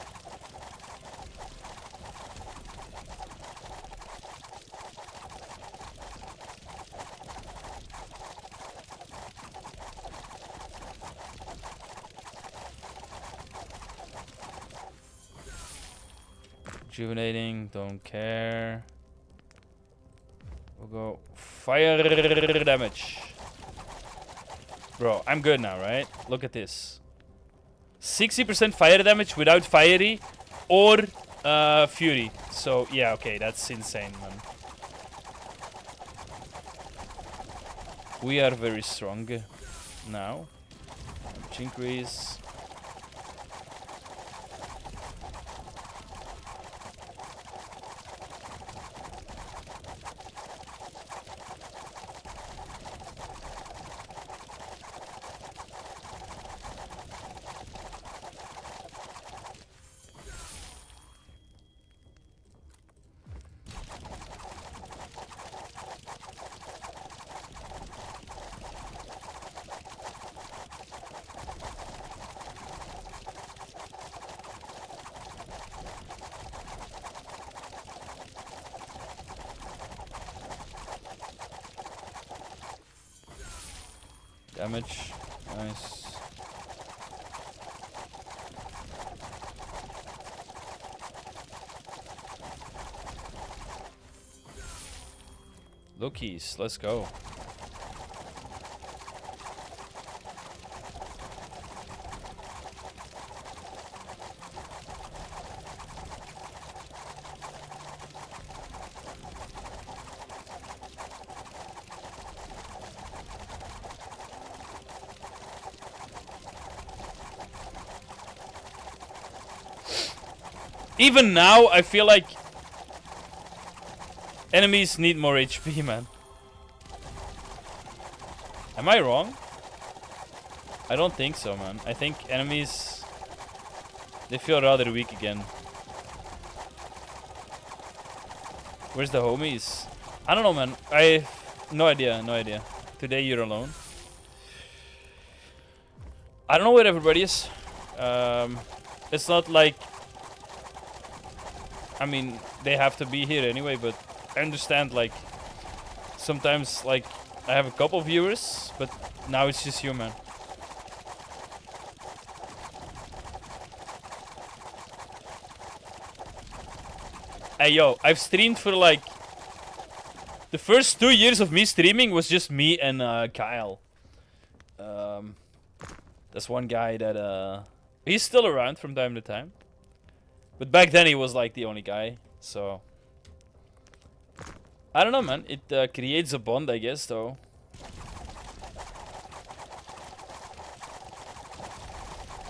Rejuvenating, don't care. We'll go fire damage. Bro, I'm good now, right? Look at this. 60% fire damage without fiery or fury. So, yeah, okay, that's insane, man. We are very strong now. Damage increase. Damage. Nice. Loki's, let's go. Even now, I feel like enemies need more HP, man. Am I wrong? I don't think so, man. I think enemies, they feel rather weak again. Where's the homies? I don't know, man. No idea, no idea. Today you're alone. I don't know where everybody is. It's not like, I mean, they have to be here anyway, but I understand, like, sometimes, like, I have a couple viewers, but now it's just you, man. Hey, yo, I've streamed for, like, the first 2 years of me streaming was just me and Kyle. That's one guy that, he's still around from time to time. But back then he was like the only guy, so I don't know, man. It creates a bond, I guess, though.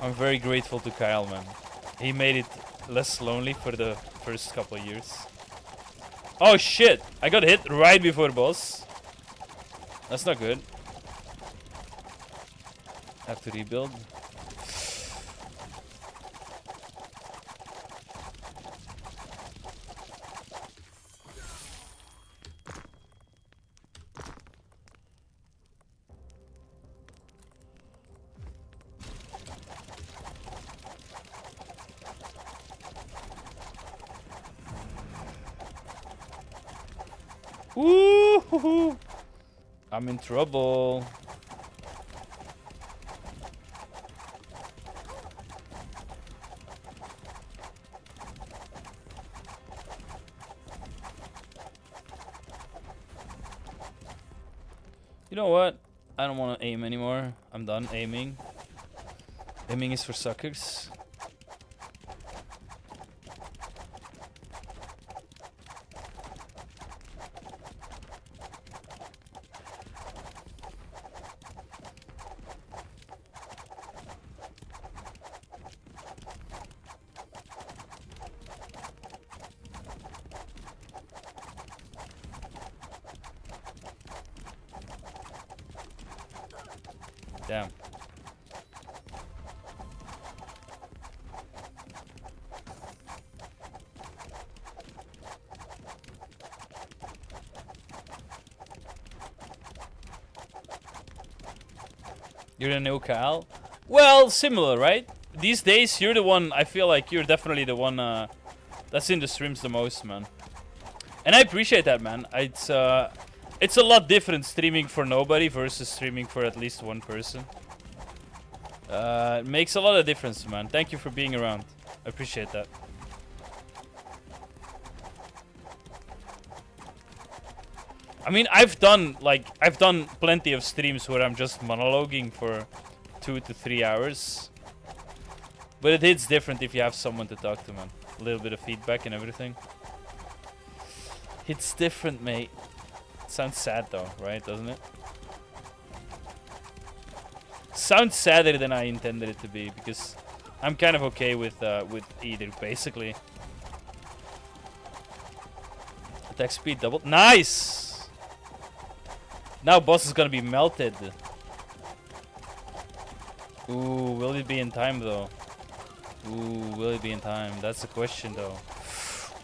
I'm very grateful to Kyle, man. He made it less lonely for the first couple of years. Oh shit! I got hit right before boss. That's not good. Have to rebuild. Woo-hoo-hoo. I'm in trouble. You know what? I don't want to aim anymore. I'm done aiming. Aiming is for suckers. Damn. You're the new Kyle? Well, similar, right? These days, you're the one, I feel like you're definitely the one that's in the streams the most, man. And I appreciate that, man. It's a lot different streaming for nobody versus streaming for at least one person. It makes a lot of difference, man. Thank you for being around. I appreciate that. I mean, I've done plenty of streams where I'm just monologuing for 2 to 3 hours. But it hits different if you have someone to talk to, man. A little bit of feedback and everything. It's different, mate. Sounds sad though, right? Doesn't it? Sounds sadder than I intended it to be, because I'm kind of okay with either, basically. Attack speed doubled. Nice! Now boss is gonna be melted. Ooh, will it be in time though? Ooh, will it be in time? That's the question though.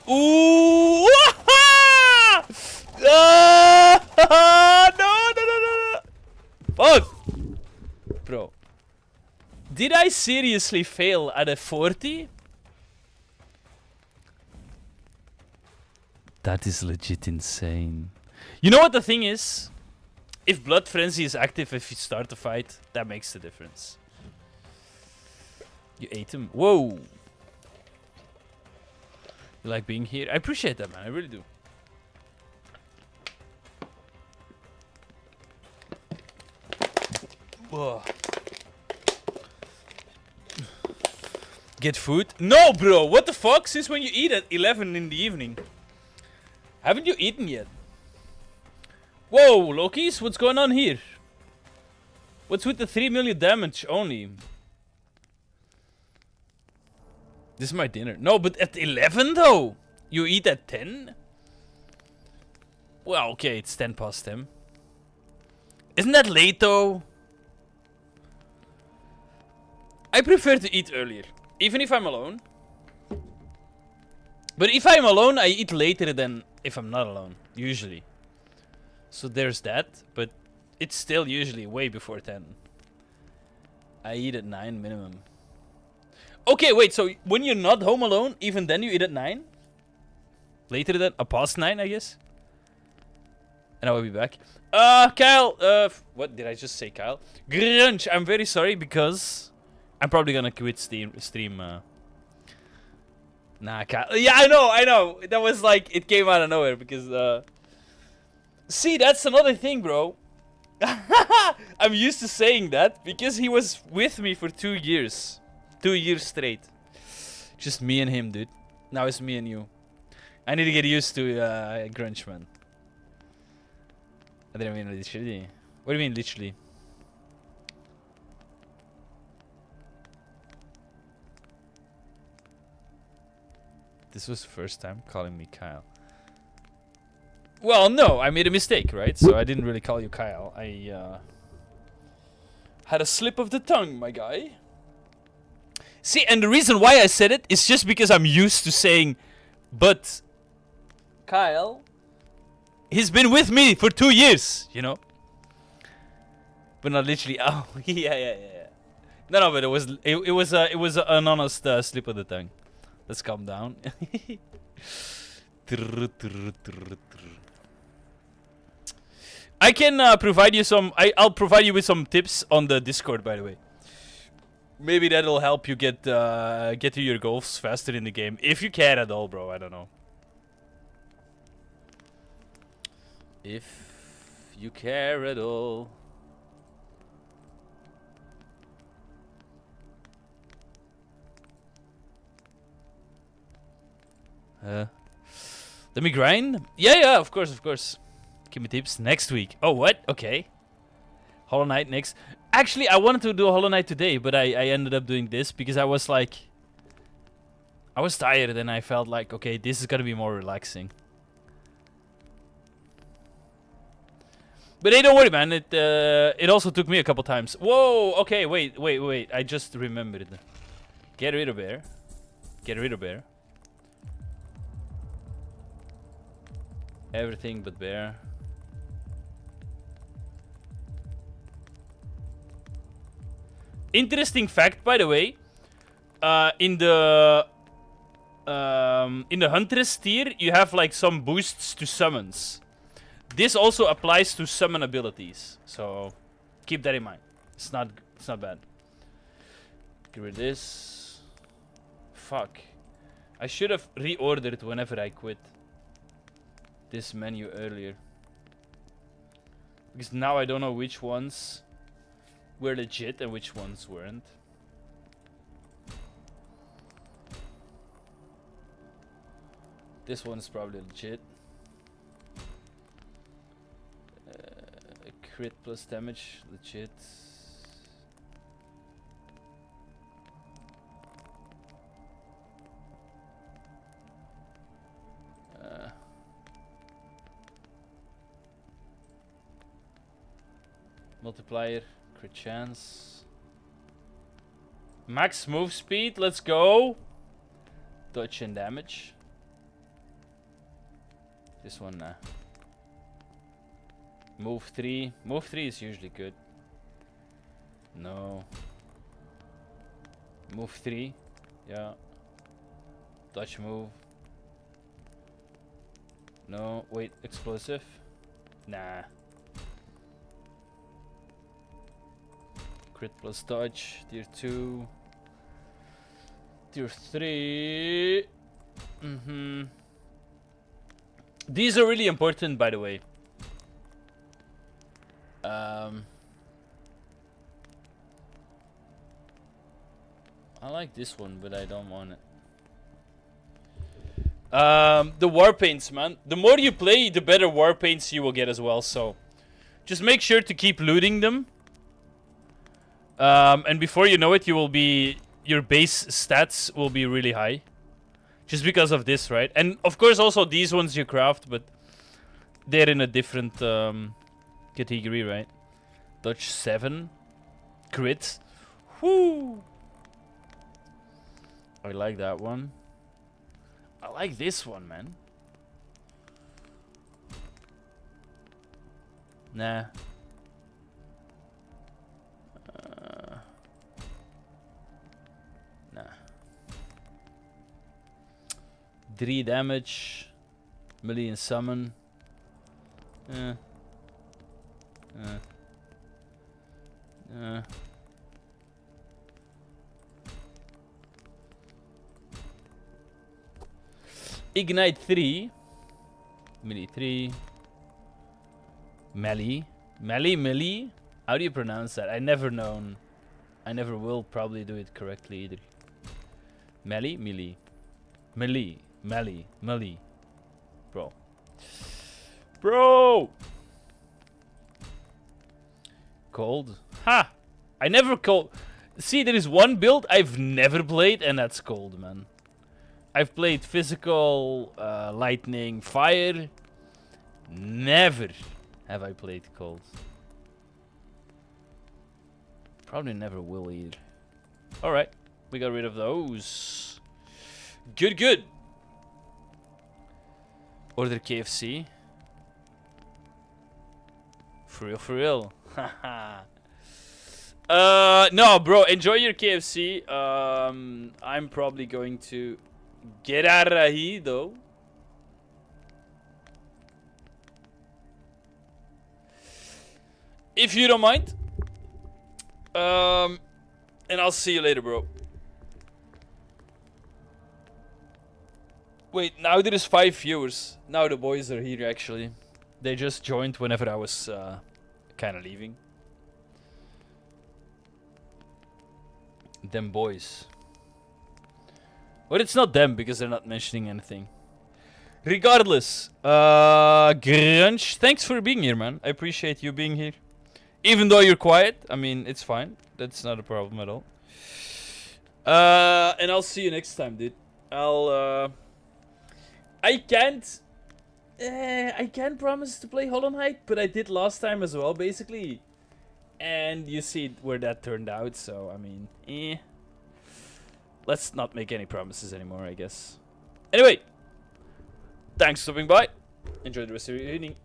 Ooh! No! Fuck! Bro. Did I seriously fail at a 40? That is legit insane. You know what the thing is? If Blood Frenzy is active if you start the fight, that makes the difference. You ate him. Whoa! You like being here? I appreciate that, man. I really do. Whoa. Get food? No, bro! What the fuck? Since when you eat at 11 in the evening? Haven't you eaten yet? Whoa, Lokis, what's going on here? What's with the 3 million damage only? This is my dinner. No, but at 11 though? You eat at 10? Well, okay, it's 10 past 10. Isn't that late though? I prefer to eat earlier, even if I'm alone. But if I'm alone, I eat later than if I'm not alone, usually. So there's that, but it's still usually way before 10. I eat at 9 minimum. Okay, wait, so when you're not home alone, even then you eat at 9? Later than, past 9, I guess? And I will be back. Kyle, what did I just say, Kyle? Grunch, I'm very sorry because I'm probably gonna quit stream. Nah, Kyle. Yeah, I know. That was like, it came out of nowhere because, see, that's another thing, bro. I'm used to saying that because he was with me for 2 years. 2 years straight. Just me and him, dude. Now it's me and you. I need to get used to Grunch, man. I didn't mean literally. What do you mean literally? This was the first time calling me Kyle. Well, no, I made a mistake, right? So I didn't really call you Kyle. I had a slip of the tongue, my guy. See, and the reason why I said it is just because I'm used to saying, but Kyle, he's been with me for 2 years, you know? But not literally. Oh, yeah. No, but it was an honest slip of the tongue. Let's calm down. I can provide you some. I'll provide you with some tips on the Discord, by the way. Maybe that'll help you get to your goals faster in the game, if you can at all, bro. I don't know. If you care at all. Let me grind? Yeah, of course. Give me tips next week. Oh, what? Okay. Hollow Knight next. Actually, I wanted to do Hollow Knight today, but I ended up doing this because I was like... I was tired and I felt like, okay, this is gonna be more relaxing. But hey, don't worry, man. It also took me a couple times. Whoa, okay, wait. I just remembered. Get rid of bear. Get rid of bear. Everything but bear. Interesting fact, by the way. In the Huntress tier, you have like some boosts to summons. This also applies to summon abilities, so keep that in mind. It's not bad. Get rid of this. Fuck. I should have reordered whenever I quit this menu earlier. Because now I don't know which ones were legit and which ones weren't. This one's probably legit. Crit plus damage, legit. Multiplier, crit chance. Max move speed, let's go. Dodge and damage. This one, Move 3. Move 3 is usually good. No. Move 3. Yeah. Dodge move. No. Wait. Explosive? Nah. Crit plus dodge. Tier 2. Tier 3. These are really important, by the way. I like this one, but I don't want it. The war paints, man. The more you play, the better war paints you will get as well. So, just make sure to keep looting them. And before you know it, you will be your base stats will be really high, just because of this, right? And of course, also these ones you craft, but they're in a different category, right? Dodge 7, crit. Whoo! I like that one. I like this one, man. Nah. Nah. 3 damage. Million summon. Ignite 3. Melee 3. Melee. Melee? How do you pronounce that? I never known. I never will probably do it correctly either. Melee? Melee. Melee. Melee. Melee. Bro. Bro! Cold? Ha! I never cold. See, there is one build I've never played, and that's cold, man. I've played physical, lightning, fire. Never have I played cold. Probably never will either. Alright, we got rid of those. Good, good. Order KFC. For real, for real. Haha. No, bro, enjoy your KFC. I'm probably going to get out of here, though. If you don't mind. And I'll see you later, bro. Wait, now there is 5 viewers. Now the boys are here, actually. They just joined whenever I was kind of leaving. Them boys. But it's not them, because they're not mentioning anything. Regardless, Grunge, thanks for being here, man. I appreciate you being here. Even though you're quiet, I mean, it's fine. That's not a problem at all. And I'll see you next time, dude. I can't promise to play Hollow Knight, but I did last time as well, basically. And you see where that turned out, so, I mean, Let's not make any promises anymore, I guess. Anyway, thanks for stopping by. Enjoy the rest of your evening.